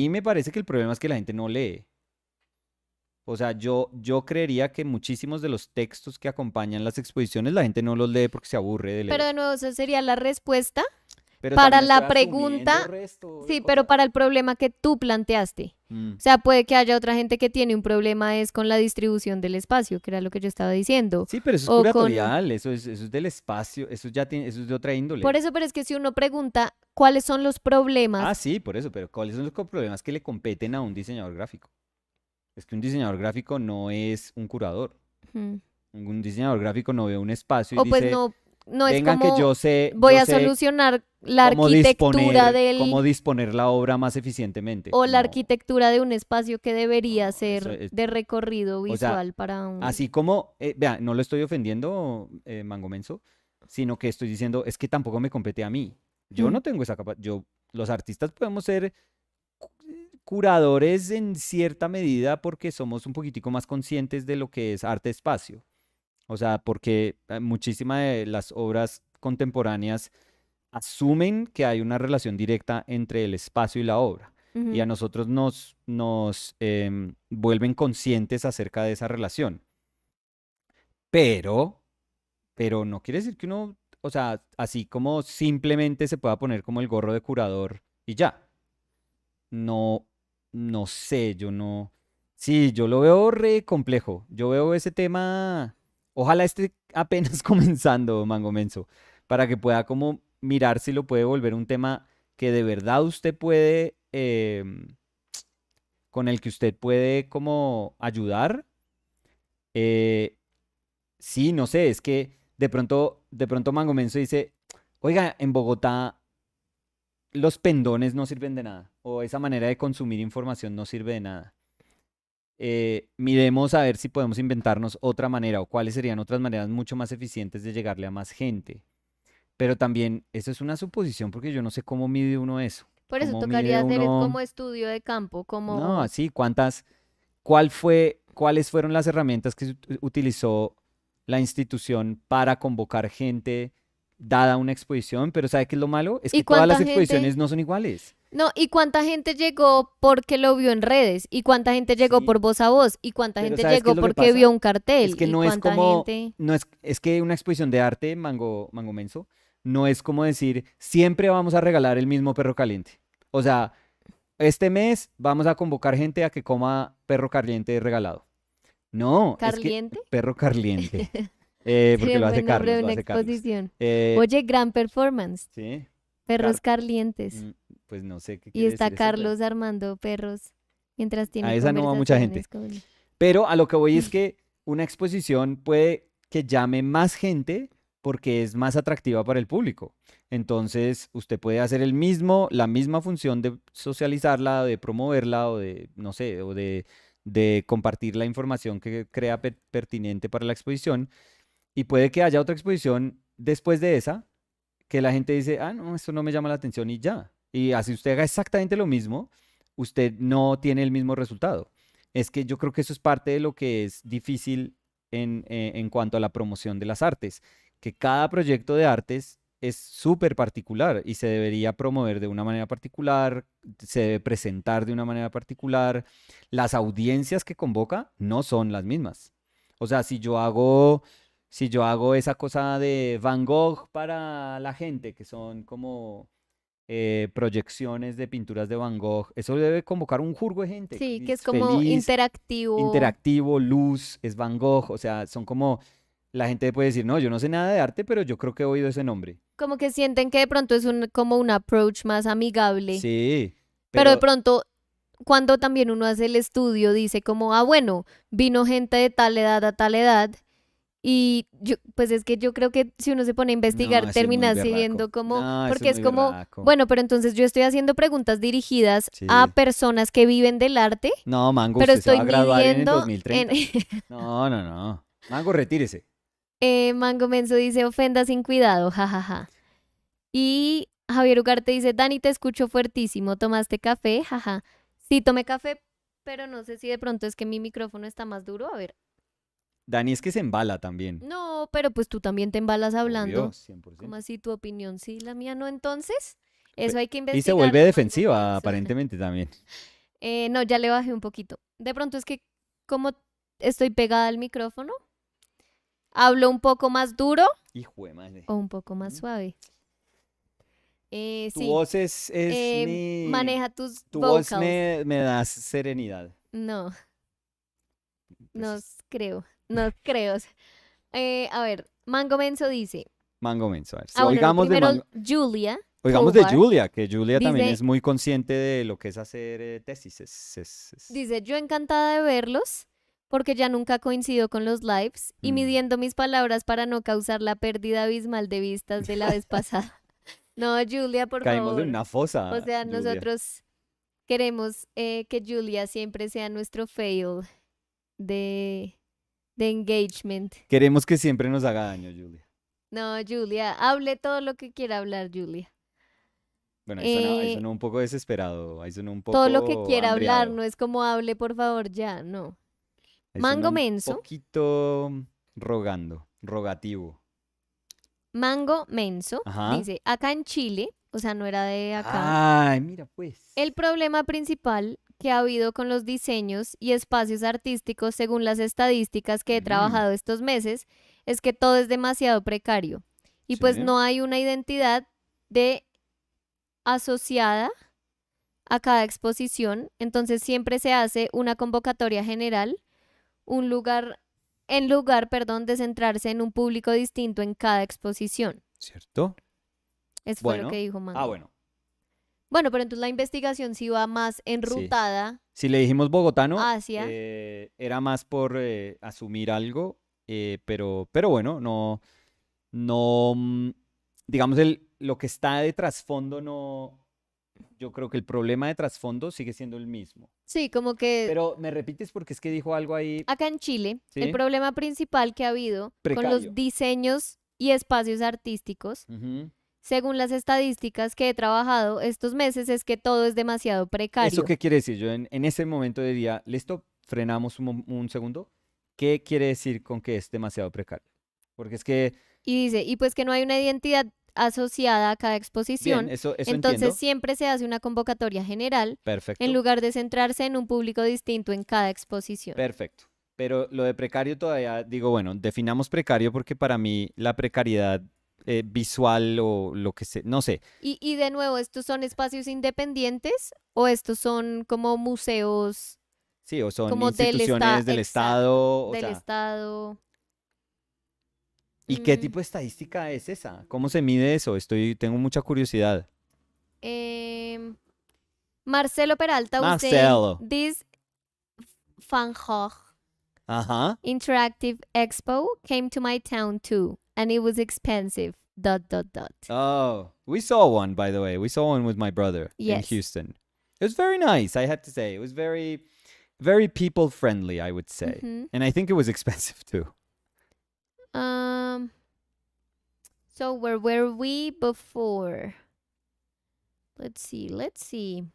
me parece que el problema es que la gente no lee. O sea, yo creería que muchísimos de los textos que acompañan las exposiciones la gente no los lee porque se aburre de Pero leer. de nuevo, esa sería la respuesta Pero para también estoy la asumiendo pregunta, resto de sí, pero cosas. para el problema que tú planteaste. Mm. O sea, puede que haya otra gente que tiene un problema es con la distribución del espacio, que era lo que yo estaba diciendo. Sí, pero eso es O con... curatorial, eso es del espacio, eso es de otra Por índole. eso, pero es que si uno pregunta cuáles son los problemas, Sí, por eso, pero ¿cuáles son los problemas que le competen a un diseñador gráfico? Es que un diseñador gráfico no es un curador. mm, Un diseñador gráfico no ve un espacio y o pues dice, no, no es vengan que como yo sé, voy yo a sé solucionar la arquitectura cómo del disponer la obra más eficientemente. o la No, arquitectura de un espacio que debería no, eso ser es, de recorrido o sea, visual para un... así como, vea, no lo estoy ofendiendo, Mango Menso, sino que estoy diciendo, es que tampoco me compete a mí. Yo Mm, no tengo esa capacidad. Los artistas podemos ser curadores en cierta medida porque somos un poquitico más conscientes de lo que es arte espacio. O sea, porque muchísimas de las obras contemporáneas asumen que hay una relación directa entre el espacio y la obra. Y a ujú. nosotros nos vuelven conscientes acerca de esa relación. Pero, pero no quiere decir que uno, o sea, así como simplemente se pueda poner como el gorro de curador y ya. No, no sé, yo no. Sí, yo lo veo re complejo. Yo veo ese tema. Ojalá esté apenas comenzando, Mango Menso, para que pueda como mirar si lo puede volver un tema que de verdad usted puede, con el que usted puede como ayudar. Eh, sí, no sé, es que de pronto Mango Menso dice, oiga, en Bogotá los pendones no sirven de nada, o esa manera de consumir información no sirve de nada. Miremos a ver si podemos inventarnos otra manera o cuáles serían otras maneras mucho más eficientes de llegarle a más gente. Pero también eso es una suposición porque yo no sé cómo mide uno eso. Por eso ¿Cómo mide tocaría hacer es uno? como estudio de campo, No, como... así, cuáles fueron las herramientas que utilizó la institución para convocar gente dada una exposición? Pero ¿sabe qué es lo malo? Es ¿Y que todas las cuánta gente? exposiciones no son iguales. No, ¿y cuánta gente llegó porque lo vio en redes? ¿Y cuánta gente llegó Sí, por voz a voz? ¿Y cuánta pero gente ¿sabes qué llegó es lo que porque pasa? vio un Es cartel? que ¿Y no es cuánta como, gente? no es que una exposición de arte, Mango Menso, no es como decir, siempre vamos a regalar el mismo perro caliente. O sea, este mes vamos a convocar gente a que coma perro caliente regalado. No, es que ¿Carliente? perro caliente, porque Sería un buen nombre de Lo una hace Carlos. exposición. Eh, Oye, gran performance. sí, Perros Car- carlientes. mm, pues no sé qué Y quiere está decir eso, pero Carlos armando perros mientras a tiene esa no va mucha gente. conversaciones con... Pero a lo que voy es que una exposición puede que llame más gente porque es más atractiva para el público. Entonces, usted puede hacer la misma función de socializarla, de promoverla o de, no sé, de compartir la información que crea pertinente para la exposición. Y puede que haya otra exposición después de esa que la gente dice, ah, no, esto no me llama la atención y ya. Y así usted haga exactamente lo mismo, usted no tiene el mismo resultado. Es que yo creo que eso es parte de lo que es difícil en cuanto a la promoción de las artes, que cada proyecto de artes es súper particular y se debería promover de una manera particular, se debe presentar de una manera particular. Las audiencias que convoca no son las mismas. O sea, si yo hago esa cosa de Van Gogh para la gente, que son como proyecciones de pinturas de Van Gogh, eso debe convocar un jurgo de gente Sí, que es como feliz, interactivo. interactivo, luz, es Van Gogh, o sea, son como, la gente puede decir, no, yo no sé nada de arte, pero yo creo que he oído ese nombre. Como que sienten que de pronto es como un approach más amigable. Sí, Pero de pero pronto, cuando también uno hace el estudio, dice como, ah, bueno, vino gente de tal edad a tal edad. Y yo, pues es que yo creo que si uno se pone a investigar, no, ese es muy termina berraco. siendo como, No, eso porque es es muy como, berraco. bueno, pero entonces yo estoy haciendo preguntas dirigidas a Sí. personas que viven del arte, No, Mango, pero usted se va estoy a graduar en el midiendo en... 2030. No, no, no. Mango, retírese. Mango Menso dice, ofenda sin cuidado, jajaja. Y Javier Ugarte dice, Dani, te escucho fuertísimo, ¿tomaste café? Jaja. Sí, tomé café, pero no sé si de pronto es que mi micrófono está más duro. A ver. Dani es que se embala también. No, pero pues tú también te embalas Obvio, hablando. ¿Cómo 100%. así tu opinión? Sí, la mía no, entonces. Eso Pe- hay que Y se vuelve investigarlo, Mango defensiva, Menso. aparentemente también. No, ya le bajé un poquito. De pronto es que como estoy pegada al micrófono, hablo un poco más duro Hijo de madre. o un poco más ¿Mm? suave. Tu Sí, voz es mi... maneja tus Tu voz vocals. me da serenidad. No, no Pues creo, no creo. A ver, Mango Menso dice, Mango Menso. A ver, si ah bueno, no, oigamos de primero Mango... Julia Oigamos de Tovar Julia, que Julia también dice, es muy consciente de lo que es hacer tesis. dice, yo encantada de verlos porque ya nunca coincido con los lives y Mm. midiendo mis palabras para no causar la pérdida abismal de vistas de la vez pasada. No, Julia, por Caímos en favor. una O fosa, sea, Julia. nosotros queremos que Julia siempre sea nuestro fail de, de engagement. Queremos que siempre nos haga daño, Julia. No, Julia, hable todo lo que quiera hablar, Julia. Bueno, ahí Eh, sonó un poco desesperado, ahí sonó un todo lo que poco quiera hablar, hambreado, no es como hable, por favor, ya, no. ahí sonó Mango un Menso, poquito rogativo. Mango Menso, Ajá. dice, acá en Chile, o sea, no era de acá, Ay, mira pues. el problema principal que ha habido con los diseños y espacios artísticos, según las estadísticas que he Mm, trabajado estos meses, es que todo es demasiado precario y pues sí, no hay una identidad de asociada a cada exposición, entonces siempre se hace una convocatoria general, un lugar, en lugar, perdón, de centrarse en un público distinto en cada exposición. ¿cierto? Eso fue lo que Bueno. dijo Ah, Mango. bueno, Bueno, pero entonces la investigación sí va más sí. enrutada Si le dijimos bogotano, hacia, era más por asumir algo, pero bueno, no, digamos, lo que está de trasfondo no, yo creo que el problema de trasfondo sigue siendo el mismo. sí, como que Pero me repites porque es que dijo algo ahí, acá en Chile, el ¿sí? problema principal que ha habido con los Precario. diseños y espacios artísticos, Ujú. según las estadísticas que he trabajado estos meses, es que todo es demasiado ¿Eso precario. qué quiere decir? Yo en ese momento diría, listo, frenamos un segundo. ¿Qué quiere decir con que es demasiado precario? Porque es que, Y dice, y pues que no hay una identidad asociada a cada bien, exposición, eso entonces entiendo, siempre se hace una convocatoria general en perfecto, lugar de centrarse en un público distinto en cada exposición. perfecto. Pero lo de precario todavía digo, bueno, definamos precario porque para mí la precariedad visual o lo que sea, no sé. Y de nuevo, ¿estos son espacios independientes o estos son como museos, Sí, o son como del Estado? instituciones del Exacto, Estado, o del sea, Estado. ¿y qué Mm, tipo de estadística es esa? ¿Cómo se mide eso? Tengo mucha curiosidad. em, Marcelo Peralta was saying Marcelo. this Van Gogh Ajá. interactive expo came to my town too, and it was expensive. Dot dot dot. Oh, we saw one, by the way. We saw one with my brother in Yes. Houston. It was very nice, I had to say. It was very, very people friendly, I would say. Mm-hmm. And I think it was expensive too. Um. So where were we before? Let's see. Let's see.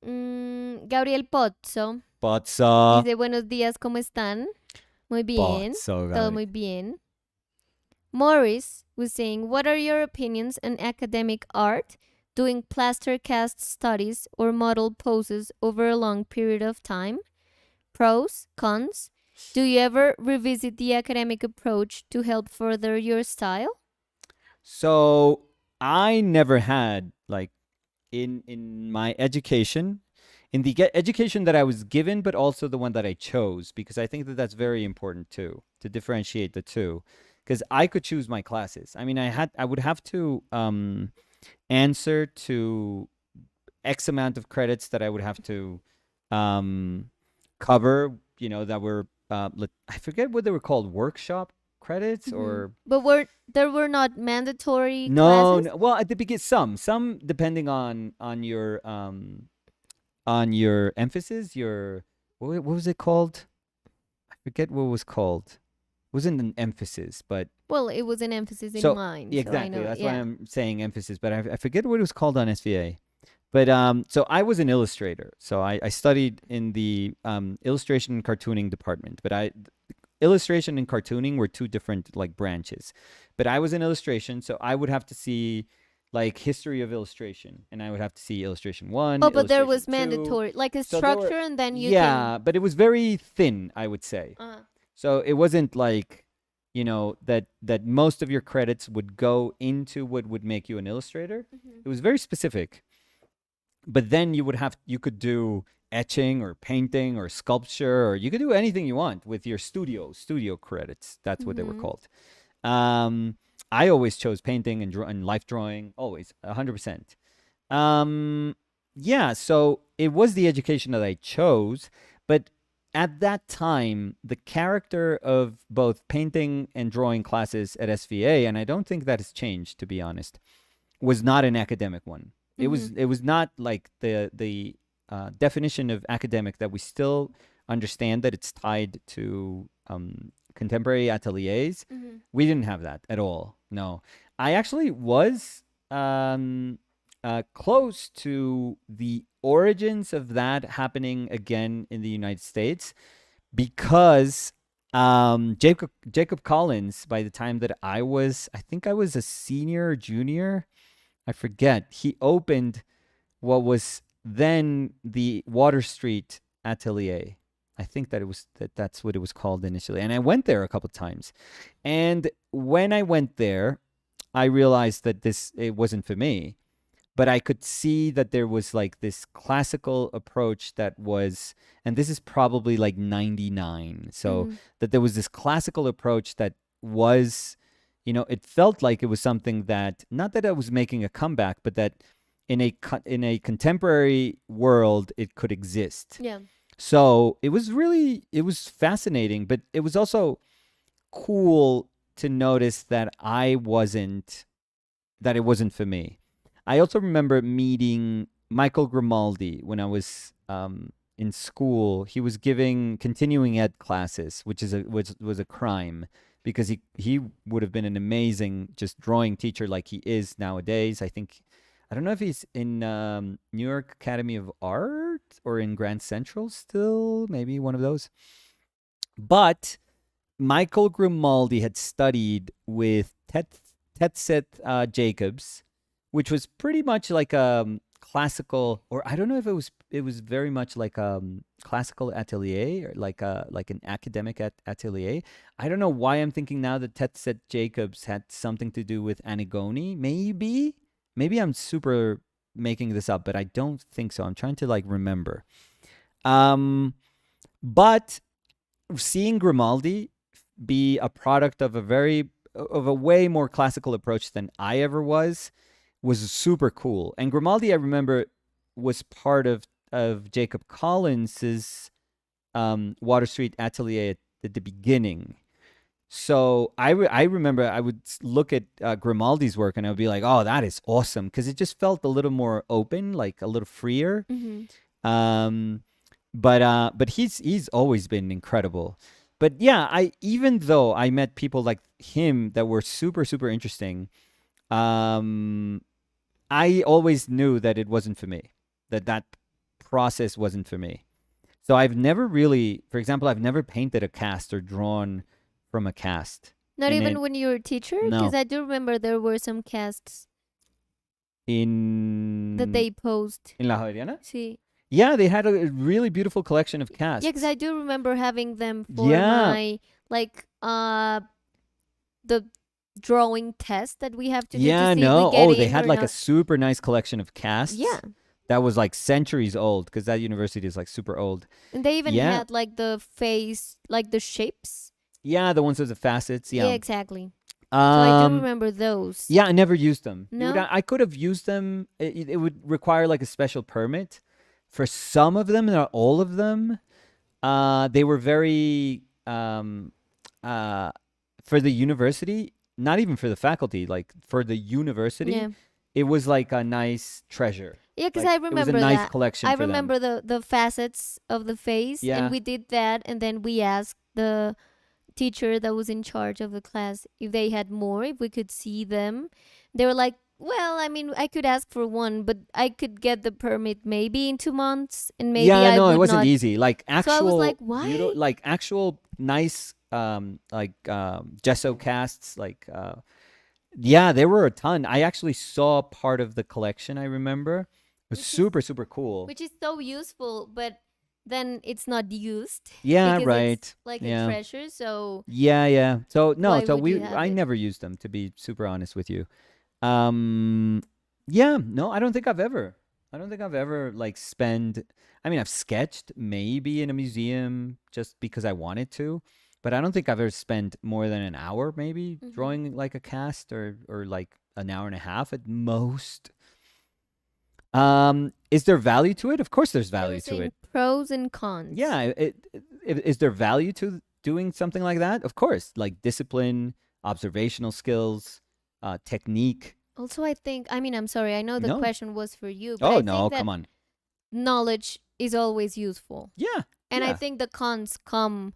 Gabriel Pozzo Pozzo. dice buenos días, ¿cómo están? Muy bien. Pozzo, Todo Gaby. muy bien. Morris was saying, what are your opinions on academic art, doing plaster cast studies or model poses over a long period of time? Pros, cons? Do you ever revisit the academic approach to help further your style? So I never had like in my education, in the education that I was given, but also the one that I chose, because I think that that's very important too, to differentiate the two. Because I could choose my classes. I mean, I would have to answer to X amount of credits that I would have to um, cover. That were I forget what they were called, workshop credits or But there were not mandatory no, classes? no. Well, at the beginning, some depending on your emphasis, your what was it called? I forget what it was called. It wasn't an emphasis, but Well, it was an emphasis in so mine, yeah, so I exactly. know. That's why Yeah. I'm saying emphasis, but I forget what it was called on SVA. But so I was an illustrator, so I studied in the illustration and cartooning department. But illustration and cartooning were two different like branches. But I was in illustration, so I would have to see like history of illustration, and I would have to see illustration one, Oh, but there illustration was two. mandatory, like a So there were structure, and then you yeah, but it was very thin, I would say. can. So it wasn't like that most of your credits would go into what would make you an illustrator. It was very specific. But then you could do etching or painting or sculpture, or you could do anything you want with your studio credits. That's what they were called. I always chose painting and life drawing, always 100%. Yeah, so it was the education that I chose, but at that time, the character of both painting and drawing classes at SVA, and I don't think that has changed, to be honest, was not an academic one. It was not like the definition of academic that we still understand that it's tied to contemporary ateliers. We didn't have that at all. No, I actually was close to the origins of that happening again in the United States, because Jacob Collins, by the time that I think I was a senior or junior, I forget, he opened what was then the Water Street Atelier. I think that's what it was called initially. And I went there a couple of times. And when I went there, I realized that it wasn't for me. But I could see that there was like this classical approach that was, and this is probably like 99. So that there was this classical approach that was, it felt like it was something that, not that I was making a comeback, but that in a contemporary world, it could exist. Yeah. So it was fascinating, but it was also cool to notice that it wasn't for me. I also remember meeting Michael Grimaldi when I was in school. He was giving continuing ed classes, which was a crime, because he would have been an amazing just drawing teacher like he is nowadays. I don't know if he's in New York Academy of Art or in Grand Central still, maybe one of those. But Michael Grimaldi had studied with Tetset Jacobs, which was pretty much like a classical, or I don't know if it was very much like classical atelier, or like an academic atelier. I don't know why I'm thinking now that Tetset Jacobs had something to do with Antigone. Maybe I'm super making this up, but I don't think so. I'm trying to like remember. But seeing Grimaldi be a product of a way more classical approach than I ever was super cool. And Grimaldi, I remember, was part of Jacob Collins's Water Street Atelier at the beginning. So I remember I would look at Grimaldi's work and I would be like, oh, that is awesome, because it just felt a little more open, like a little freer. Um, but he's always been incredible. But yeah, even though I met people like him that were super super interesting, um, I always knew that it wasn't for me. That process wasn't for me. So I've never really, for example, I've never painted a cast or drawn from a cast. Not And even when you were a teacher? Because no, I do remember there were some casts that in they posed. La Javeriana. See. Yeah, they had a really beautiful collection of casts. Yeah, because I do remember having them for Yeah. my, like, the drawing test that we have to do Yeah, to see if no. we get Oh, they in had or like a not. super nice collection of casts. Yeah. That was like centuries old, because that university is like super old. And they even Yeah. had, like, the face, like, the shapes. Yeah, the ones with the facets. Yeah, Yeah. exactly. So I do Um, remember those. yeah, I never used them. No? I could have used them. It would require like a special permit. For some of them, not all of them, they were very uh, for the university, not even for the faculty, like for the university, Yeah. it was like a nice treasure. Yeah, because Like, I it was a remember nice that. collection I for them. remember the facets of the face, Yeah. and we did that, and then we asked the teacher that was in charge of the class if they had more, if we could see them. They were like, well, I mean, I could ask for one, but I could get the permit maybe in 2 months, and maybe Yeah, I no, it would wasn't not. easy. Like So I was actual, like, why? like actual nice, gesso casts. Like, yeah, there were a ton. I actually saw part of the collection. I remember it was Which is- super super cool. Which is so useful, but then it's not used Yeah, because right. it's like Yeah. a treasure. So Yeah. So no, why so would you have I it? never used them, to be super honest with you. Um, yeah, no, I don't think I've ever like spend. I mean, I've sketched maybe in a museum just because I wanted to, but I don't think I've ever spent more than an hour maybe Mhm. drawing like a cast, or like an hour and a half at most. Is there value to it? Of course, there's I value was to saying it. pros and cons. Yeah, is there value to doing something like that? Of course, like discipline, observational skills, technique. Also, I think, I mean, I'm sorry, I know the No. question was for you, but Oh I no, think that come on. knowledge is always useful. Yeah, And I yeah. think the cons come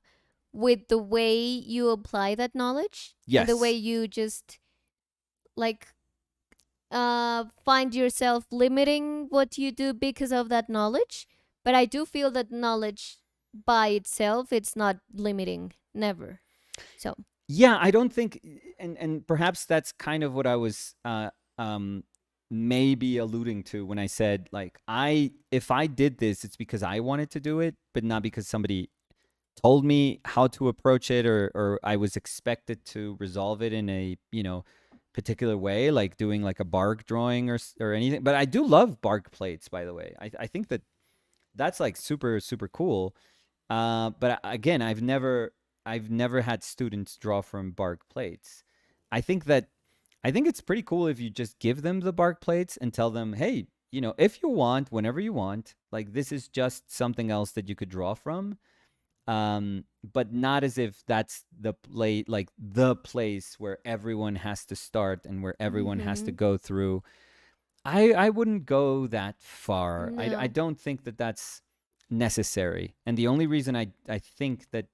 with the way you apply that knowledge. And the Yes. way you just, like, find yourself limiting what you do because of that knowledge. But I do feel that knowledge by itself, it's not limiting. Never. So, Yeah, I don't think, and perhaps that's kind of what I was maybe alluding to when I said, like, if I did this, it's because I wanted to do it, but not because somebody told me how to approach it, or I was expected to resolve it in a particular way, like doing like a bark drawing or anything. But I do love bark plates, by the way. I think that's like super super cool. But again, I've never had students draw from bark plates. I think that I think it's pretty cool if you just give them the bark plates and tell them, hey, if you want, whenever you want, like this is just something else that you could draw from. But not as if that's like the place where everyone has to start and where everyone has to Mhm. go through. I wouldn't go that far. I No. don't think that that's necessary. And the only reason I think that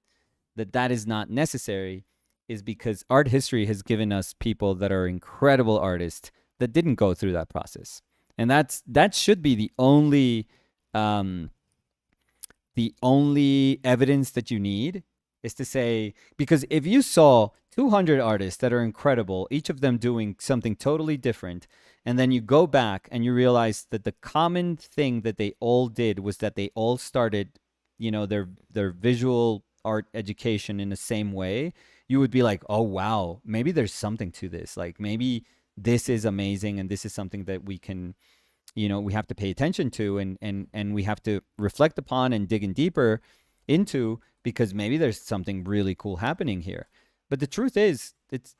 is not necessary is because art history has given us people that are incredible artists that didn't go through that process. And that should be um the only evidence that you need is to say, because if you saw 200 artists that are incredible, each of them doing something totally different, and then you go back and you realize that the common thing that they all did was that they all started, their visual art education in the same way, you would be like, oh wow, maybe there's something to this. Like maybe this is amazing, and this is something that we can, we have to pay attention to, and we have to reflect upon and dig in deeper into, because maybe there's something really cool happening here. But the truth is, it's,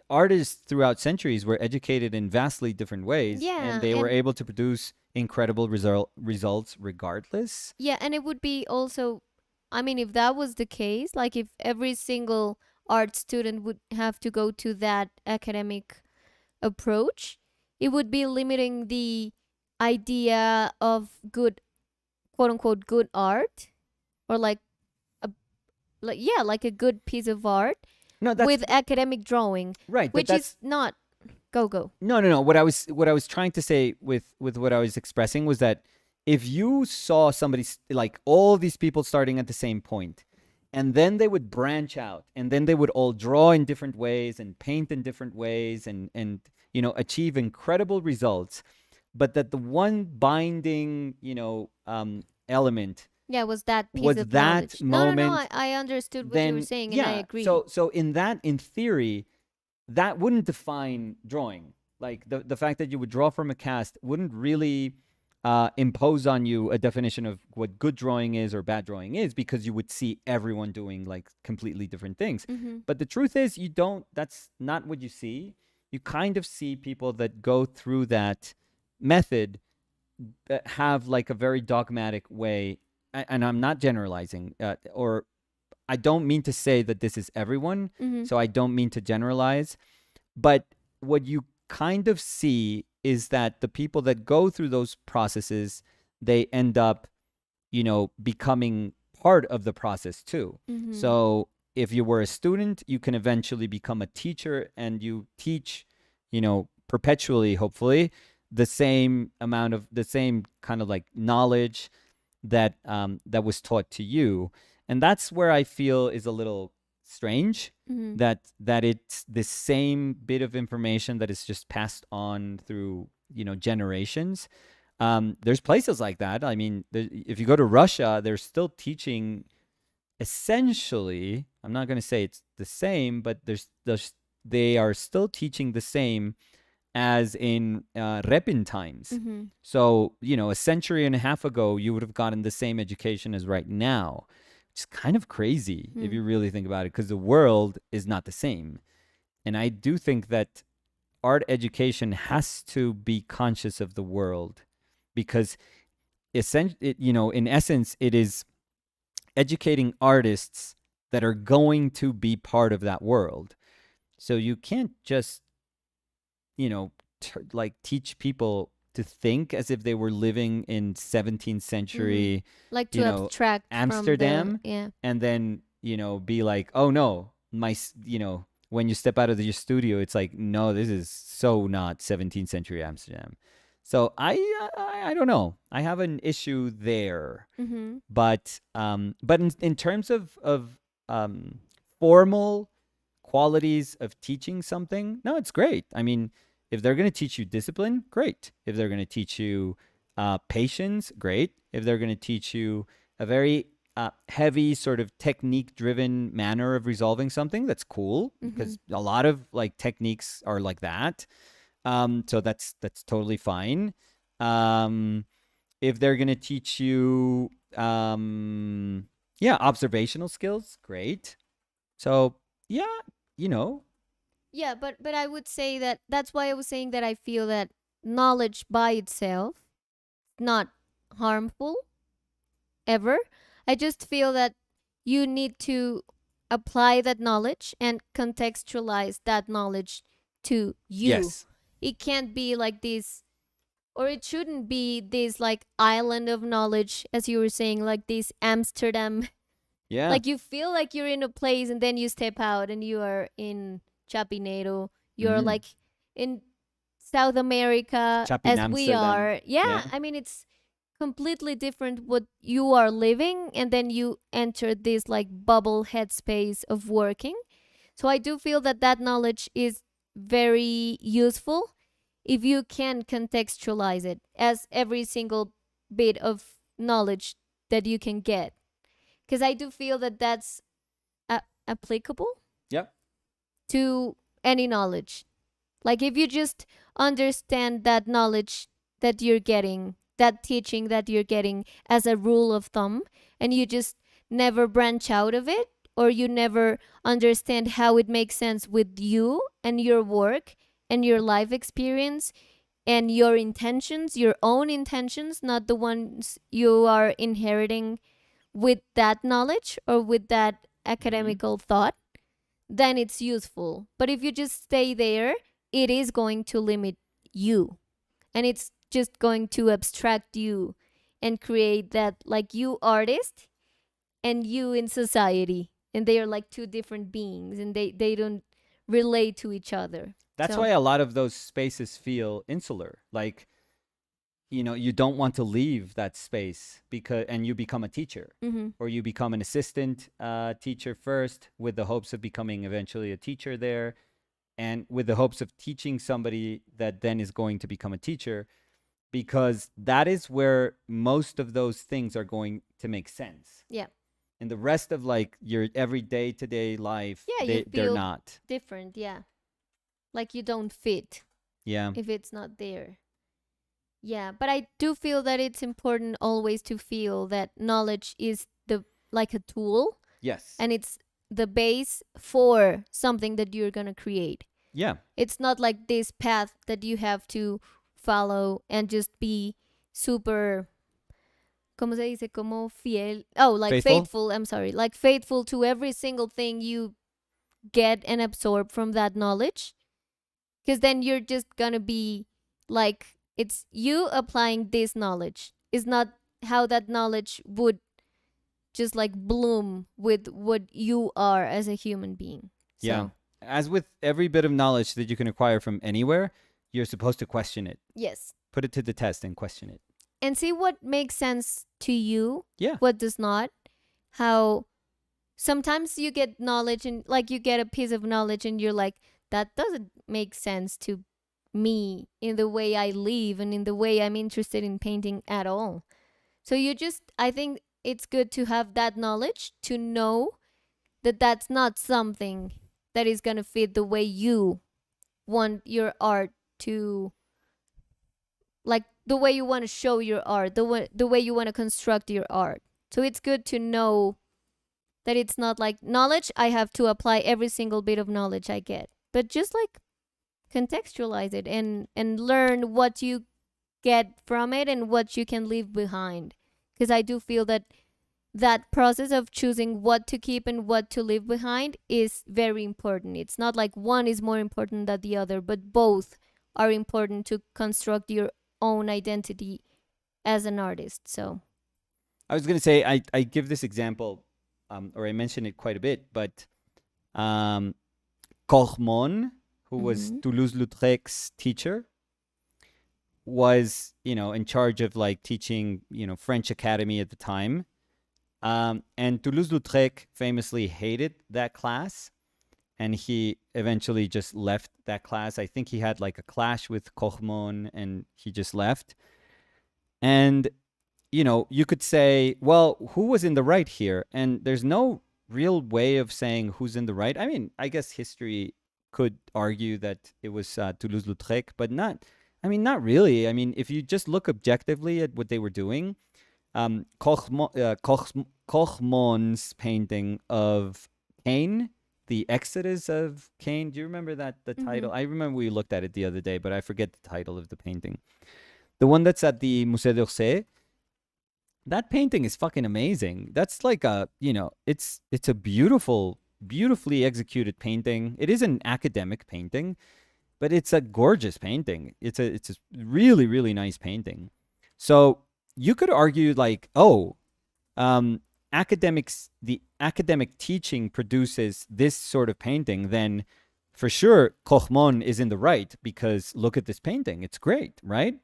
artists throughout centuries were educated in vastly different ways, and Yeah, they were and able to produce incredible results regardless. yeah, and it would be also, I mean, if that was the case, like if every single art student would have to go to that academic approach, it would be limiting the idea of good, quote unquote, good art, or a like a good piece of art No, that's with academic drawing, right, but which that's is not go. no. What I was trying to say with what I was expressing was that if you saw somebody like all these people starting at the same point, and then they would branch out, and then they would all draw in different ways and paint in different ways, and achieve incredible results, but that the one binding element Yeah, was that piece was of that knowledge. No, moment, I understood what you were then saying, and I yeah. agree. So in theory, that wouldn't define drawing. Like the fact that you would draw from a cast wouldn't really impose on you a definition of what good drawing is or bad drawing is, because you would see everyone doing like completely different things. Mm-hmm. But the truth is, you don't. That's not what you see. You kind of see people that go through that method that have like a very dogmatic way, and I'm not generalizing, or I don't mean to say that this is everyone, Mm-hmm. so I don't mean to generalize, but what you kind of see is that the people that go through those processes, they end up, becoming part of the process too. Mm-hmm. So if you were a student, you can eventually become a teacher, and you teach, perpetually, hopefully, the same kind of like knowledge that was taught to you. And that's where I feel is a little strange, Mm-hmm. that it's the same bit of information that is just passed on through, generations. There's places like that. I mean, if you go to Russia, they're still teaching essentially. I'm not going to say it's the same, but they are still teaching the same as in Repin times. Mm-hmm. So, a century and a half ago, you would have gotten the same education as right now. It's kind of crazy if you really think about it, because the world is not the same. And I do think that art education has to be conscious of the world, because in essence, it is educating artists that are going to be part of that world. So you can't just, like teach people to think as if they were living in 17th Mm-hmm. century, Like you to know, abstract from the, Amsterdam, yeah. and then, be like, oh no, when you step out of your studio, it's like, no, this is so not 17th century Amsterdam. So I don't know. I have an issue there, Mm-hmm. but in terms of formal qualities of teaching something, no, it's great. I mean, if they're going to teach you discipline, great. If they're going to teach you patience, great. If they're going to teach you a very heavy sort of technique driven manner of resolving something, that's cool, Mm-hmm. because a lot of like techniques are like that. So that's totally fine. If they're going to teach you yeah, observational skills, great. So yeah, you know. Yeah, but I would say that that's why I was saying that I feel that knowledge by itself not harmful ever. I just feel that you need to apply that knowledge and contextualize that knowledge to you. Yes. It can't be like this, or it shouldn't be this like island of knowledge, as you were saying, like this Amsterdam. Yeah. Like you feel like you're in a place and then you step out and you are in Chapinero. You're Mm-hmm. like in South America as we Amsterdam. are. Yeah, Yeah. I mean it's completely different what you are living, and then you enter this like bubble headspace of working. So I do feel that that knowledge is very useful if you can contextualize it as every single bit of knowledge that you can get, because I do feel that that's applicable Yep. to any knowledge. Like if you just understand that knowledge that you're getting, that teaching that you're getting as a rule of thumb, and you just never branch out of it, or you never understand how it makes sense with you and your work and your life experience and your intentions, your own intentions, not the ones you are inheriting with that knowledge or with that Mm-hmm. academical thought, then it's useful. But if you just stay there, it is going to limit you, and it's just going to abstract you and create that like you artist and you in society, and they are like two different beings, and they don't relate to each other. That's So why a lot of those spaces feel insular. Like, you don't want to leave that space because and you become a teacher, mm-hmm. or you become an assistant teacher first with the hopes of becoming eventually a teacher there, and with the hopes of teaching somebody that then is going to become a teacher, because that is where most of those things are going to make sense. Yeah, And the rest of like your everyday to day life, yeah, you they're feel not. different. Yeah, like you don't fit Yeah. if it's not there. Yeah, but I do feel that it's important always to feel that knowledge is the like a tool, Yes. and it's the base for something that you're going to create. Yeah. It's not like this path that you have to follow and just be super, ¿cómo se dice? Como fiel. Oh, like Faithful. faithful. I'm sorry. Like faithful to every single thing you get and absorb from that knowledge. Because then you're just going to be like, it's you applying this knowledge. It's not how that knowledge would just like bloom with what you are as a human being. So, Yeah. As with every bit of knowledge that you can acquire from anywhere, you're supposed to question it. yes. Put it to the test and question it. And see what makes sense to you, Yeah. what does not. How sometimes you get knowledge and like you get a piece of knowledge and you're like, that doesn't make sense to me in the way I live and in the way I'm interested in painting at all. So you just, I think it's good to have that knowledge to know that that's not something that is going to fit the way you want your art to, like the way you want to show your art, the way you want to construct your art. So it's good to know that it's not like knowledge I have to apply every single bit of knowledge I get, but just like contextualize it and learn what you get from it and what you can leave behind, because I do feel that that process of choosing what to keep and what to leave behind is very important. It's not like one is more important than the other, but both are important to construct your own identity as an artist. So, I was going to say, I give this example, or I mention it quite a bit, but Cormon, who was mhm. Toulouse-Lautrec's teacher, was, in charge of like teaching, French Academy at the time. And Toulouse-Lautrec famously hated that class, and he eventually just left that class. I think he had like a clash with Cormon, and he just left. And, you could say, well, who was in the right here? And there's no real way of saying who's in the right. I mean, I guess history could argue that it was Toulouse-Lautrec, but not really. I mean, if you just look objectively at what they were doing, Kochmon's painting of Cain, the Exodus of Cain. Do you remember the title? Mhm. I remember we looked at it the other day, but I forget the title of the painting. The one that's at the Musée d'Orsay. That painting is fucking amazing. That's like it's a beautifully executed painting. It is an academic painting, but it's a gorgeous painting. It's a really, really nice painting. So you could argue like, the academic teaching produces this sort of painting, then for sure Kochmon is in the right because look at this painting. It's great, right?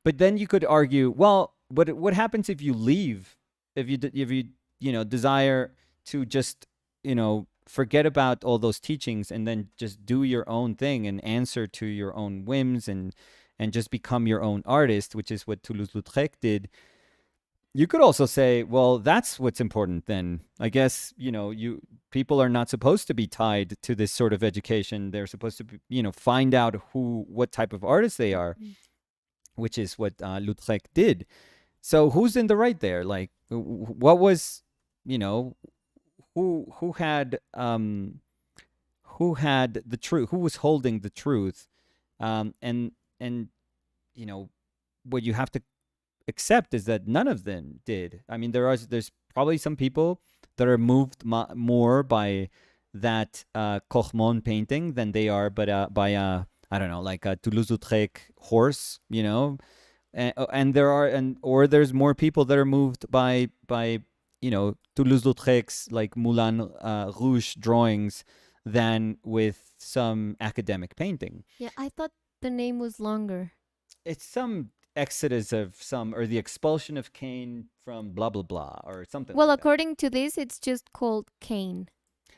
But then you could argue, well, what happens if you leave? If you desire to just forget about all those teachings and then just do your own thing and answer to your own whims and just become your own artist, which is what Toulouse-Lautrec did. You could also say, well, that's what's important then. I guess, people are not supposed to be tied to this sort of education. They're supposed to, find out what type of artist they are, which is what Lautrec did. So who's in the right there? Like, what was, who had the truth? Who was holding the truth? And what you have to accept is that none of them did. I mean, there's probably some people that are moved more by that Kochmon painting than they are, but by I don't know, like a Toulouse-Lautrec horse, and there's more people that are moved by Toulouse-Lautrec's like Moulin Rouge drawings than with some academic painting. Yeah, I thought the name was longer. It's some exodus of or the expulsion of Cain from blah blah blah or something. Well, like according to this, it's just called Cain.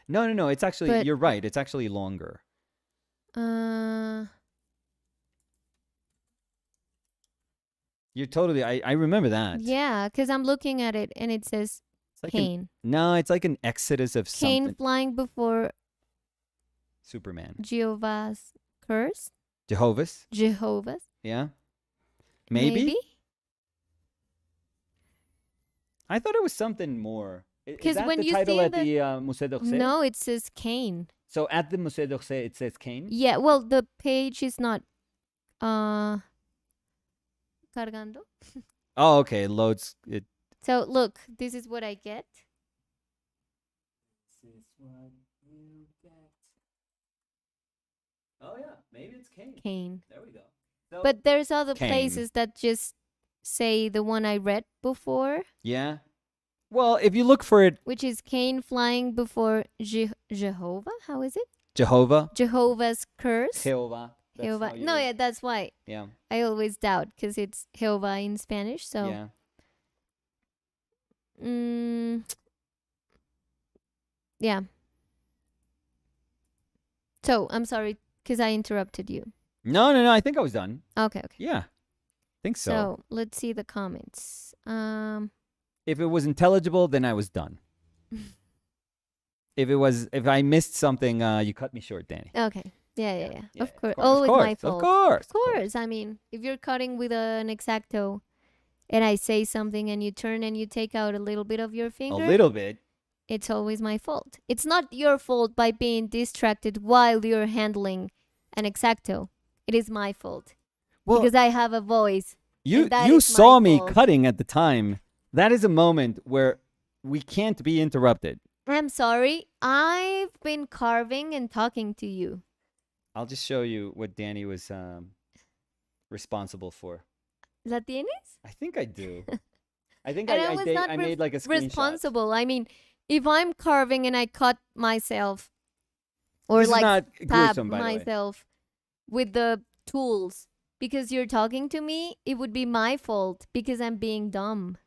No. It's actually, But you're right. It's actually longer. You're totally. I remember that. Yeah, because I'm looking at it and it says It's like Cain. no, it's like an exodus of Cain something. flying before Superman. Jehovah's curse. Jehovah's. Jehovah's. Yeah. Maybe. I thought it was something more. Is 'Cause that when the you title see at the Musée d'Orsay? No, it says Cain. So at the Musée d'Orsay, it says Cain? Yeah, well, the page is not cargando. Oh, okay. It loads it. So look, this is what I get. This is what you get. Oh yeah, maybe it's Cain. Cain. There we go. So, But there's other Cain. places that just say the one I read before, yeah. Well, if you look for it, which is Cain flying before Jehovah. How is it? Jehovah. Jehovah's curse. Jehovah. That's Jehovah. how you- No, yeah, that's why Yeah. I always doubt because it's Jehovah in Spanish. So, Yeah. Yeah. So I'm sorry because I interrupted you. No. I think I was done. Okay. Yeah. I think so. So let's see the comments. If it was intelligible, then I was done. If I missed something, you cut me short, Danny. Okay. Yeah. Yeah, Of course. Always my fault. Of course. Of course. I mean, if you're cutting with an X-Acto and I say something and you turn and you take out a little bit of your A finger, little bit. it's always my fault. It's not your fault by being distracted while you're handling an X-Acto. It is my fault. Well, Because I have a voice. you and that you is my saw me fault. cutting at the time. That is a moment where we can't be interrupted. I'm sorry. I've been carving and talking to you. I'll just show you what Danny was responsible for. ¿La tienes? I think I do. I think And I was not I made like a screenshot. Responsible. I mean, if I'm carving and I cut myself or This is like not stab gruesome, by the way. myself with the tools because you're talking to me, it would be my fault because I'm being dumb.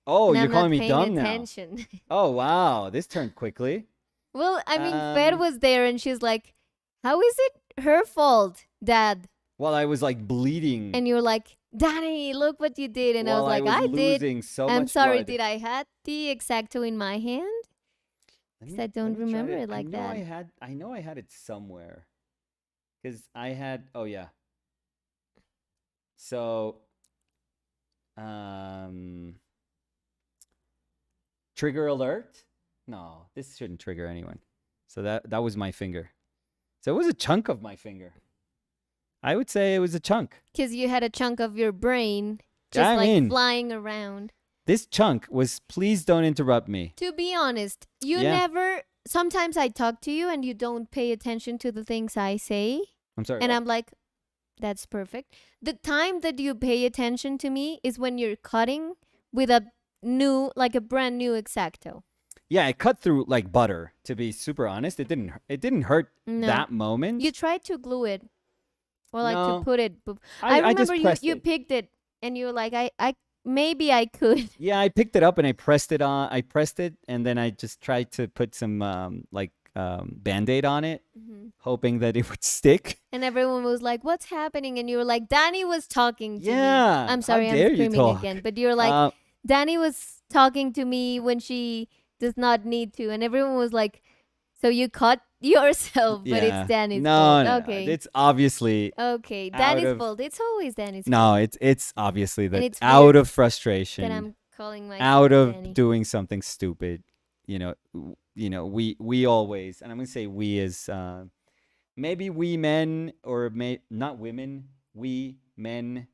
Oh, and you're I'm calling not me paying dumb now. attention. Oh, wow. This turned quickly. Well, I mean, Fer Um, was there and she's like, how is it her fault, Dad? While I was like bleeding. And you're like, Danny, look what you did. And I was while like, I did. losing so I'm much sorry, blood. did I had the X-Acto in my hand? Let 'Cause me- I don't let me try remember to- it like I know that. I know I had it somewhere. Because I had, oh yeah. So, trigger alert? No, this shouldn't trigger anyone. So that was my finger. So it was a chunk of my finger. I would say it was a chunk. Because you had a chunk of your brain just I like mean- flying around. This chunk was, please don't interrupt me. To be honest, you Yeah. never. Sometimes I talk to you and you don't pay attention to the things I say. I'm sorry. And what? I'm like, that's perfect. The time that you pay attention to me is when you're cutting with a brand new X-Acto. Yeah, it cut through like butter, to be super honest. It didn't hurt No. that moment. You tried to glue it or like No. to put it. I I just remember pressed you it. picked it and you were like, I maybe I could. Yeah, I picked it up and I pressed it on. I pressed it and then I just tried to put some Band-Aid on it, Mhm. hoping that it would stick. And everyone was like, "What's happening?" And you were like, "Danny was talking to me." Yeah, I'm how sorry, I'm dare you screaming talk? again, but you're like, Uh, "Danny was talking to me when she does not need to," and everyone was like, "So you cut yourself, but it's yeah, Danny's no, fault." no, no. Okay, It's obviously okay, out Danny's of fault. It's always Danny's no. fault, It's obviously and that it's out weird of that frustration, I'm calling myself out of Danny. doing something stupid. We always, and I'm gonna say we as maybe we men or not women, we men,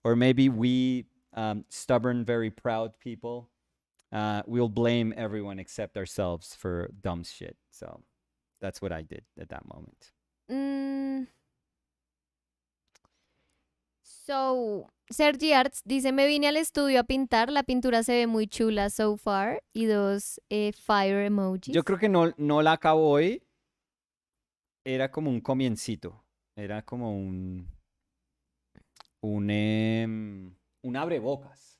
or maybe we stubborn, very proud people. We'll blame everyone except ourselves for dumb shit. So that's what I did at that moment. Mm, So, Sergi Arts dice, me vine al estudio a pintar, la pintura se ve muy chula so far, y dos fire emojis. Yo creo que no la acabo hoy. Era como un comiencito. Era como un abrebocas.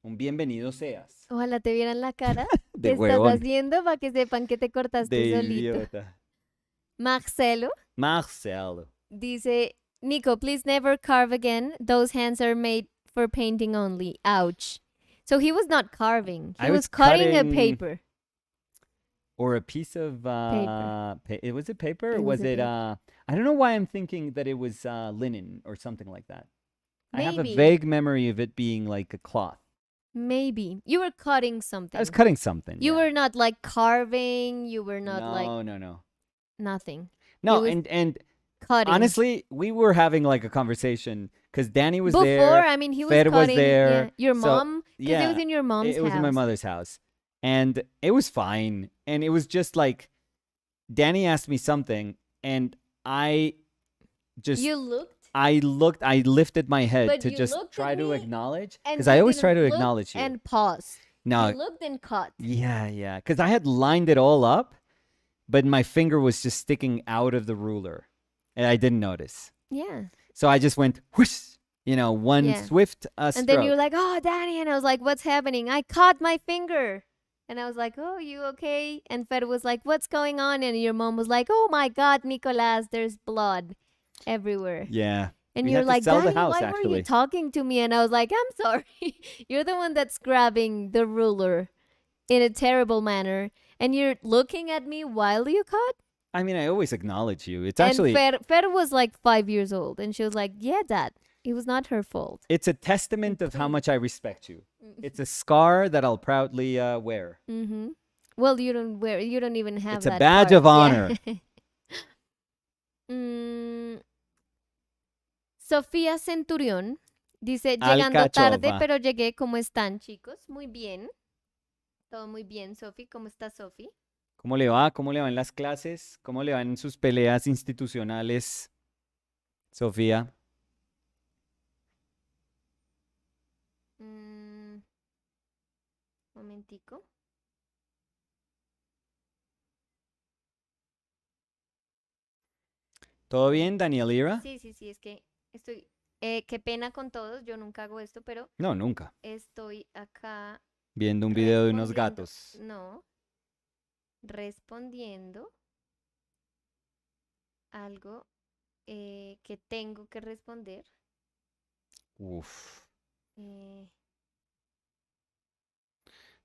Un bienvenido seas. Ojalá te vieran la cara De que estás huevón. haciendo para que sepan que te cortaste De solito. idiota. Marcelo Marcelo. dice, Nico, please never carve again. Those hands are made for painting only. Ouch. So he was not carving. He I was was cutting a cutting- paper. Or a piece of Paper. Was it paper? It Or was was a it paper. I don't know why I'm thinking that it was linen or something like that. I have a Maybe. vague memory of it being like a cloth. Maybe. You were cutting something. I was cutting something. You yeah. were not like carving. You were not like No. nothing. No, was and Cutting. honestly, we were having like a conversation because Danny was Before, there. I mean, he was Fed was cutting. there, Yeah. Your so, mom, because yeah, it was in your mom's it was house. in my mother's house, and it was fine. And it was just like Danny asked me something, and I just You looked, I lifted my head But to you just looked try at to me acknowledge and because you I always didn't try to look acknowledge you. and paused. No, You looked and cut. yeah, because I had lined it all up, but my finger was just sticking out of the ruler, and I didn't notice. Yeah. So I just went whoosh, one Yeah. swift And stroke. then you were like, "Oh, Danny," and I was like, "What's happening?" I caught my finger. And I was like, "Oh, you okay?" And Fed was like, "What's going on?" And your mom was like, "Oh my God, Nicolas, there's blood everywhere." Yeah. And We you're had to like, sell the Danny, house, why were you actually. talking to me? And I was like, I'm sorry. You're the one that's grabbing the ruler in a terrible manner. And you're looking at me while you cut? I mean, I always acknowledge you. It's And actually Fer was like 5 years old. And she was like, yeah, Dad, it was not her fault. it's a testament of how much I respect you. It's a scar that I'll proudly wear. Mm-hmm. Well, you don't even have It's a that badge part. of honor. Yeah. Mm, Sofía Centurión dice, llegando tarde, Alcachofa. pero llegué. ¿Cómo están, chicos? Muy bien. Todo muy bien, Sofi. ¿Cómo está, Sofi? ¿Cómo le va? ¿Cómo le van las clases? ¿Cómo le van en sus peleas institucionales, Sofía? Momentico. ¿Todo bien, Danielira? Sí, es que estoy... qué pena con todos, yo nunca hago esto, pero No, nunca. estoy acá Viendo un video de unos respondiendo- gatos. No, respondiendo algo que tengo que responder. Uf. Eh,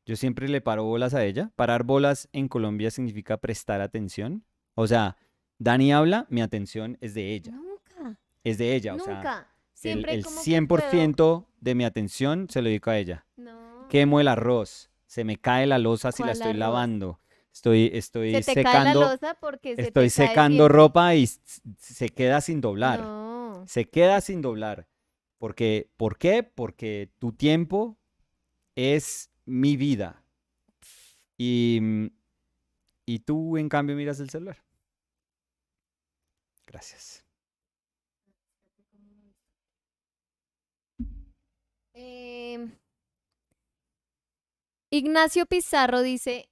Yo siempre le paro bolas a ella. Parar bolas en Colombia significa prestar atención. O sea, Dani habla, mi atención es de ella. nunca, Es de ella, o sea, nunca. el, Siempre el como que 100% de mi atención se lo dedico a ella. No. Quemo el arroz, se me cae la loza si la ¿Cuál estoy arroz? lavando. Estoy Se te cae la secando, loza porque se estoy te cae secando siempre. ropa y se queda sin doblar. No. Se queda sin doblar. ¿Por qué? Porque tu tiempo es mi vida. Y tú, en cambio, miras el celular. Gracias. Ignacio Pizarro dice,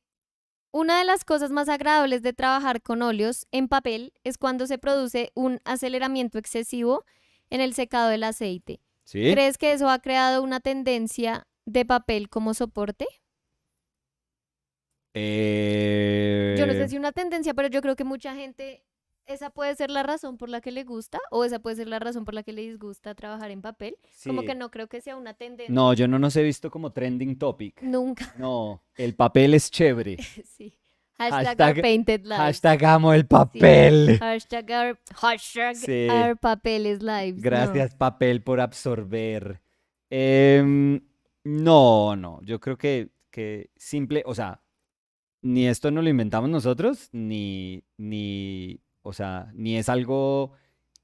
una de las cosas más agradables de trabajar con óleos en papel es cuando se produce un aceleramiento excesivo en el secado del aceite. ¿Sí? ¿Crees que eso ha creado una tendencia de papel como soporte? Yo no sé Eh, si una tendencia, pero yo creo que mucha gente, esa puede ser la razón por la que le gusta o esa puede ser la razón por la que le disgusta trabajar en papel. Como que sí. no creo que sea una tendencia. No, yo no nos he visto como trending topic. Nunca. No, el papel es chévere. Sí. Hashtag our Hashtag, painted lives. hashtag amo el Sí. papel. Hashtag Sí, our papeles lives. No. gracias papel por absorber. Em, no, no, yo creo que simple, o sea, ni esto no lo inventamos nosotros, o sea, ni es algo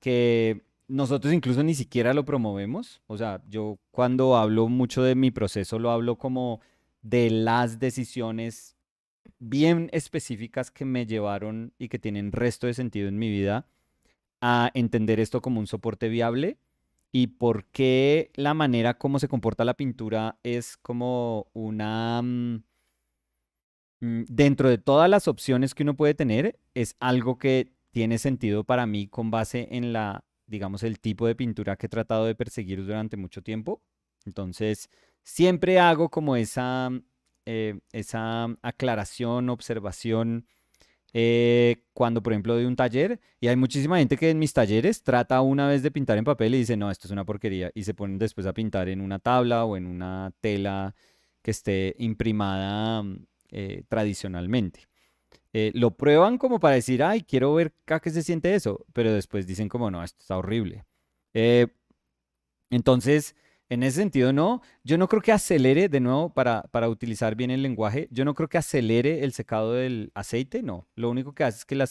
que nosotros incluso ni siquiera lo promovemos. O sea, yo cuando hablo mucho de mi proceso, lo hablo como de las decisiones bien específicas que me llevaron y que tienen resto de sentido en mi vida a entender esto como un soporte viable y por qué la manera como se comporta la pintura es como dentro de todas las opciones que uno puede tener, es algo que tiene sentido para mí con base en digamos, el tipo de pintura que he tratado de perseguir durante mucho tiempo. Entonces, siempre hago como esa aclaración, observación, cuando, por ejemplo, doy un taller, y hay muchísima gente que en mis talleres trata una vez de pintar en papel y dice, no, esto es una porquería, y se ponen después a pintar en una tabla o en una tela que esté imprimada tradicionalmente. Lo prueban como para decir, ay, quiero ver a qué se siente eso, pero después dicen como, no, esto está horrible. Eh, entonces, en ese sentido, no. Yo no creo que acelere, de nuevo, para utilizar bien el lenguaje, yo no creo que acelere el secado del aceite, no. Lo único que hace es que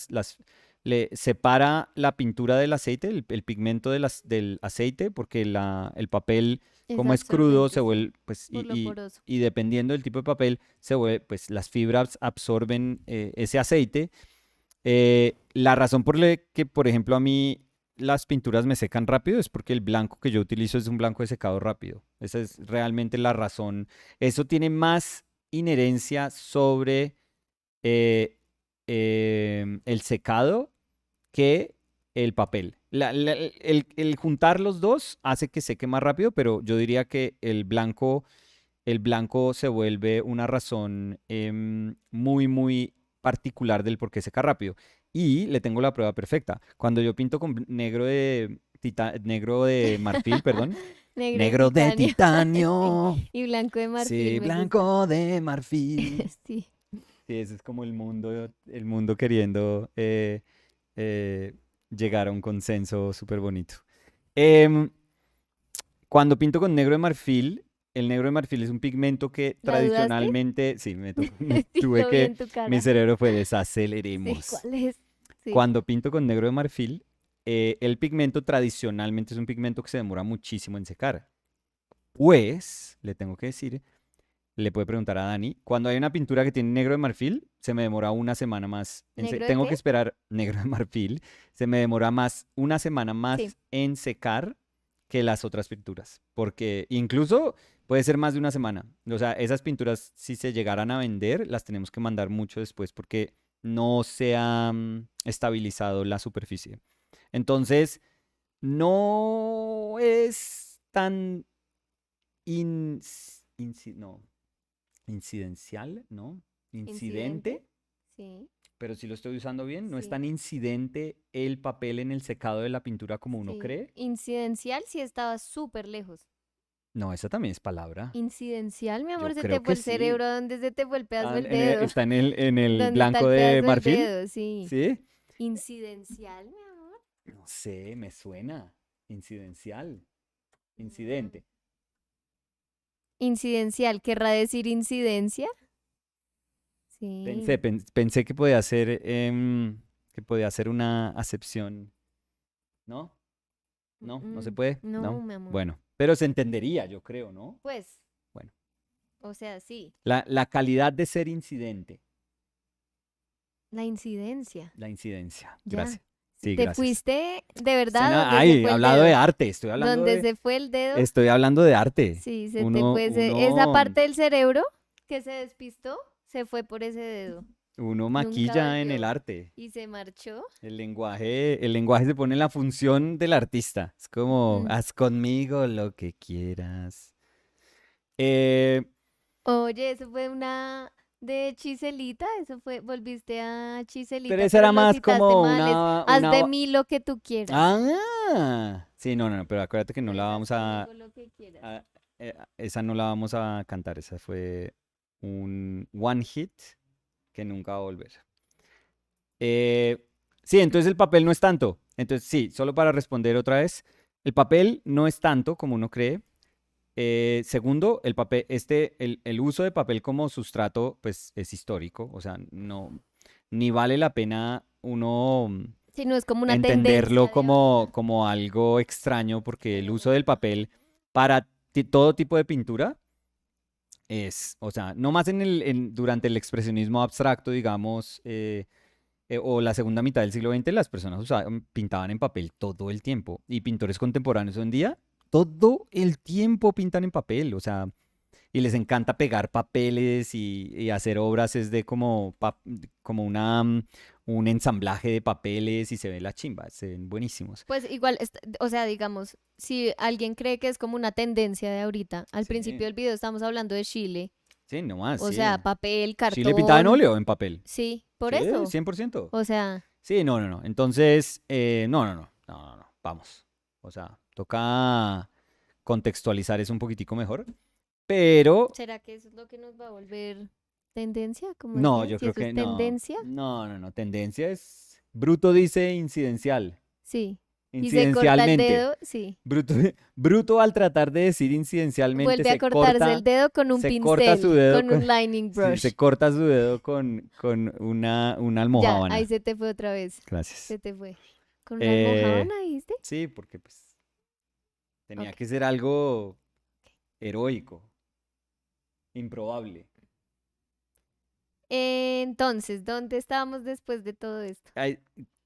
le separa la pintura del aceite, el pigmento del aceite, porque el papel, Es como es crudo, absorbente, se sí. vuelve, pues, Por lo poroso. y dependiendo del tipo de papel, se vuelve, pues, las fibras absorben ese aceite. La razón por la que, por ejemplo, a mí las pinturas me secan rápido es porque el blanco que yo utilizo es un blanco de secado rápido. Esa es realmente la razón. Eso tiene más inherencia sobre eh, el secado que el papel. El juntar los dos hace que seque más rápido, pero yo diría que el blanco se vuelve una razón muy, muy particular del por qué seca rápido. Y le tengo la prueba perfecta. Cuando yo pinto con negro de marfil, perdón, Negro de negro de titanio. Sí. titanio, Y blanco de marfil sí, me gusta. blanco de marfil. Sí. Sí, ese es como el mundo queriendo eh, llegar a un consenso súper bonito. Em, Cuando pinto con negro de marfil, el negro de marfil es un pigmento que ¿La dudaste? tradicionalmente, sí, Sí, tuve lo vi que, en tu mi cara. cerebro fue Sí, desaceleremos. ¿cuál es? Sí. Cuando pinto con negro de marfil, el pigmento tradicionalmente es un pigmento que se demora muchísimo en secar. Pues, le tengo que decir, le puede preguntar a Dani, cuando hay una pintura que tiene negro de marfil, se me demora una semana más. ¿Negro de Tengo qué? que esperar negro de marfil, se me demora una semana Sí. más en secar que las otras pinturas. Porque incluso puede ser más de una semana. O sea, esas pinturas, si se llegaran a vender, las tenemos que mandar mucho después porque no se ha estabilizado la superficie. Entonces, no es tan no, incidencial, ¿no? ¿Incidente? Incidente, Sí, pero si lo estoy usando bien, no es sí, tan incidente el papel en el secado de la pintura como uno sí. cree. Incidencial sí estaba súper lejos. No, esa también es palabra. Incidencial, mi amor, Yo se te creo fue que el cerebro. sí. ¿Dónde se te fue el pedazo Ah, del dedo? está en el ¿Dónde está blanco el de pedazo del marfil. dedo? Sí. ¿Sí? Incidencial, mi amor. No sé, me suena. Incidencial. Mm. Incidente. Incidencial, ¿querrá decir incidencia? Pensé, Sí. pensé que podía ser una acepción. ¿No? No, no se Mm, puede. no, No. mi amor. Bueno, pero se entendería, yo creo, ¿no? Pues, Bueno, o sea, sí. la calidad de ser incidente, La incidencia. la incidencia. Ya. Gracias. Sí, ¿Te gracias. fuiste de verdad donde se Ay, fue el hablado de dedo? arte, ¿Donde se fue el dedo? estoy hablando de arte. Sí, se te Uno, fue esa uno, parte del cerebro que se despistó, se fue por ese dedo. Uno Nunca maquilla en el volvió. arte. ¿Y se marchó? El lenguaje se pone en la función del artista. Es como, Mm. haz conmigo lo que quieras. Eh, Oye, eso fue una de Chiselita, eso fue, volviste a pero Chiselita, esa pero era lo más citaste como mal, es haz de mí lo que tú quieras. Sí, no, no, no, pero acuérdate que no la Entonces haz vamos conmigo lo que quieras. esa no la vamos a cantar. Esa fue un one hit que nunca va a volver. Eh, sí, entonces el papel no es tanto. Entonces, sí, solo para responder otra vez, el papel no es tanto como uno cree. Segundo, el papel, el uso de papel como sustrato, pues es histórico. O sea, no, ni vale la pena uno Si no es como una entenderlo tendencia de ahorita. como algo extraño, porque el Bueno, uso del ajá. papel para todo tipo de pintura es, o sea, no más durante el expresionismo abstracto, digamos, o la segunda mitad del siglo XX, las personas pintaban en papel todo el tiempo. Y pintores contemporáneos hoy en día, todo el tiempo pintan en papel. O sea, y les encanta pegar papeles y hacer obras es de como un ensamblaje de papeles y se ve la chimba, se ven buenísimos. Pues igual, o sea, digamos, si alguien cree que es como una tendencia de ahorita, al principio Sí, del video estamos hablando de Chile, sí, nomás, o sí. sea, papel, Sí, le pintaba en cartón, óleo, en papel. sí, por Sí, eso. 100%. O sea, Sí, no, no, no. Entonces, no, no, no, no, no, no, vamos. O sea, toca contextualizar eso un poquitico mejor. Pero, ¿será que eso es lo que nos va a volver tendencia? Como no, decían, yo si creo eso es que no. tendencia, No, no, no. Tendencia es. Bruto dice incidencial. sí. Y se corta el Incidencialmente. dedo, sí. Bruto, bruto al tratar de decir incidencialmente Vuelve a cortarse el dedo con un se corta su pincel, dedo con un lining sí, se brush. corta su dedo con una Ya, ahí almojábana. se te fue otra vez. Gracias. Se te fue. ¿Con una Eh, almojábana, dijiste? sí, porque pues tenía Ok. que ser algo heroico, improbable. Entonces, ¿dónde estábamos después de todo esto? Ay,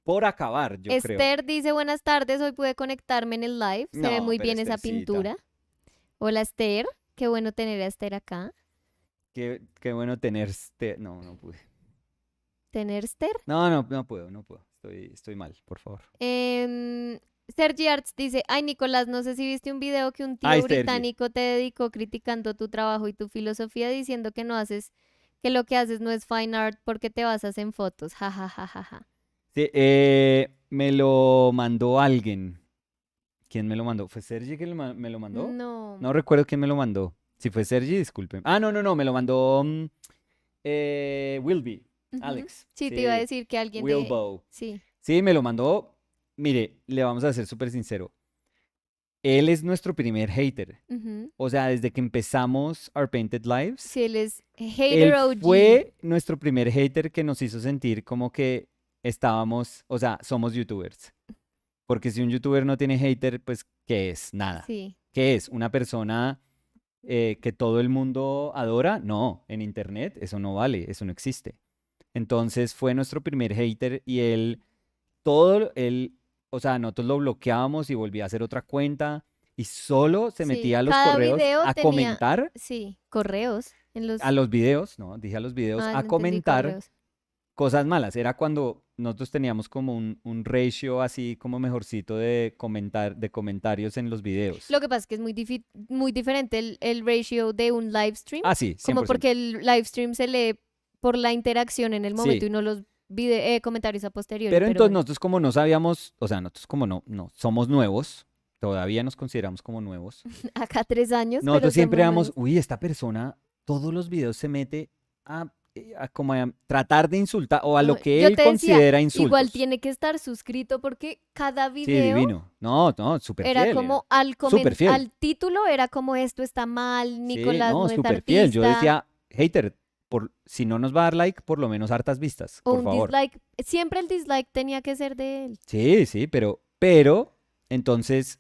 por acabar, yo creo. Esther dice buenas tardes, hoy pude conectarme en el live, se ve No, muy pero bien esa Esthercita, pintura. Hola Esther, qué bueno tener a Esther acá. qué bueno tener no, no pude. ¿Tener Esther? No, no, no puedo, no puedo. Estoy mal, por favor. Sergi Arts dice, ay Nicolás, no sé si viste un video que un Ay, tío Sergi. británico te dedicó criticando tu trabajo y tu filosofía diciendo que no haces, que lo que haces no es fine art porque te basas en fotos. Ja, ja, ja, ja, ja. Sí, me lo mandó alguien. ¿Quién me lo mandó? ¿Fue Sergi que me lo mandó? No. No recuerdo quién me lo mandó. Si fue Sergi, disculpen. Ah, no, no, no, me lo mandó Wilby, Ujú. Alex. Sí, te iba a Sí, decir que alguien de... Wilbo. Sí. Sí, me lo mandó. Mire, le vamos a ser súper sincero. Él es nuestro primer hater. Ujú. O sea, desde que empezamos Our Painted Lives, Sí, él es hater él OG. fue nuestro primer hater que nos hizo sentir como que estábamos, o sea, somos youtubers. Porque si un youtuber no tiene hater, pues, ¿qué es? Nada. Sí. ¿Qué es? ¿Una persona que todo el mundo adora? No, en internet eso no vale, eso no existe. Entonces fue nuestro primer hater y él, o sea, nosotros lo bloqueábamos y volvía a hacer otra cuenta y solo se Sí. metía a los Cada correos video a tenía, comentar sí, correos en a los... los videos, ¿no? Dije a los videos, Ah, a no entendí comentar correos. cosas malas. Era cuando nosotros teníamos como un ratio así como mejorcito de comentarios en los videos. Lo que pasa es que es muy diferente el ratio de un live stream, Ah, sí, como 100%. porque el live stream se lee por la interacción en el momento Sí. y no los comentarios a posteriori, Pero pero entonces bueno. nosotros como no sabíamos, o sea, nosotros como no somos nuevos, todavía nos consideramos como nuevos. Acá 3 años, pero Nosotros siempre somos vamos, nuevos. uy, esta persona, todos los videos se mete como a tratar de insultar o a No, lo que yo él te decía, considera igual insultos. tiene que estar suscrito porque cada Sí, video divino. No, no, súper era fiel como era. Súper fiel. al título era como esto está mal, Sí, Nicolás no, no es súper fiel. Yo artista, decía, hater, si no nos va a dar like, por lo menos hartas vistas, o por un favor. dislike. Siempre el dislike tenía que ser de él. Sí, sí, pero, entonces,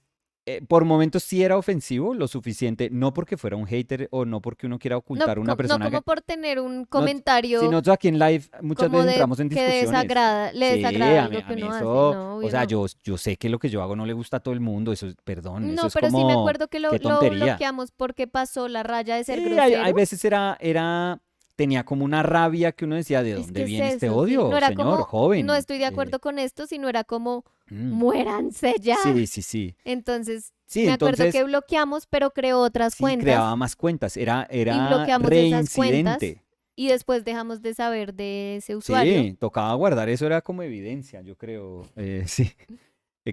por momentos sí era ofensivo lo suficiente, no porque fuera un hater o no porque uno quiera No, ocultar a una no persona como por tener un no, si comentario nosotros aquí en live muchas como veces de entramos en que discusiones. le Sí, desagrada a mí, algo a que mí uno hace. eso, No, o obvio sea, no. yo sé que lo que yo hago no le gusta a todo el mundo, eso es, perdón, eso No, es pero sí me como, acuerdo que qué lo tontería. bloqueamos porque pasó la raya de ser Sí, hay grosero. veces era tenía como una rabia que uno decía, ¿de Es dónde que es viene este eso, sí. No odio, era señor, como, no joven? estoy de acuerdo con esto, sino era como, Mm, muéranse ya. sí, sí, sí. Entonces, Sí, me acuerdo que entonces, bloqueamos, pero creó otras sí, cuentas creaba más cuentas, y era bloqueamos esas cuentas reincidente. y después dejamos de saber de ese usuario. Sí, tocaba guardar, eso era como evidencia, yo creo. Sí,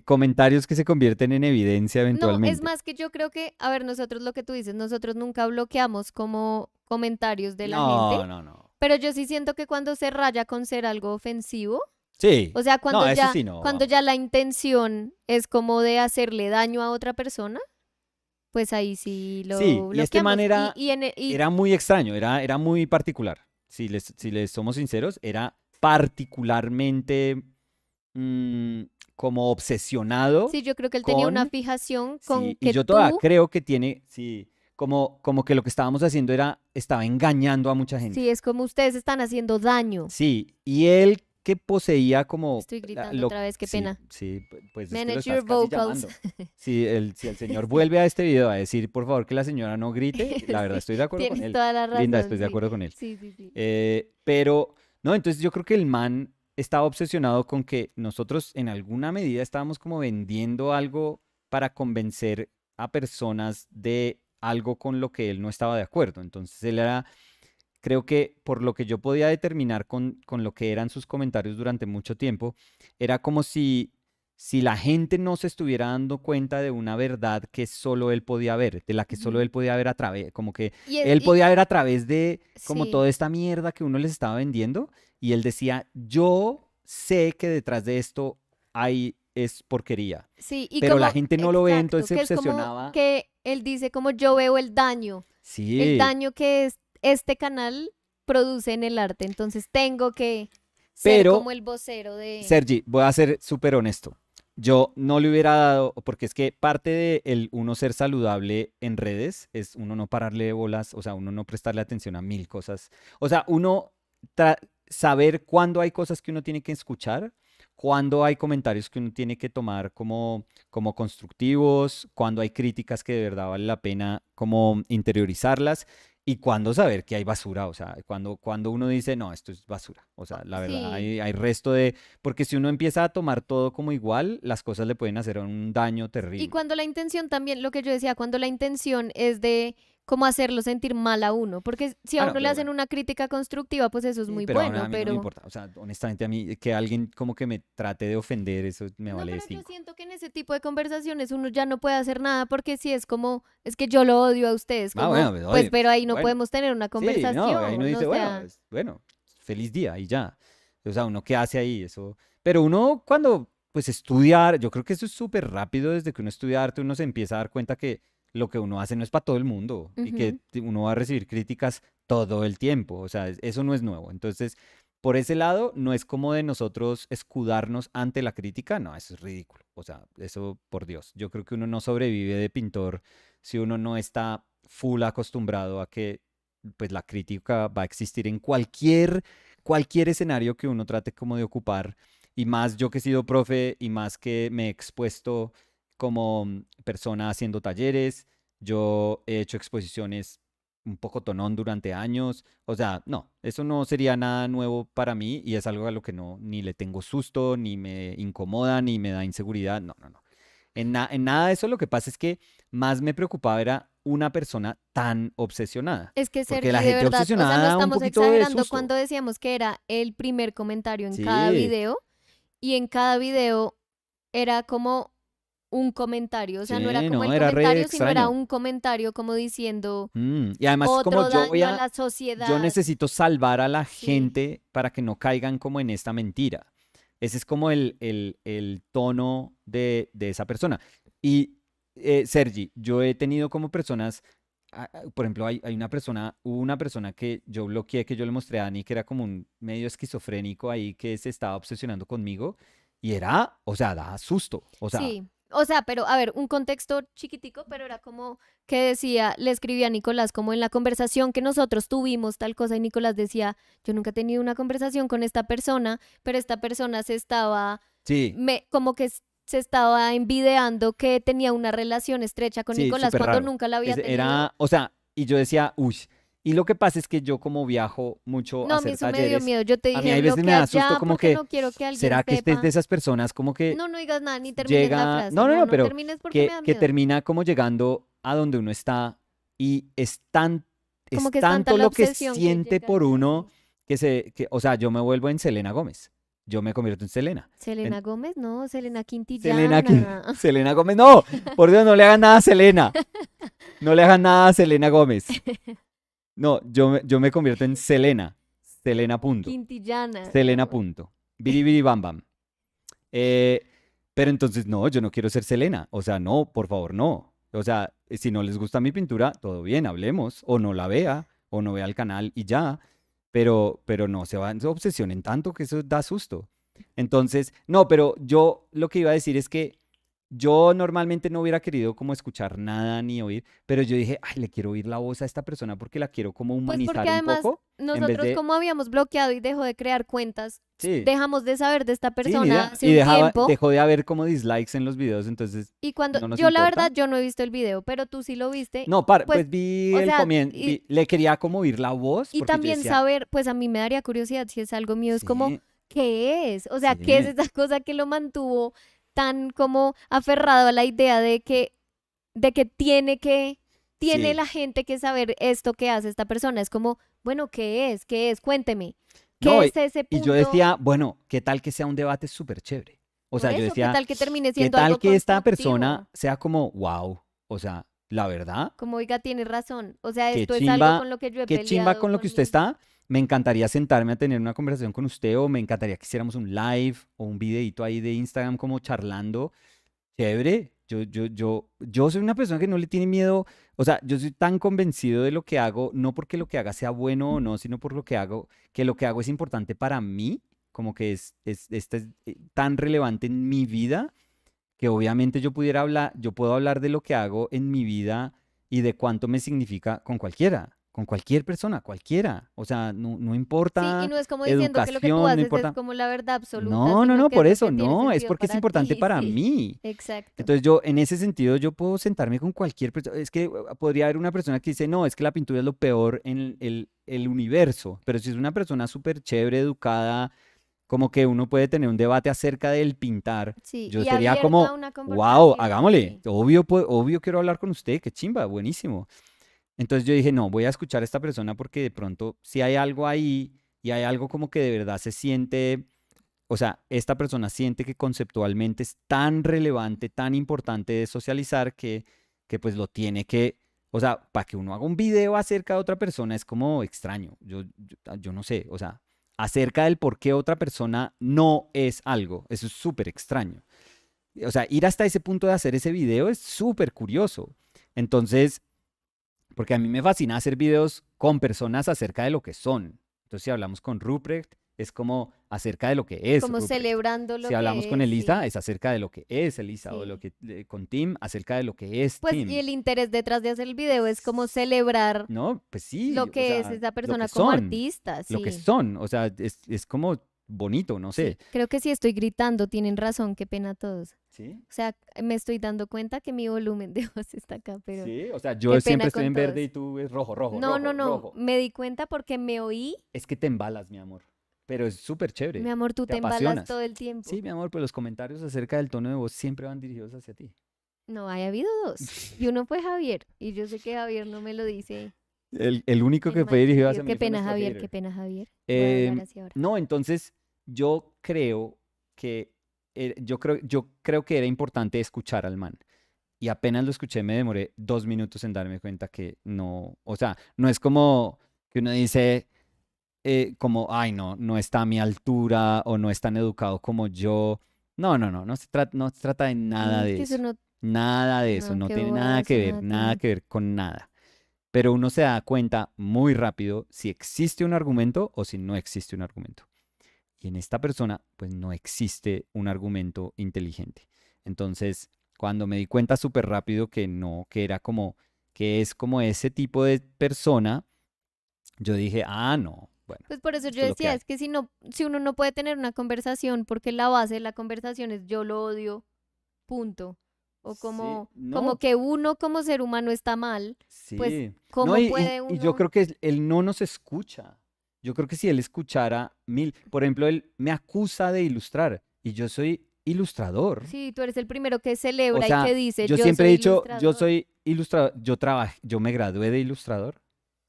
comentarios que se convierten en evidencia No, es eventualmente. más que yo creo que, a ver, nosotros lo que tú dices, nosotros nunca bloqueamos como comentarios de la gente, No, no, no. pero yo sí siento que cuando se raya con ser algo ofensivo, Sí, o sea, no, eso sí no, cuando vamos. ya la intención es como de hacerle daño a otra persona, pues ahí sí Sí, lo y este man bloqueamos. era, Y era muy extraño, era muy particular. Si les somos sinceros, era particularmente mm, como obsesionado sí, yo creo que él tenía una con, fijación con sí, y que yo todavía tú, creo que tiene, sí, como que lo que estábamos haciendo estaba engañando a mucha sí, gente. es como ustedes están haciendo daño. Sí, y él que poseía como Estoy gritando lo, otra vez, qué sí, pena. sí, pues es que lo Manage your estás casi vocals. llamando. Si el señor vuelve a este video a decir, por favor, que la señora no grite, la verdad Sí, estoy de acuerdo con tienes él. toda la Linda, razón, estoy de sí. acuerdo con él. Sí, sí, sí. Pero, no, entonces yo creo que el man estaba obsesionado con que nosotros en alguna medida estábamos como vendiendo algo para convencer a personas de algo con lo que él no estaba de acuerdo. Entonces él era, creo que por lo que yo podía determinar con lo que eran sus comentarios durante mucho tiempo, era como si la gente no se estuviera dando cuenta de una verdad que solo él podía ver, de la que solo Ujú. él podía ver a través, como que Y, él podía ver a través de como sí, toda esta mierda que uno les estaba vendiendo, y él decía, yo sé que detrás de esto hay es porquería, sí, y pero la como, gente no lo ve, entonces exacto, se que es como obsesionaba. que él dice como yo veo el Sí, daño que este canal produce en el arte, entonces tengo que ser como pero el vocero de... Sergi, voy a ser súper honesto. Yo no le hubiera dado, porque es que parte de el uno ser saludable en redes es uno no pararle bolas, o sea, uno no prestarle atención a mil cosas. O sea, uno saber cuándo hay cosas que uno tiene que escuchar, cuándo hay comentarios que uno tiene que tomar como constructivos, cuándo hay críticas que de verdad vale la pena como interiorizarlas y cuándo saber que hay basura, o sea, cuando uno dice, no, esto es basura, o sea, la verdad, Sí, hay resto de, porque si uno empieza a tomar todo como igual, las cosas le pueden hacer un daño y terrible. cuando la intención también, lo que yo decía, cuando la intención es de como hacerlo sentir mal a uno, porque si a Ah, no, uno le pero hacen bueno. una crítica constructiva, pues eso es Sí, muy pero bueno, a mí no me pero... importa, o sea, honestamente a mí que alguien como que me trate de ofender, eso me No, vale de pero yo cinco. siento que en ese tipo de conversaciones uno ya no puede hacer nada porque si es como, es que yo lo odio a ustedes, Ah, como, bueno, pues, pues oye, pero pues, ahí no bueno. podemos tener una Sí, no, ahí uno conversación, o dice, bueno, sea, bueno, feliz día y ya. O sea, uno qué hace ahí, eso. Pero uno cuando, pues estudiar, yo creo que eso es súper rápido desde que uno estudia arte, uno se empieza a dar cuenta que lo que uno hace no es para todo el mundo y que ujú. uno va a recibir críticas todo el tiempo. O sea, eso no es nuevo. Entonces, por ese lado, no es como de nosotros escudarnos ante la crítica, no, eso es ridículo. O sea, eso, por Dios, yo creo que uno no sobrevive de pintor si uno no está full acostumbrado a que pues la crítica va a existir en cualquier escenario que uno trate como de ocupar. Y más yo que he sido profe y más que me he expuesto como persona haciendo talleres, yo he hecho exposiciones un poco tonón durante años. O sea, no, eso no sería nada nuevo para mí y es algo a lo que no, ni le tengo susto, ni me incomoda, ni me da inseguridad. No, no, no. En nada de eso lo que pasa es que más me preocupaba era una persona tan obsesionada. Es que Porque Sergi, la de gente verdad, o sea, obsesionada no da un estamos poquito de exagerando susto. cuando decíamos que era el primer comentario en cada Sí, video y en cada video era como un comentario, o sea, no era sí, como el no, era re comentario, sino era extraño. un comentario como diciendo Y además como otro daño a la yo sociedad. necesito salvar a la Sí, gente para que no caigan como en esta mentira. Ese es como el tono de esa persona. Y Sergi, yo he tenido como personas, por ejemplo, hubo una persona que yo bloqueé, que yo le mostré a Dani, que era como un medio esquizofrénico ahí, que se estaba obsesionando conmigo. Y era, o sea, da susto. O sea, sí. O sea, pero a ver, un contexto chiquitico, pero era como que decía, le escribía a Nicolás como en la conversación que nosotros tuvimos tal cosa y Nicolás decía, yo nunca he tenido una conversación con esta persona, pero esta persona se estaba, sí, como que se estaba envidiando que tenía una relación estrecha con sí, Nicolás súper cuando raro. nunca la había tenido. Era, o sea, y yo decía, uy, Y lo que pasa es que yo como viajo mucho a No, a mí hacer eso me dio talleres, miedo. Yo te a mí dije hay veces me bloquea da susto ya como porque que, no quiero que alguien ¿será que estés de sepa. esas personas como que No, no digas nada, ni termines la llega, frase. no, no, No, no, no pero termines porque me da que miedo. termina como llegando a donde uno está y Como es que es tanta tanto la lo que obsesión que siente llega a por ser uno así. o sea, yo me vuelvo en Selena Gómez, yo me convierto en Selena. Selena En- Gómez, no, Selena Selena, Quintillana. Selena Gómez, no, por Dios, no le hagan nada a Selena, no le hagan nada a Selena Gómez. No, yo me convierto en Selena, Selena punto, Quintillana, Selena no. punto, biribiri bam bam. Eh, pero entonces, no, yo no quiero ser Selena. O sea, no, por favor, no. O sea, si no les gusta mi pintura, todo bien, hablemos. O no la vea, o no vea el canal y ya. Pero no se obsesionen tanto que eso da susto. Entonces, no, pero yo lo que iba a decir es que yo normalmente no hubiera querido como escuchar nada ni oír, pero yo dije, ay, le quiero oír la voz a esta persona porque la quiero como Pues porque humanizar un además poco, en vez nosotros de, como habíamos bloqueado y dejó de crear cuentas, sí, dejamos de saber de esta sí, ni persona idea. hace Y un tiempo. dejó de haber como dislikes en los videos, entonces Y cuando no nos yo la verdad importa. yo no he visto el video, pero tú sí lo viste, No, pues pues vi o el sea, comienzo, le quería como oír la voz, y porque yo también decía, saber, pues a mí me daría curiosidad si es algo mío, es como, sí, ¿qué es? O sea, ¿qué es sí, esa cosa que lo mantuvo tan como aferrado a la idea de que tiene sí. la gente que saber esto que hace esta persona? Es como, bueno, ¿qué es? ¿Qué es? Cuénteme. ¿Qué No, es ese y yo punto? decía, bueno, ¿qué tal que sea un debate súper chévere? O Por sea, yo eso, ¿qué decía, tal que termine ¿qué siendo tal algo que esta persona constructivo? sea como, wow? O sea, la verdad, Como, oiga, tiene razón. O sea, qué esto es algo con chimba, lo que yo he qué chimba peleado con lo que con usted mi... está. Me encantaría sentarme a tener una conversación con usted o me encantaría que hiciéramos un live o un videito ahí de Instagram como charlando. Chévere. Yo soy una persona que no le tiene miedo. O sea, yo soy tan convencido de lo que hago, no porque lo que haga sea bueno o no, sino por lo que hago, que lo que hago es importante para mí, como que es tan relevante en mi vida que obviamente yo puedo hablar de lo que hago en mi vida y de cuánto me significa con cualquier persona, cualquiera. O sea, no Sí, y importa no es como diciendo que lo que tú educación, no haces es importa. como la verdad absoluta, No, no, sino no, que es por lo eso, que tiene no, es sentido porque es para importante ti. para Sí, mí. exacto. Entonces yo, en ese sentido, yo puedo sentarme con cualquier persona. Es que podría haber una persona que dice, no, es que la pintura es lo peor en el universo. Pero si es una persona súper chévere, educada, como que uno puede tener un debate acerca del pintar, Sí, yo y sería abierto a como, una wow, conversación, hagámosle. sí. Obvio, obvio quiero hablar con usted, qué chimba, buenísimo. Entonces yo dije, no, voy a escuchar a esta persona porque de pronto si hay algo ahí y hay algo como que de verdad se siente, o sea, esta persona siente que conceptualmente es tan relevante, tan importante de socializar que pues lo tiene que, o sea, para que uno haga un video acerca de otra persona es como extraño. Yo no sé, o sea, acerca del por qué otra persona no es algo, eso es súper extraño. O sea, ir hasta ese punto de hacer ese video es súper curioso. Entonces, porque a mí me fascina hacer videos con personas acerca de lo que son. Entonces, si hablamos con Ruprecht, es como acerca de lo que es Como Ruprecht. celebrando Si lo hablamos que con es, Elisa, sí, es acerca de lo que es Elisa, o lo sí. que con Tim, acerca de lo que es Pues, y Tim. el interés detrás de hacer el video es como celebrar ¿No? Pues lo sí, o que es sea, esa lo que persona como son, artista, lo que sí. son, o sea, es como bonito, no Sí, sé. creo que sí estoy gritando, tienen razón, qué pena todos. ¿Sí? O sea, me estoy dando cuenta que mi volumen de voz está acá, pero Sí, o sea, yo qué siempre pena estoy con en verde todos. y tú es rojo, rojo, No, no, rojo, no, rojo. me di cuenta porque me oí. Es que te embalas, mi amor. Pero es súper Mi chévere. amor, tú Te te embalas apasionas. todo el tiempo. Sí, mi amor, pues los comentarios acerca del tono de voz siempre van dirigidos hacia ti. No, ha habido dos. Y uno fue Javier. Y yo sé que Javier no me lo dice El único en que fue mal dirigido sentido. hacia Qué mí fue pena, nuestro Javier, qué hater. pena, Javier. Voy a hablar así ahora. No, entonces yo creo que yo creo que era importante escuchar al man. Y apenas lo escuché, me demoré 2 minutos en darme cuenta que no, o sea, no es como que uno dice, como, ay, no, no está a mi altura o no es tan educado como yo. No, no, no, no se trata de nada Es de que eso eso. no, Nada de eso, no, no qué tiene bobada, eso nada nada. que ver con nada. Pero uno se da cuenta muy rápido si existe un argumento o si no existe un argumento. Y en esta persona, pues no existe un argumento inteligente. Entonces, cuando me di cuenta súper rápido que no, que era como, que es como ese tipo de persona, yo dije, ah, no, bueno, Pues por eso yo esto es lo que decía, hay. es que si no, si uno no puede tener una conversación, porque la base de la conversación es yo lo odio, punto. o Sí, como no, que uno como ser humano está mal, pues sí. No, ¿cómo puede y yo uno? creo que él no nos escucha. Yo creo que si él escuchara mil, por ejemplo, él me acusa de ilustrar y yo soy ilustrador. Sí, tú eres el primero que O celebra y que sea, dice, yo yo siempre he soy dicho, yo ilustrador. soy ilustrador, yo trabajé, yo me gradué de ilustrador,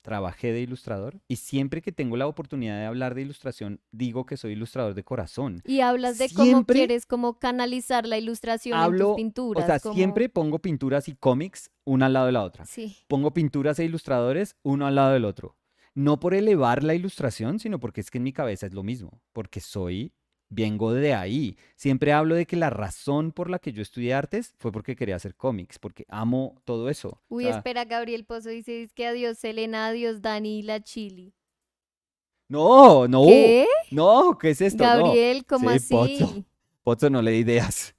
trabajé de ilustrador y siempre que tengo la oportunidad de hablar de ilustración, digo que soy ilustrador de corazón. Y hablas de cómo Siempre quieres como canalizar la ilustración en tus hablo, o pinturas, sea, como, siempre pongo pinturas y cómics una al lado de la otra. sí. Pongo pinturas e ilustradores uno al lado del otro. No por elevar la ilustración, sino porque es que en mi cabeza es lo mismo, porque vengo de ahí. Siempre hablo de que la razón por la que yo estudié artes fue porque quería hacer cómics, porque amo todo eso. O Uy, sea, espera, Gabriel Pozo dice, es que adiós Selena, adiós Dani y la Chili. no, no, ¿Qué? no, ¿qué es esto? No, Gabriel, ¿cómo sí, así? Pozo no le di ideas.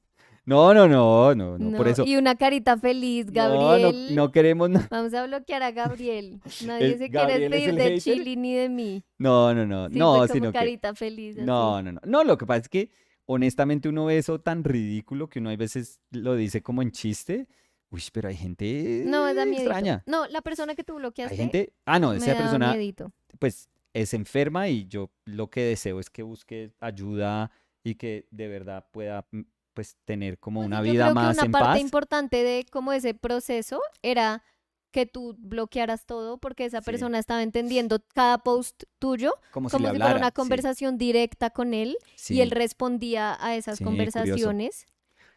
No, no, no, no, no, por No, eso. y una carita feliz, No, no, Gabriel. no queremos nada. Vamos a bloquear a Gabriel. Nadie se quiere Gabriel es despedir el de hater. Chili ni de mí. No, no, no, Sí, fue no, como sino que, carita feliz así. no, no, no. No, lo que pasa es que honestamente uno ve eso tan ridículo que uno a veces lo dice como en chiste. Uy, pero hay No, me da gente miedito. extraña. No, la persona que tú Hay bloqueaste gente, no, me esa da persona miedito. pues es enferma y yo lo que deseo es que busque ayuda y que de verdad pueda pues tener como Pues una sí, yo vida creo que más una en parte paz. importante de como ese proceso era que tú bloquearas todo porque esa Sí, persona estaba entendiendo cada post tuyo como si le como si fuera una hablara, sí, conversación directa con él y él sí, respondía a esas sí, curioso. conversaciones.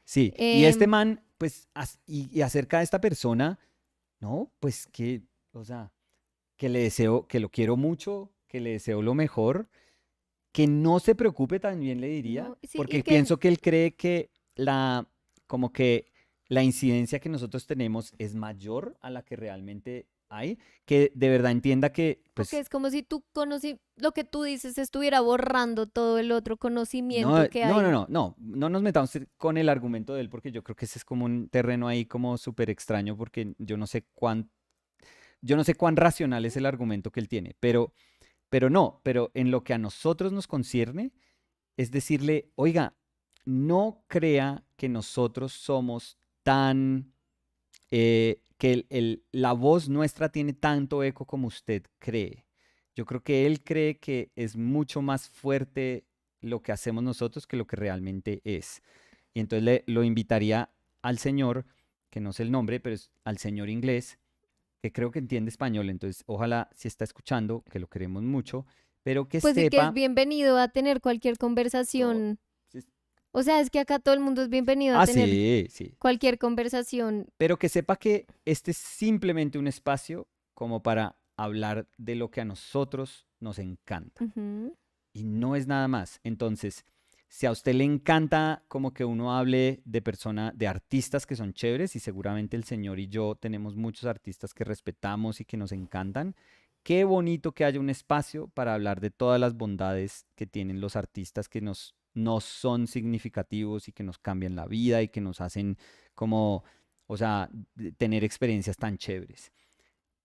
Sí, y este Em, man, pues, y acerca de esta persona, no, pues que, o sea, que le deseo, que lo quiero mucho, que le deseo lo mejor, que no se preocupe también le diría, no, sí, y porque que pienso que él cree que como que la incidencia que nosotros tenemos es mayor a la que realmente hay, que de verdad entienda que, porque pues, es como si tú conocí lo que tú dices estuviera borrando todo el otro no, conocimiento que no, no, hay. no, no nos metamos con el argumento de él, porque yo creo que ese es como un terreno ahí como súper extraño, porque yo no sé cuán racional es el argumento que él tiene, pero en lo que a nosotros nos concierne, es decirle, oiga, no crea que nosotros somos tan, que la voz nuestra tiene tanto eco como usted cree. Yo creo que él cree que es mucho más fuerte lo que hacemos nosotros que lo que realmente es. Y entonces lo invitaría al señor, que no sé el nombre, pero es al señor inglés, que creo que entiende español. Entonces, ojalá si está escuchando, que lo queremos mucho, pero que Pues sí que es sepa. bienvenido a tener cualquier Oh, conversación. sí, O sea, es que acá todo el mundo es bienvenido a tener sí, sí. cualquier conversación. Pero que sepa que este es simplemente un espacio como para hablar de lo que a nosotros nos encanta. Ujú. Y no es nada más. Entonces, si a usted le encanta como que uno hable de artistas que son chéveres, y seguramente el señor y yo tenemos muchos artistas que respetamos y que nos encantan, qué bonito que haya un espacio para hablar de todas las bondades que tienen los artistas que nos son significativos y que nos cambian la vida y que nos hacen como, o sea, tener experiencias tan chéveres,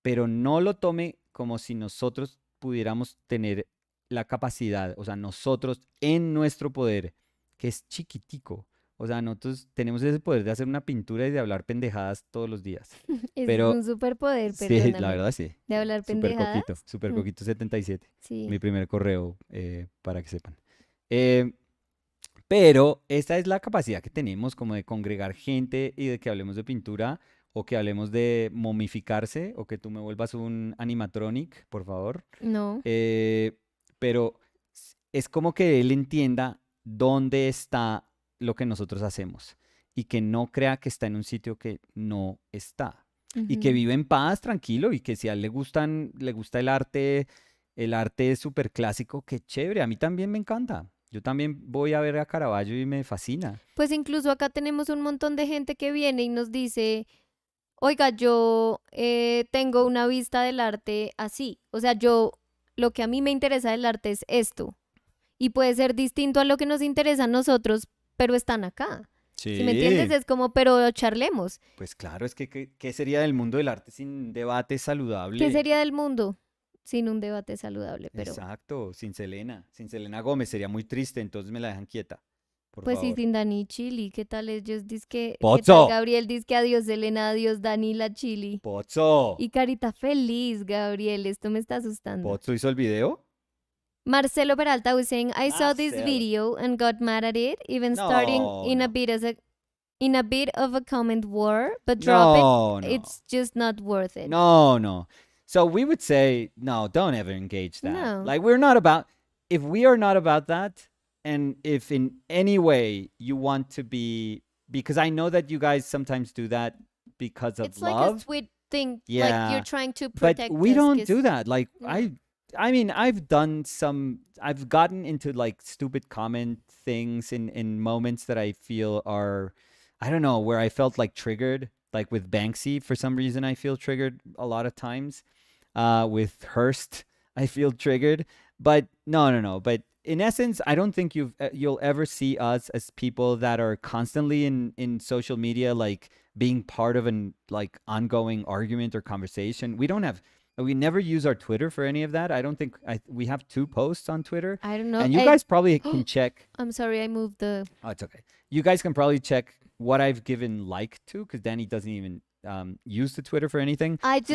pero no lo tome como si nosotros pudiéramos tener la capacidad, o sea, nosotros en nuestro poder, que es chiquitico. O sea, nosotros tenemos ese poder de hacer una pintura y de hablar pendejadas todos los días. Ese es Pero un superpoder, sí, la perdóname. verdad sí. De hablar pendejadas. Super Mm, coquito 77, sí. mi primer correo, para que sepan. Eh, pero esa es la capacidad que tenemos como de congregar gente y de que hablemos de pintura o que hablemos de momificarse o que tú me vuelvas un animatronic, por favor. No. Eh, pero es como que él entienda dónde está lo que nosotros hacemos y que no crea que está en un sitio que no está. Y que Ujú. vive en paz, tranquilo, y que si a él le gusta el arte súper clásico, qué chévere, a mí también me encanta. Yo también voy a ver a Caravaggio y me fascina. Pues incluso acá tenemos un montón de gente que viene y nos dice, oiga, yo tengo una vista del arte así. O sea, lo que a mí me interesa del arte es esto. Y puede ser distinto a lo que nos interesa a nosotros, pero están acá. Si me entiendes, Sí, es como, pero charlemos. pues claro, es que ¿qué sería del mundo del arte sin debate ¿Qué saludable? sería del mundo sin un debate saludable? Pero Exacto, sin Selena Gómez sería muy triste, entonces me la dejan quieta. por Pues sí, favor. sin Dani y Chili, ¿qué tal ellos? ¿Qué tal Pozzo. Gabriel? Que adiós Elena, adiós Dani, la Chili. Pozzo. Y carita feliz, Gabriel, esto me está asustando. Pozzo hizo el video. Marcelo Peralta was saying, I saw this Marcelo. video and got mad at it, even starting No, in a no. bit in a bit of a comment war, but drop it. No, no. It's just not worth it. No, no. So we would say, no, don't ever engage that. No. Like, we're not about, if we are not about that, and if in any way you want to be, because I know that you guys sometimes do that because of It's like a love. sweet thing, Yeah. like you're trying to But protect we us, don't 'cause- do that. Like, No. I mean, I've gotten into like stupid comment things in moments that I feel are, I don't know, where I felt like triggered, like with Banksy. For some reason, I feel triggered a lot of times. With Hearst, I feel triggered. But no. But in essence, I don't think you'll ever see us as people that are constantly in social media, like being part of an like ongoing argument or conversation. We never use our Twitter for any of that. I don't think we have 2 posts on Twitter. I don't know. And you guys probably can check. I'm sorry, I moved the. Oh, it's okay. You guys can probably check what I've given like to, because Danny doesn't even use the Twitter for anything. I just.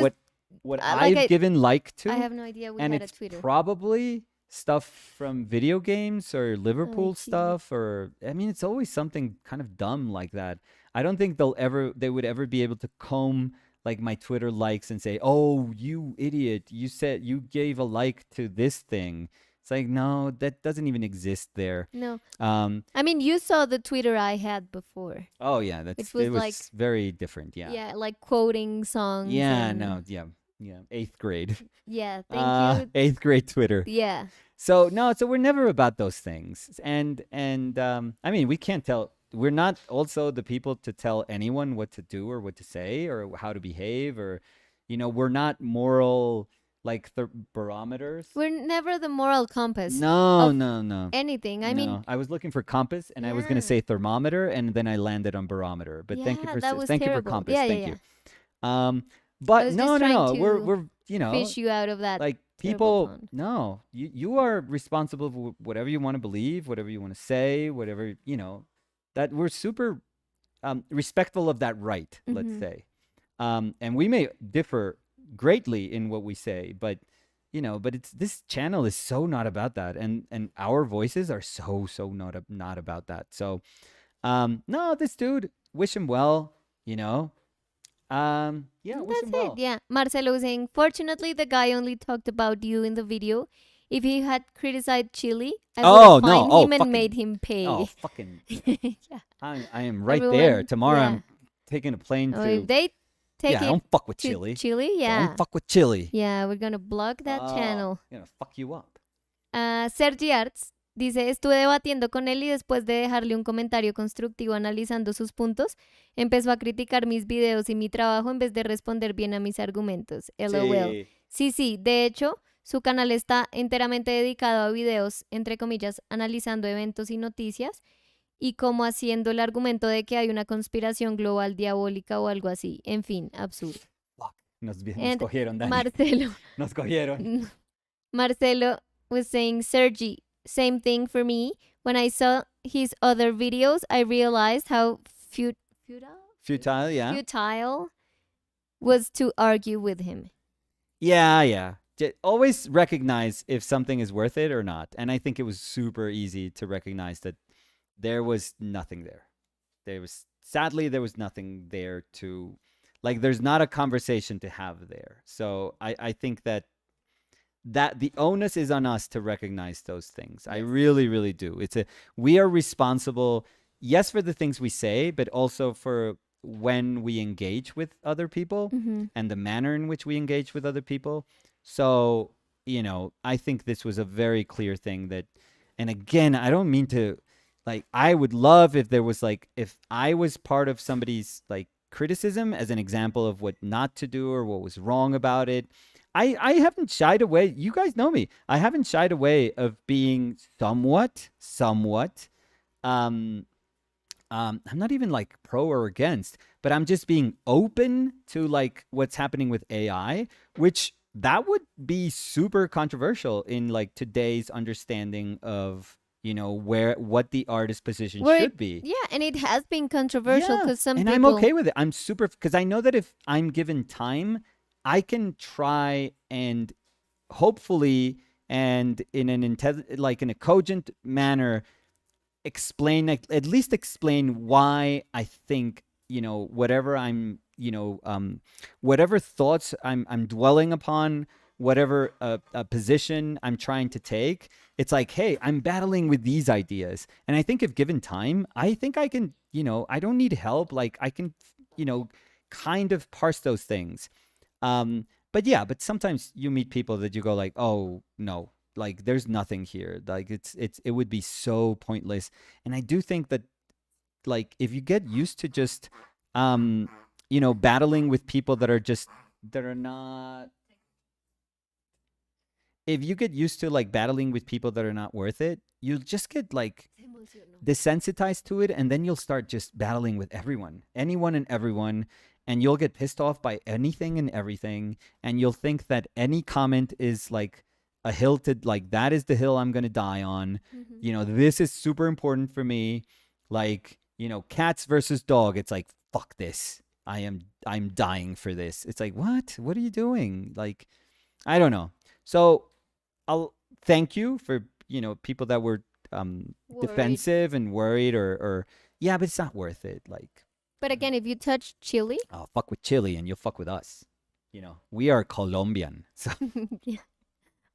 What like I've given like to, I have no idea we and had a it's Twitter. probably stuff from video games or Liverpool gee. stuff, or I mean, it's always something kind of dumb like that. I don't think they would ever be able to comb like my Twitter likes and say, "Oh, you idiot! You said you gave a like to this thing." It's like, no, that doesn't even exist there. No. Um. I mean, you saw the Twitter I had before. Oh yeah, It was it was like- very different. Yeah. Yeah, like quoting songs. Yeah. and- No. Yeah. Yeah. 8th grade. Yeah, thank you. 8th grade Twitter. Yeah. So no, so we're never about those things, and I mean, we can't tell. We're not also the people to tell anyone what to do or what to say or how to behave, or, we're not moral like barometers. We're never the moral compass. No, of no. Anything. I mean, No. I was looking for compass, and I was gonna Yeah. say thermometer, and then I landed on barometer. But thank you Yeah, for that was thank you for terrible. compass. Yeah, Thank yeah, you. But was no, just trying no. to We're fish you out of that. like terrible people. pond. No, you are responsible for whatever you want to believe, whatever you want to say, whatever that we're super respectful of that right. Let's Mhm. say, and we may differ greatly in what we say, but but it's this channel is so not about that, and our voices are so not about that. So, no, this dude, wish him well. Yeah, wish him That's well. it. Yeah. Marcelo was saying, fortunately, the guy only talked about you in the video. If he had criticized Chile, I would Oh, have no. fined Oh, him and fucking- made him pay. Oh, fucking! Yeah. I am right Everyone- there. Tomorrow, yeah. I'm taking a plane Oh, to. if they take Yeah, it don't fuck with to Chile. Chile, yeah. Don't fuck with Chile. Yeah, we're gonna block that Oh, channel. Gonna fuck you up. Sergi Arts dice, estuve debatiendo con él y después de dejarle un comentario constructivo analizando sus puntos, empezó a criticar mis videos y mi trabajo en vez de responder bien a mis argumentos. LOL. Sí, de hecho, su canal está enteramente dedicado a videos, entre comillas, analizando eventos y noticias y como haciendo el argumento de que hay una conspiración global diabólica o algo así. En fin, absurdo. Nos And cogieron, Dani. Marcelo. Nos cogieron. Marcelo was saying, Sergi, same thing for me. When I saw his other videos, I realized how Futile, yeah. futile was to argue with him. Yeah. Always recognize if something is worth it or not. And I think it was super easy to recognize that there was nothing there. Sadly, there was nothing there to, like, there's not a conversation to have there. So I think that the onus is on us to recognize those things. I really, really do. We are responsible, yes, for the things we say, but also for when we engage with other people and the manner in which we engage with other people. So, I think this was a very clear thing that, and again, I don't mean to, like, I would love if there was, like, if I was part of somebody's, like, criticism as an example of what not to do or what was wrong about it. I haven't shied away. You guys know me. I haven't shied away of being somewhat, I'm not even like pro or against, but I'm just being open to like what's happening with AI, which that would be super controversial in like today's understanding of, what the artist position Where should be. yeah, and it has been controversial Yeah, because some and people. I'm okay with it. I'm super because I know that if I'm given time, I can try and hopefully and in an like in a cogent manner explain at least explain why I think whatever I'm whatever thoughts I'm dwelling upon, whatever position I'm trying to take. It's like, hey, I'm battling with these ideas, and I think if given time, I think I can. I don't need help. Like I can, kind of parse those things. But yeah, but sometimes you meet people that you go like, oh no, like there's nothing here. Like it would be so pointless. And I do think that like if you get used to just battling with people that are not if you get used to like battling with people that are not worth it, you'll just get like desensitized to it, and then you'll start just battling with anyone and everyone, and you'll get pissed off by anything and everything, and you'll think that any comment is like a hill to like that is the hill I'm gonna die on. This is super important for me. Like, cats versus dog. It's like, fuck this. I'm dying for this. It's like, what are you doing? Like, I don't know. So I'll thank you for people that were defensive and worried or yeah, but it's not worth it. Like, But again, if you touch Chile, I'll fuck with Chile and you'll fuck with us. We are Colombian. So yeah.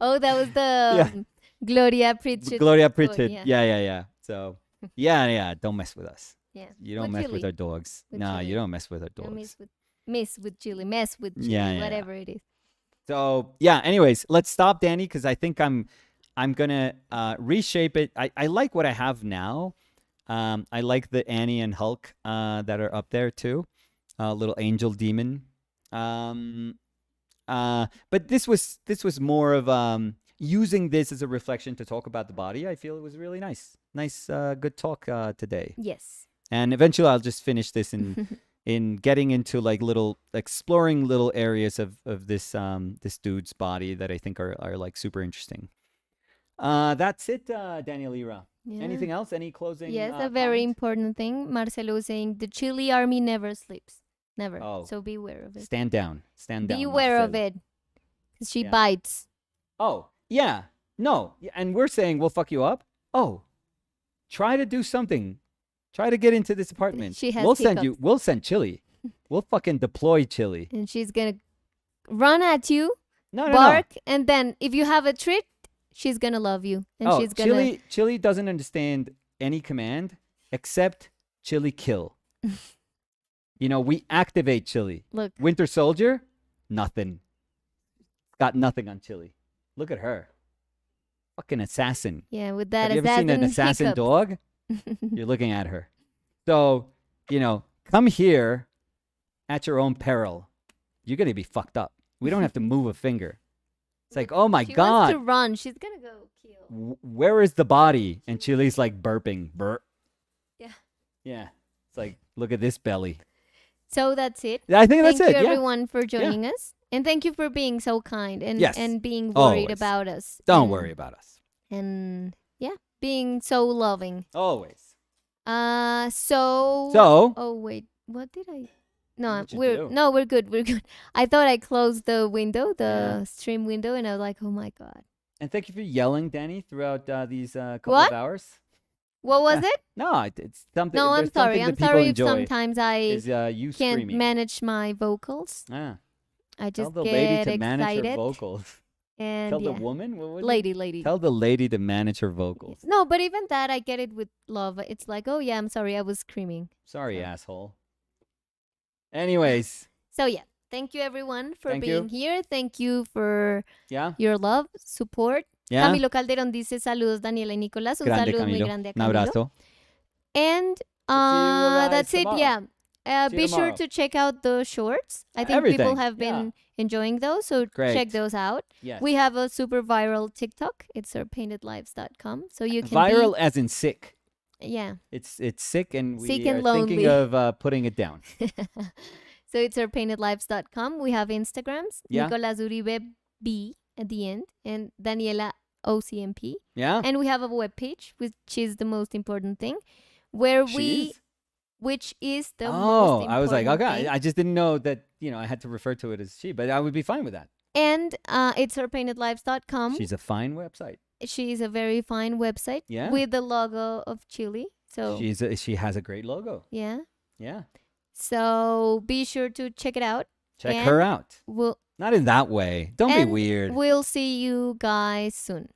Oh, that was the Yeah. Gloria Pritchett. Gloria quote, Pritchett. Yeah. So yeah, don't mess with us. Yeah. You don't With mess with Chile. our dogs. With Nah, Chile. you don't mess with our No, dogs. mess with Chile, mess with Chile, Yeah. whatever it is. So yeah. Anyways, let's stop, Danny, because I think I'm gonna reshape it. I like what I have now. I like the Annie and Hulk that are up there too. Little angel demon. But this was more of using this as a reflection to talk about the body. I feel it was really nice. Nice, good talk today. Yes. And eventually, I'll just finish this in getting into like exploring little areas of this this dude's body that I think are like super interesting. That's it, Daniel Ira. Yeah. Anything else? Any closing? Yes, a very comment? important thing. Marcelo was saying the Chile army never sleeps. Never. Oh. So beware of it. Stand down. Stand down. Beware of Marcel. it. Because she Yeah. bites. Oh, yeah. No. And we're saying we'll fuck you up. Oh, try to do something. Try to get into this apartment. She has We'll send Chili. We'll fucking deploy Chili. And she's going to run at you, No. bark, and then if you have a treat, she's going to love you. And she's going to... Chili doesn't understand any command except Chili kill. We activate Chili. Look. Winter Soldier, nothing. Got nothing on Chili. Look at her. Fucking assassin. Yeah, with that Have you ever seen an assassin hiccup. dog? You're looking at her. So, come here at your own peril. You're going to be fucked up. We don't have to move a finger. It's like, oh my She God. wants to run. She's going to go kill. Where is the body? And Chili's like burping. Burp. Yeah. Yeah. It's like, look at this belly. So that's it. I think that's Thank it. you, Yeah. everyone, for joining us. And thank you for being so kind and, Yes. and being worried Always. about us. Don't and, worry about us. And yeah, being so loving. Always. So. So, Oh, wait. What did I. No, What'd you do? we're good. We're good. I thought I closed the window, the stream window, and I was like, oh my God. and thank you for yelling, Danny, throughout these couple What? of hours. What was it? No, it's something. No, I'm there's sorry. something I'm that people sorry if enjoy sometimes I is you can't screaming. manage my vocals. Ah, I tell just the get lady to manage her excited. vocals. And Tell the yeah. woman. What was it? Lady. Tell the lady to manage her vocals. No, but even that, I get it with love. It's like, oh yeah, I'm sorry, I was screaming. Sorry, So- asshole. Anyways, So yeah, thank you everyone for Thank you. being here. Thank you for yeah, your love, support. yeah. Camilo Calderón dice saludos, Daniela y Nicolás. Un Grande saludo muy Camilo. grande a Un Camilo. abrazo. And guys that's it. tomorrow. Yeah. See you Be sure tomorrow. to check out the shorts. I think people Everything, have been enjoying those, so Great. check those out. Yes. We have a super viral TikTok. It's our paintedlives.com. So you can Viral as in sick. Yeah. It's sick, and we Sick are and thinking lonely. of putting it down. So it's our paintedlives.com. We have Instagrams. Yeah. Nicolas Uribe B at the end and Daniela OCMP. Yeah. And we have a webpage, which is the most important thing, where we, She's. which is the most Oh, important I was like, okay, thing. I just didn't know that, I had to refer to it as she, but I would be fine with that. And it's herpaintedlives.com. She's a fine website. She's a very fine website Yeah. with the logo of Chile. So she has a great logo. yeah. Yeah. So be sure to check it out. Check her out. We'll Not in that way. Don't be weird. We'll see you guys soon.